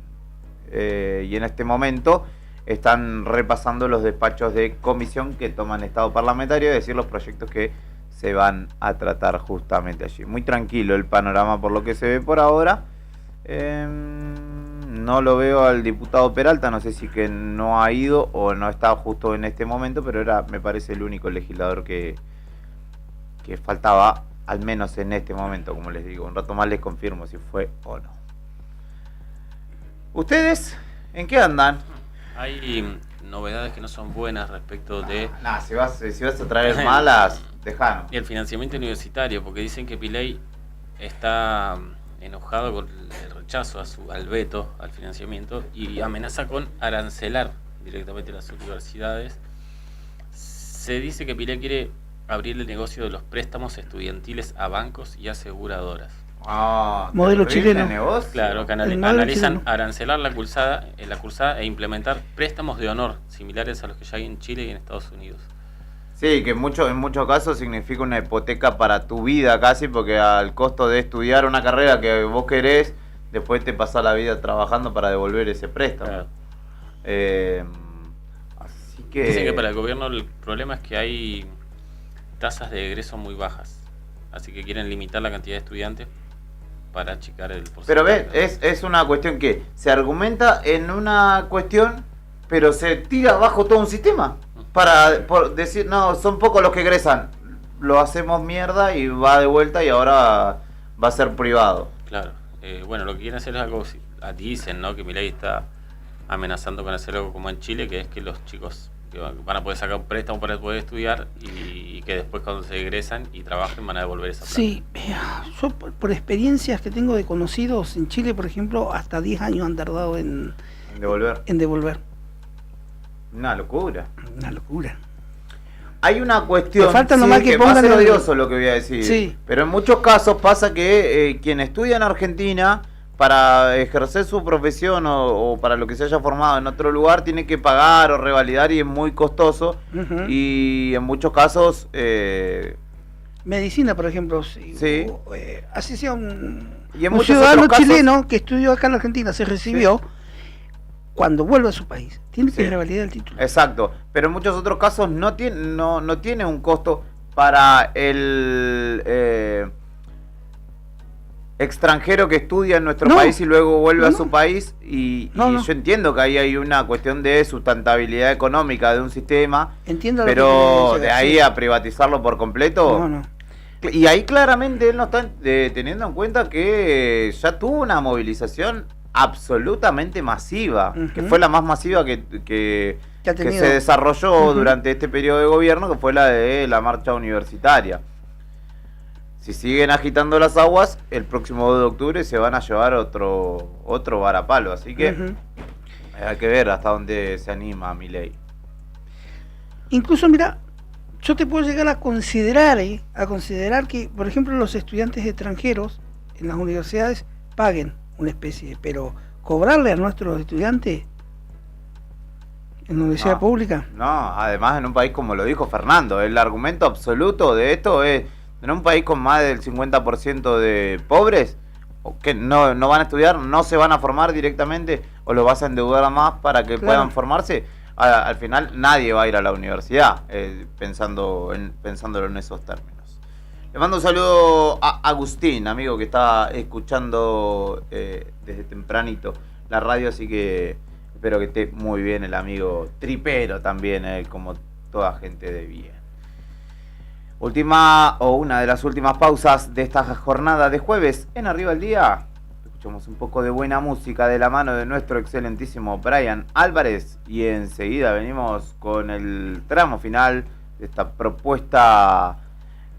Y en este momento están repasando los despachos de comisión que toman estado parlamentario, es decir, los proyectos que se van a tratar justamente allí. Muy tranquilo el panorama por lo que se ve por ahora. No lo veo al diputado Peralta, no sé si que no ha ido o no está justo en este momento, pero era, me parece, el único legislador que faltaba, al menos en este momento, como les digo. Un rato más les confirmo si fue o no. ¿Ustedes en qué andan? Hay novedades que no son buenas respecto de... si vas a traer malas, dejanos. Y el financiamiento universitario, porque dicen que Piley está enojado con el rechazo al veto al financiamiento y amenaza con arancelar directamente las universidades. Se dice que Piley quiere abrir el negocio de los préstamos estudiantiles a bancos y aseguradoras. Modelo chileno. Negocio. Claro, que analizan arancelar la cursada e implementar préstamos de honor similares a los que ya hay en Chile y en Estados Unidos. Sí, que en muchos casos significa una hipoteca para tu vida casi, porque al costo de estudiar una carrera que vos querés, después te pasás la vida trabajando para devolver ese préstamo. Claro. Así que... Dicen que para el gobierno el problema es que hay tasas de egreso muy bajas, así que quieren limitar la cantidad de estudiantes para achicar el porcentaje. Pero ves, es una cuestión que se argumenta en una cuestión, pero se tira abajo todo un sistema. Por decir, no, son pocos los que egresan, lo hacemos mierda y va de vuelta y ahora va a ser privado. Claro, bueno, lo que quieren hacer es algo, dicen, ¿no? Que Milei está amenazando con hacer algo como en Chile, que es que los chicos que van a poder sacar un préstamo para poder estudiar y que después cuando se egresan y trabajen van a devolver esa plata. Sí, yo por experiencias que tengo de conocidos en Chile, por ejemplo, hasta 10 años han tardado en devolver. Una locura. Una locura. Hay una cuestión, falta nomás que va a ser pongan odioso lo que voy a decir, sí. Pero en muchos casos pasa que quien estudia en Argentina para ejercer su profesión o para lo que se haya formado en otro lugar tiene que pagar o revalidar y es muy costoso. Y en muchos casos medicina, por ejemplo, sí. Así sea un ciudadano chileno que estudió acá en la Argentina, se recibió, cuando vuelve a su país tiene que revalidar el título. Exacto, pero en muchos otros casos no tiene un costo para el extranjero que estudia en nuestro país y luego vuelve a su país y yo entiendo que ahí hay una cuestión de sustentabilidad económica de un sistema, pero de ahí a privatizarlo por completo. Y ahí claramente él no está teniendo en cuenta que ya tuvo una movilización absolutamente masiva, que fue la más masiva que se desarrolló durante este periodo de gobierno, que fue la de la marcha universitaria. Si siguen agitando las aguas, el próximo 2 de octubre se van a llevar otro varapalo, así que hay que ver hasta dónde se anima Milei. Incluso, mira, yo te puedo llegar a considerar que, por ejemplo, los estudiantes extranjeros en las universidades paguen una especie, pero cobrarle a nuestros estudiantes en la universidad pública. No, además en un país como lo dijo Fernando, el argumento absoluto de esto es, en un país con más del 50% de pobres, que no van a estudiar, no se van a formar directamente, o lo vas a endeudar más para que puedan formarse, al final nadie va a ir a la universidad, pensándolo en esos términos. Le mando un saludo a Agustín, amigo que está escuchando desde tempranito la radio, así que espero que esté muy bien el amigo tripero también, como toda gente de bien. Una de las últimas pausas de esta jornada de jueves en Arriba el Día. Escuchamos un poco de buena música de la mano de nuestro excelentísimo Brian Álvarez y enseguida venimos con el tramo final de esta propuesta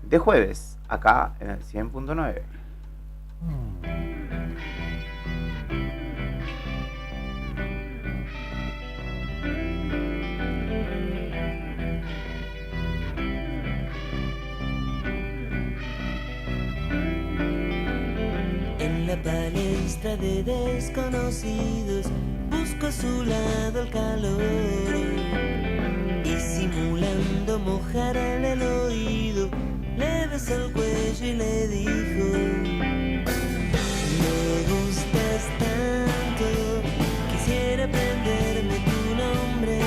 de jueves acá en el 100.9. En la palestra de desconocidos busco a su lado el calor y simulando mojarle el oído le besó el cuello y le dijo: me gustas tanto, quisiera aprenderme tu nombre.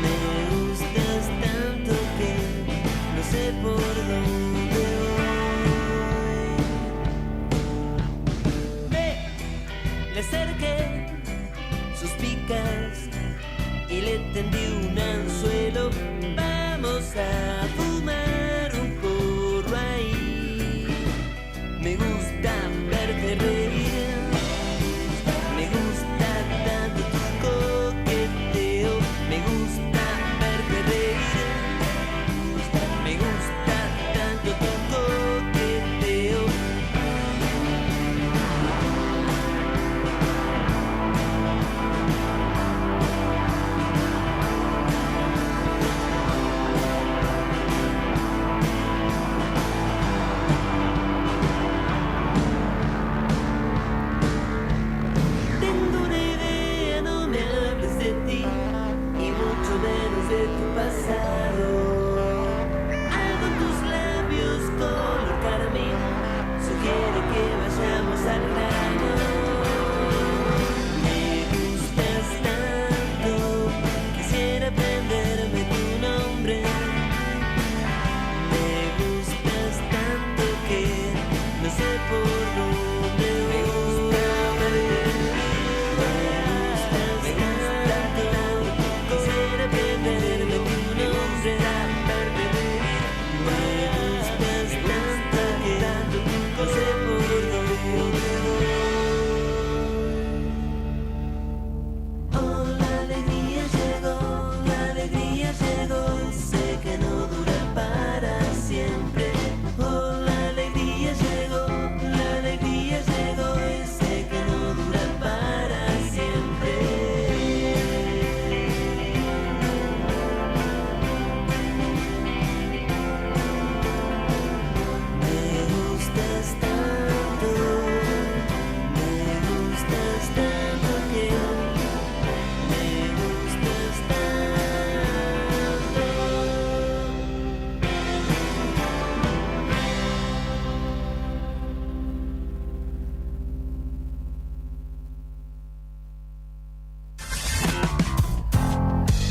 Me gustas tanto que no sé por dónde voy. Le acerqué suspicaz y le tendí un anzuelo. Vamos a fumar un porro ahí. Me gusta verte reír. Me gusta tanto tu coqueteo. Me gusta verte reír. Me gusta tanto tu coqueteo.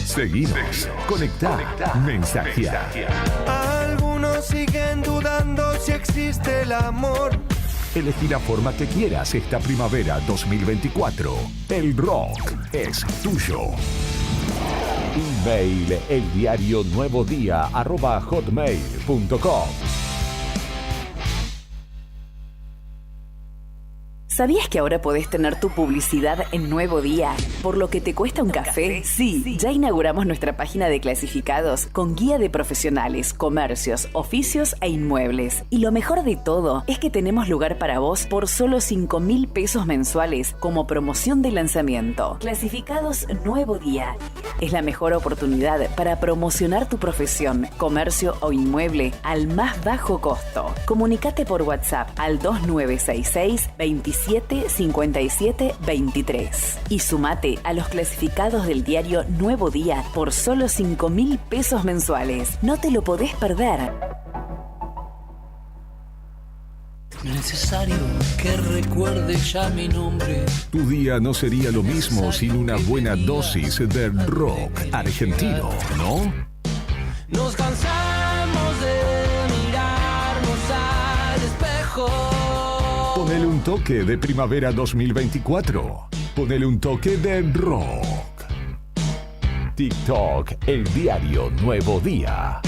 Seguimos, conectar, mensajear. Algunos siguen dudando si existe el amor. Elegí la forma que quieras esta primavera 2024. El rock es tuyo. Email eldiarionuevodía@hotmail.com. ¿Sabías que ahora podés tener tu publicidad en Nuevo Día? ¿Por lo que te cuesta un café? Sí, ya inauguramos nuestra página de clasificados con guía de profesionales, comercios, oficios e inmuebles. Y lo mejor de todo es que tenemos lugar para vos por solo 5.000 pesos mensuales como promoción de lanzamiento. Clasificados Nuevo Día. Es la mejor oportunidad para promocionar tu profesión, comercio o inmueble al más bajo costo. Comunicate por WhatsApp al 2966 27 57 23 y sumate a los clasificados del diario Nuevo Día por solo 5.000 pesos mensuales. No te lo podés perder. No es necesario que recuerde ya mi nombre. Tu día no sería lo mismo sin una buena dosis de rock argentino, ¿no? Nos cansamos de mirarnos al espejo. Ponele un toque de primavera 2024. Ponele un toque de rock. TikTok, el diario Nuevo Día.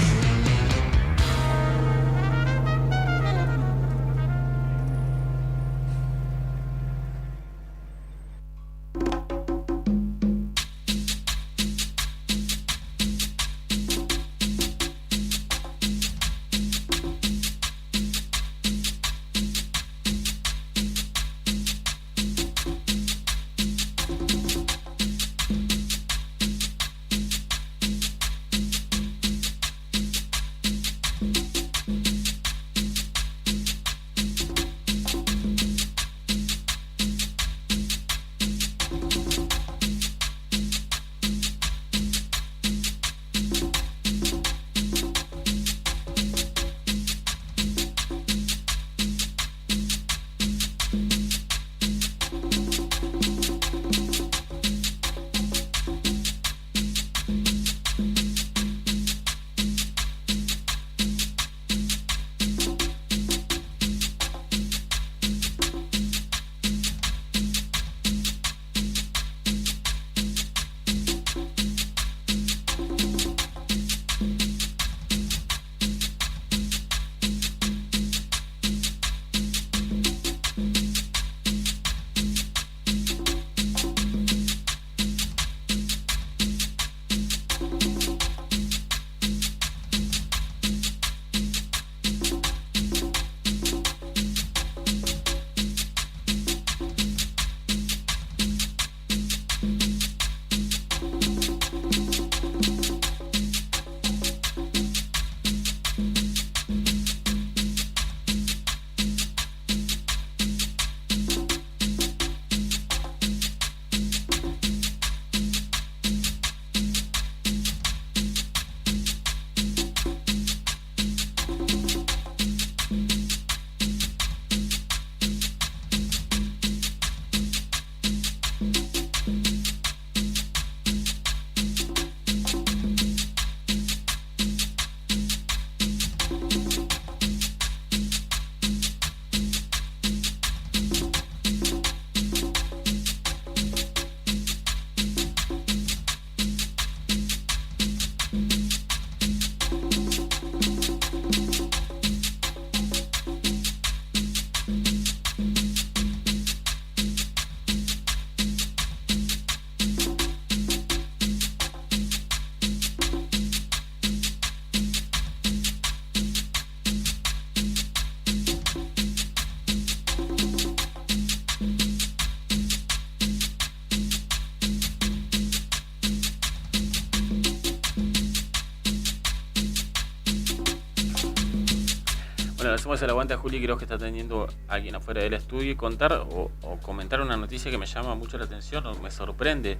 Bueno, le hacemos el aguante a Juli Quiroz, que está teniendo a alguien afuera del estudio, y contar o comentar una noticia que me llama mucho la atención o me sorprende.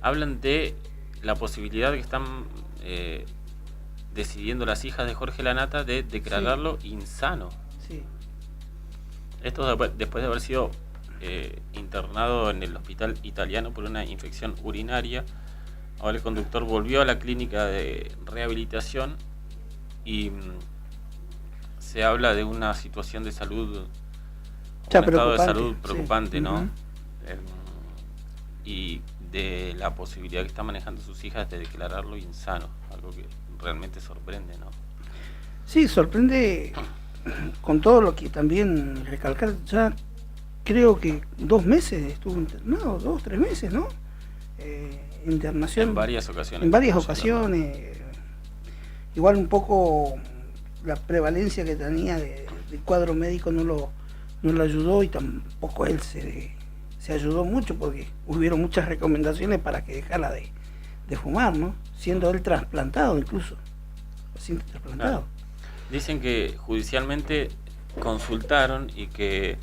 Hablan de la posibilidad que están decidiendo las hijas de Jorge Lanata de declararlo insano. Sí. Esto después de haber sido internado en el hospital italiano por una infección urinaria. Ahora el conductor volvió a la clínica de rehabilitación y se habla de una situación de salud, un estado de salud preocupante, sí. ¿no? Uh-huh. Y de la posibilidad que están manejando sus hijas de declararlo insano, algo que realmente sorprende, ¿no? Sí, sorprende con todo lo que también recalcar. Ya creo que 2 meses estuvo internado, 2, 3 meses, ¿no? Internación. En varias ocasiones. En varias ocasiones. Igual un poco la prevalencia que tenía del cuadro médico no lo ayudó, y tampoco él se ayudó mucho, porque hubieron muchas recomendaciones para que dejara de de fumar, ¿no? Siendo él trasplantado incluso, paciente trasplantado. Claro. Dicen que judicialmente consultaron y que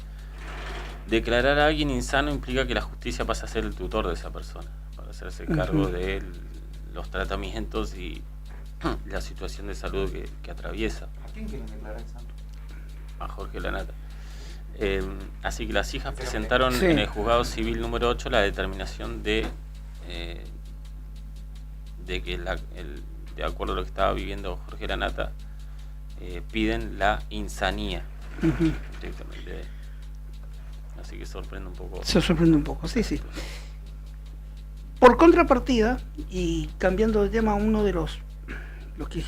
declarar a alguien insano implica que la justicia pasa a ser el tutor de esa persona, para hacerse cargo de los tratamientos y la situación de salud que atraviesa. ¿A quién quieren declarar insano? A Jorge Lanata. Así que las hijas presentaron en el juzgado civil número 8 la determinación de que de acuerdo a lo que estaba viviendo Jorge Lanata, piden la insanía directamente. Así que sorprende un poco. Se sorprende un poco, sí. Por contrapartida, y cambiando de tema, uno de lo que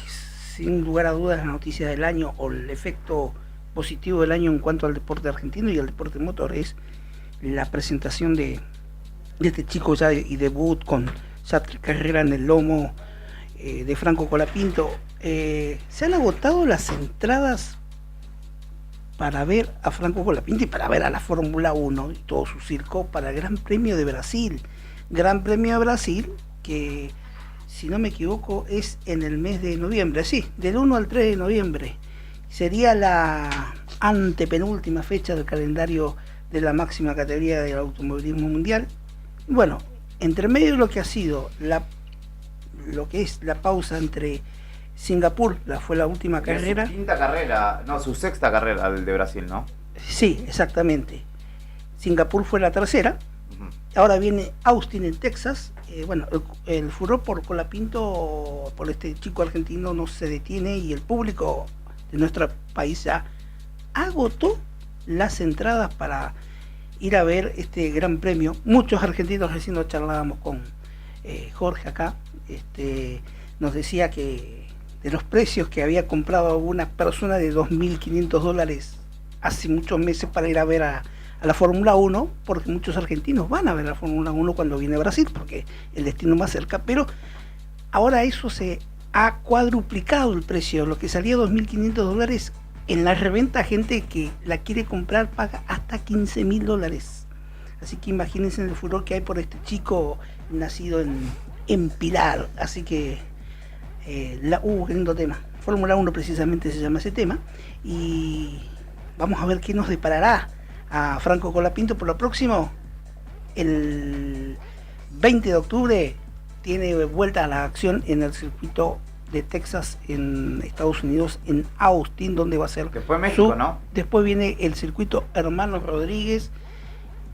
sin lugar a dudas la noticia del año o el efecto positivo del año en cuanto al deporte argentino y al deporte motor es la presentación de este chico ya y debut con ya carrera en el lomo de Franco Colapinto. Se han agotado las entradas para ver a Franco Colapinto y para ver a la Fórmula 1 y todo su circo para el Gran Premio de Brasil. Gran Premio de Brasil que, si no me equivoco, es en el mes de noviembre, sí, del 1 al 3 de noviembre. Sería la antepenúltima fecha del calendario de la máxima categoría del automovilismo mundial. Bueno, entre medio de lo que ha sido lo que es la pausa entre Singapur, fue la última carrera. Su quinta carrera, no, su sexta carrera del de Brasil, ¿no? Sí, exactamente. Singapur fue la tercera. Ahora viene Austin en Texas. Bueno, el furor por Colapinto, por este chico argentino, no se detiene y el público de nuestro país ya agotó las entradas para ir a ver este gran premio. Muchos argentinos, recién lo charlábamos con Jorge acá, nos decía que de los precios que había comprado una persona de $2.500 hace muchos meses para ir a ver a la Fórmula 1, porque muchos argentinos van a ver la Fórmula 1 cuando viene a Brasil, porque el destino más cerca, pero ahora eso se ha cuadruplicado el precio. Lo que salía $2.500 en la reventa, gente que la quiere comprar paga hasta $15.000. Así que imagínense el furor que hay por este chico nacido en Pilar. Así que qué lindo tema. Fórmula 1 precisamente se llama ese tema, y vamos a ver qué nos deparará a Franco Colapinto por lo próximo. El 20 de octubre tiene vuelta a la acción en el circuito de Texas en Estados Unidos, en Austin, donde va a ser después México, ¿no? Después viene el circuito Hermanos Rodríguez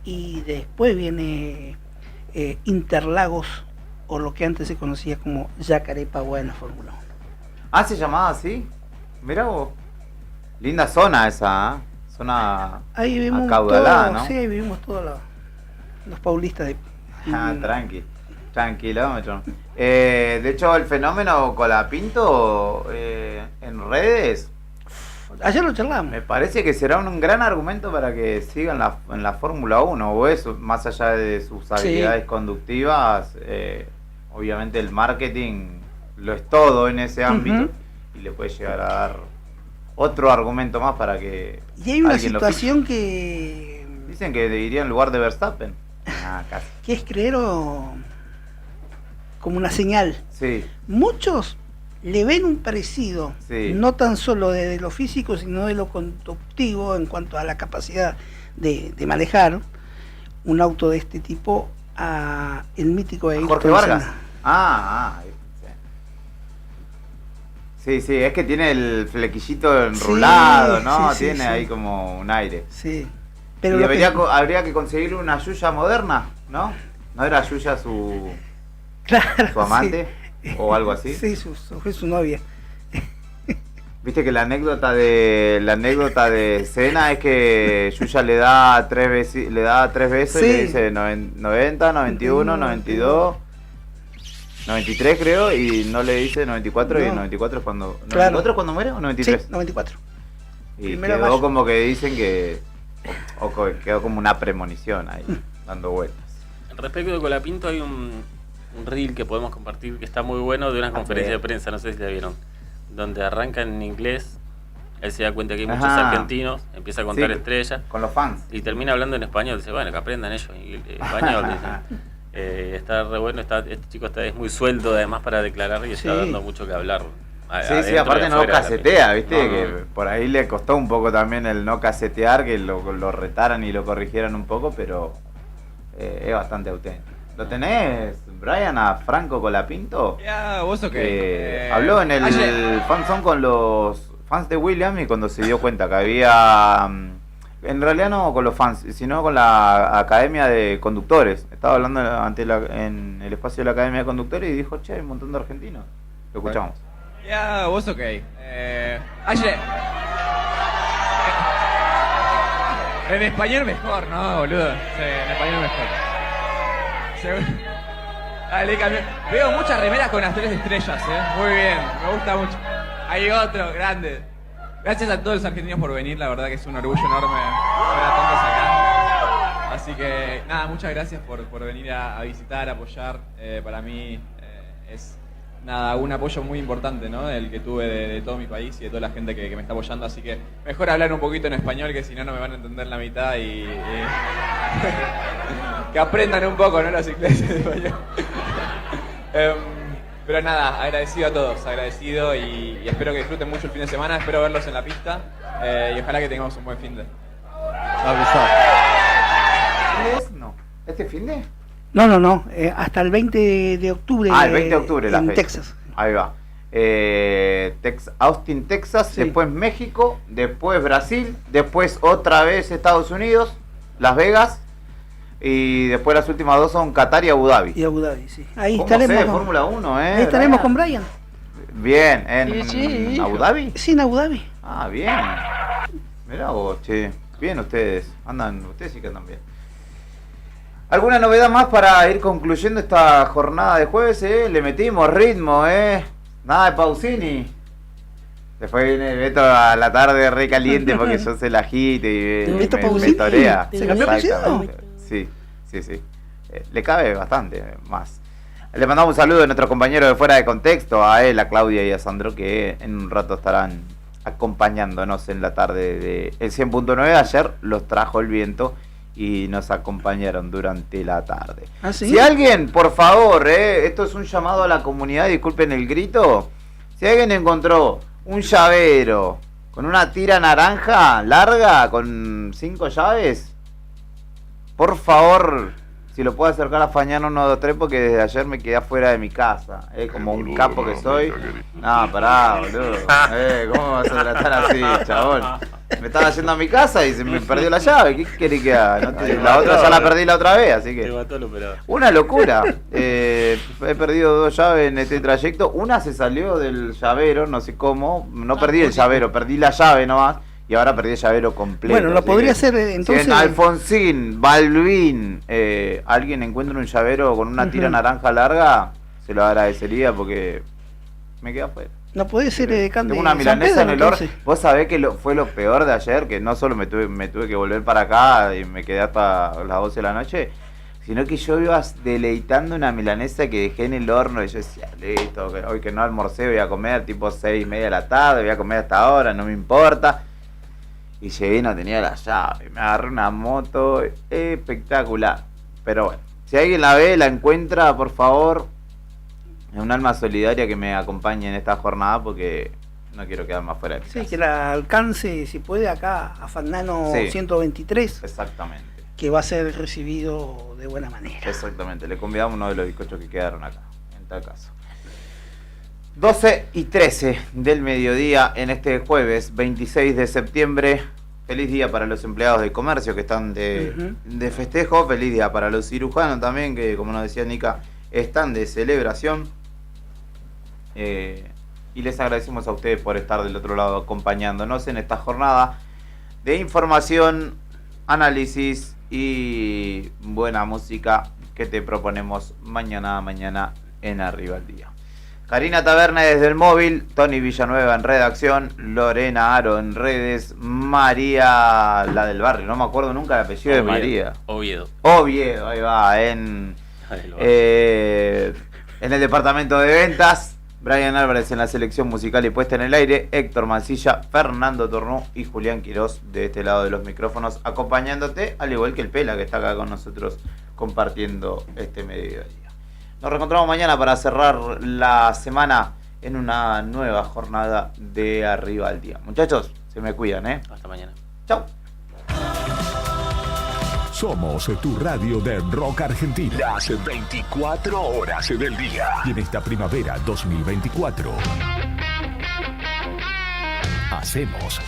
y después viene Interlagos, o lo que antes se conocía como Jacarepaguá en la Fórmula 1. Ah, ¿se llamaba así? Mirá vos. Linda zona esa, ¿eh? Zona ahí vimos acaudalada, ¿no? Sí, ahí vivimos todos los paulistas de... Tranquilómetro. De hecho, el fenómeno Colapinto en redes, ayer lo charlamos. Me parece que será un gran argumento para que siga en la Fórmula 1, o eso, más allá de sus habilidades conductivas, obviamente el marketing lo es todo en ese ámbito, y le puede llegar a dar otro argumento más para que... Y hay una situación que... Dicen que iría en lugar de Verstappen. Casi. Que es creer como una señal. Sí. Muchos le ven un parecido, no tan solo de lo físico, sino de lo conductivo en cuanto a la capacidad de manejar un auto de este tipo a el mítico de Jorge Vargas. Sí, es que tiene el flequillito enrulado, ¿no? Tiene ahí como un aire. Sí. Pero habría que conseguirle una Yuya moderna, ¿no? ¿No era Yuya su amante? O algo así. Sí, fue su novia. Viste que la anécdota de Senna es que Yuya le da tres veces y le dice 90, 91, 92, 93 creo, y no le dice 94, y el 94 es cuando... ¿94 es cuando muere o 93? Sí, 94. Y quedó como que dicen que... O quedó como una premonición ahí, dando vueltas. Respecto de Colapinto, hay un reel que podemos compartir que está muy bueno, de una conferencia de prensa, no sé si la vieron, donde arranca en inglés, él se da cuenta que hay muchos argentinos, empieza a contar estrellas con los fans, y termina hablando en español, dice, bueno, que aprendan ellos español, dice. Está re bueno, este chico es muy suelto además para declarar y está dando mucho que hablar. Sí, aparte no casetea, ¿viste? Que por ahí le costó un poco también el no casetear, que lo retaran y lo corrigieran un poco, pero es bastante auténtico. ¿Lo tenés, Brian, a Franco Colapinto? Ya, vos ok. Habló en el fanzone con los fans de William y cuando se dio cuenta que había... En realidad no con los fans, sino con la Academia de Conductores. Estaba hablando en el espacio de la Academia de Conductores y dijo, che, hay un montón de argentinos. Lo escuchamos. Ya, vos ok. Ayer... En español mejor, ¿no, boludo? Sí, en español mejor. Dale, cambio. Veo muchas remeras con las 3 estrellas, Muy bien, me gusta mucho. Hay otro, grande. Gracias a todos los argentinos por venir, la verdad que es un orgullo enorme ver a tantos acá. Así que, nada, muchas gracias por venir a visitar, a apoyar. Para mí es, nada, un apoyo muy importante, ¿no? El que tuve de todo mi país y de toda la gente que me está apoyando. Así que mejor hablar un poquito en español, que si no, no me van a entender la mitad y que aprendan un poco, ¿no? Los ingleses de español. Pero nada, agradecido a todos, agradecido y espero que disfruten mucho el fin de semana, espero verlos en la pista y ojalá que tengamos un buen fin de. No. ¿Este fin de? No, hasta el 20 de octubre. El 20 de octubre en la fecha. Texas. Ahí va. Austin, Texas, sí. Después México, después Brasil, después otra vez Estados Unidos, Las Vegas. Y después las últimas dos son Qatar y Abu Dhabi. Y Abu Dhabi, sí. Ahí estaremos. Fórmula 1, Ahí estaremos con Brian. Bien, ¿en Abu Dhabi? Sí, en Abu Dhabi. Ah, bien. Mirá vos, che. Bien ustedes. Ustedes sí que andan bien. ¿Alguna novedad más para ir concluyendo esta jornada de jueves, Le metimos ritmo, Nada de Pausini. Después viene Beto a la tarde re caliente porque yo se la agite y me torea. ¿Se cambió apellido? Sí. Le cabe bastante más. Le mandamos un saludo a nuestros compañeros de Fuera de Contexto, a él, a Claudia y a Sandro, que en un rato estarán acompañándonos en la tarde de el 100.9. Ayer los trajo el viento y nos acompañaron durante la tarde. ¿Ah, sí? Si alguien, por favor, esto es un llamado a la comunidad, disculpen el grito, si alguien encontró un llavero con una tira naranja larga con 5 llaves, por favor, si lo puedo acercar a Fañano 123, porque desde ayer me quedé afuera de mi casa, como un capo que soy. No, pará, boludo. ¿Cómo vas a tratar así, chabón? Me estaba yendo a mi casa y se me perdió la llave. ¿Qué querés que haga? La otra ya la perdí la otra vez, así que... Una locura. He perdido 2 llaves en este trayecto. Una se salió del llavero, no sé cómo. No perdí el llavero, perdí la llave nomás. Y ahora perdí el llavero completo. Bueno, lo podría hacer entonces... Si en Alfonsín, Balvin, alguien encuentra un llavero con una tira naranja larga, se lo agradecería porque me queda afuera. No puede ser Tengo una milanesa en el horno. Vos sabés que fue lo peor de ayer, que no solo me tuve que volver para acá y me quedé hasta las 12 de la noche, sino que yo iba deleitando una milanesa que dejé en el horno y yo decía, listo, hoy que no almorcé voy a comer tipo 6:30 de la tarde, voy a comer hasta ahora, no me importa. Y llegué y no tenía la llave. Me agarré una moto espectacular. Pero bueno, si alguien la ve, la encuentra, por favor, es un alma solidaria que me acompañe en esta jornada porque no quiero quedarme afuera de mi casa. Que la alcance, si puede, acá a Fernano 123. Exactamente. Que va a ser recibido de buena manera. Exactamente. Le convidamos uno de los bizcochos que quedaron acá, en tal caso. 12:13 del mediodía en este jueves 26 de septiembre. Feliz día para los empleados de comercio que están de festejo. Feliz día para los cirujanos también, que como nos decía Nica, están de celebración. Y les agradecemos a ustedes por estar del otro lado acompañándonos en esta jornada de información, análisis y buena música que te proponemos mañana a mañana en Arriba el Día. Karina Taberna desde el móvil, Tony Villanueva en redacción, Lorena Aro en redes, María, la del barrio, no me acuerdo nunca el apellido de María. Oviedo, ahí va, en el departamento de ventas, Brian Álvarez en la selección musical y puesta en el aire, Héctor Mancilla, Fernando Tornú y Julián Quirós de este lado de los micrófonos acompañándote, al igual que el Pela que está acá con nosotros compartiendo este mediodía. Nos reencontramos mañana para cerrar la semana en una nueva jornada de Arriba al Día. Muchachos, se me cuidan, ¿eh? Hasta mañana. Chau. Somos tu radio de rock argentino. Las 24 horas del día. Y en esta primavera 2024 hacemos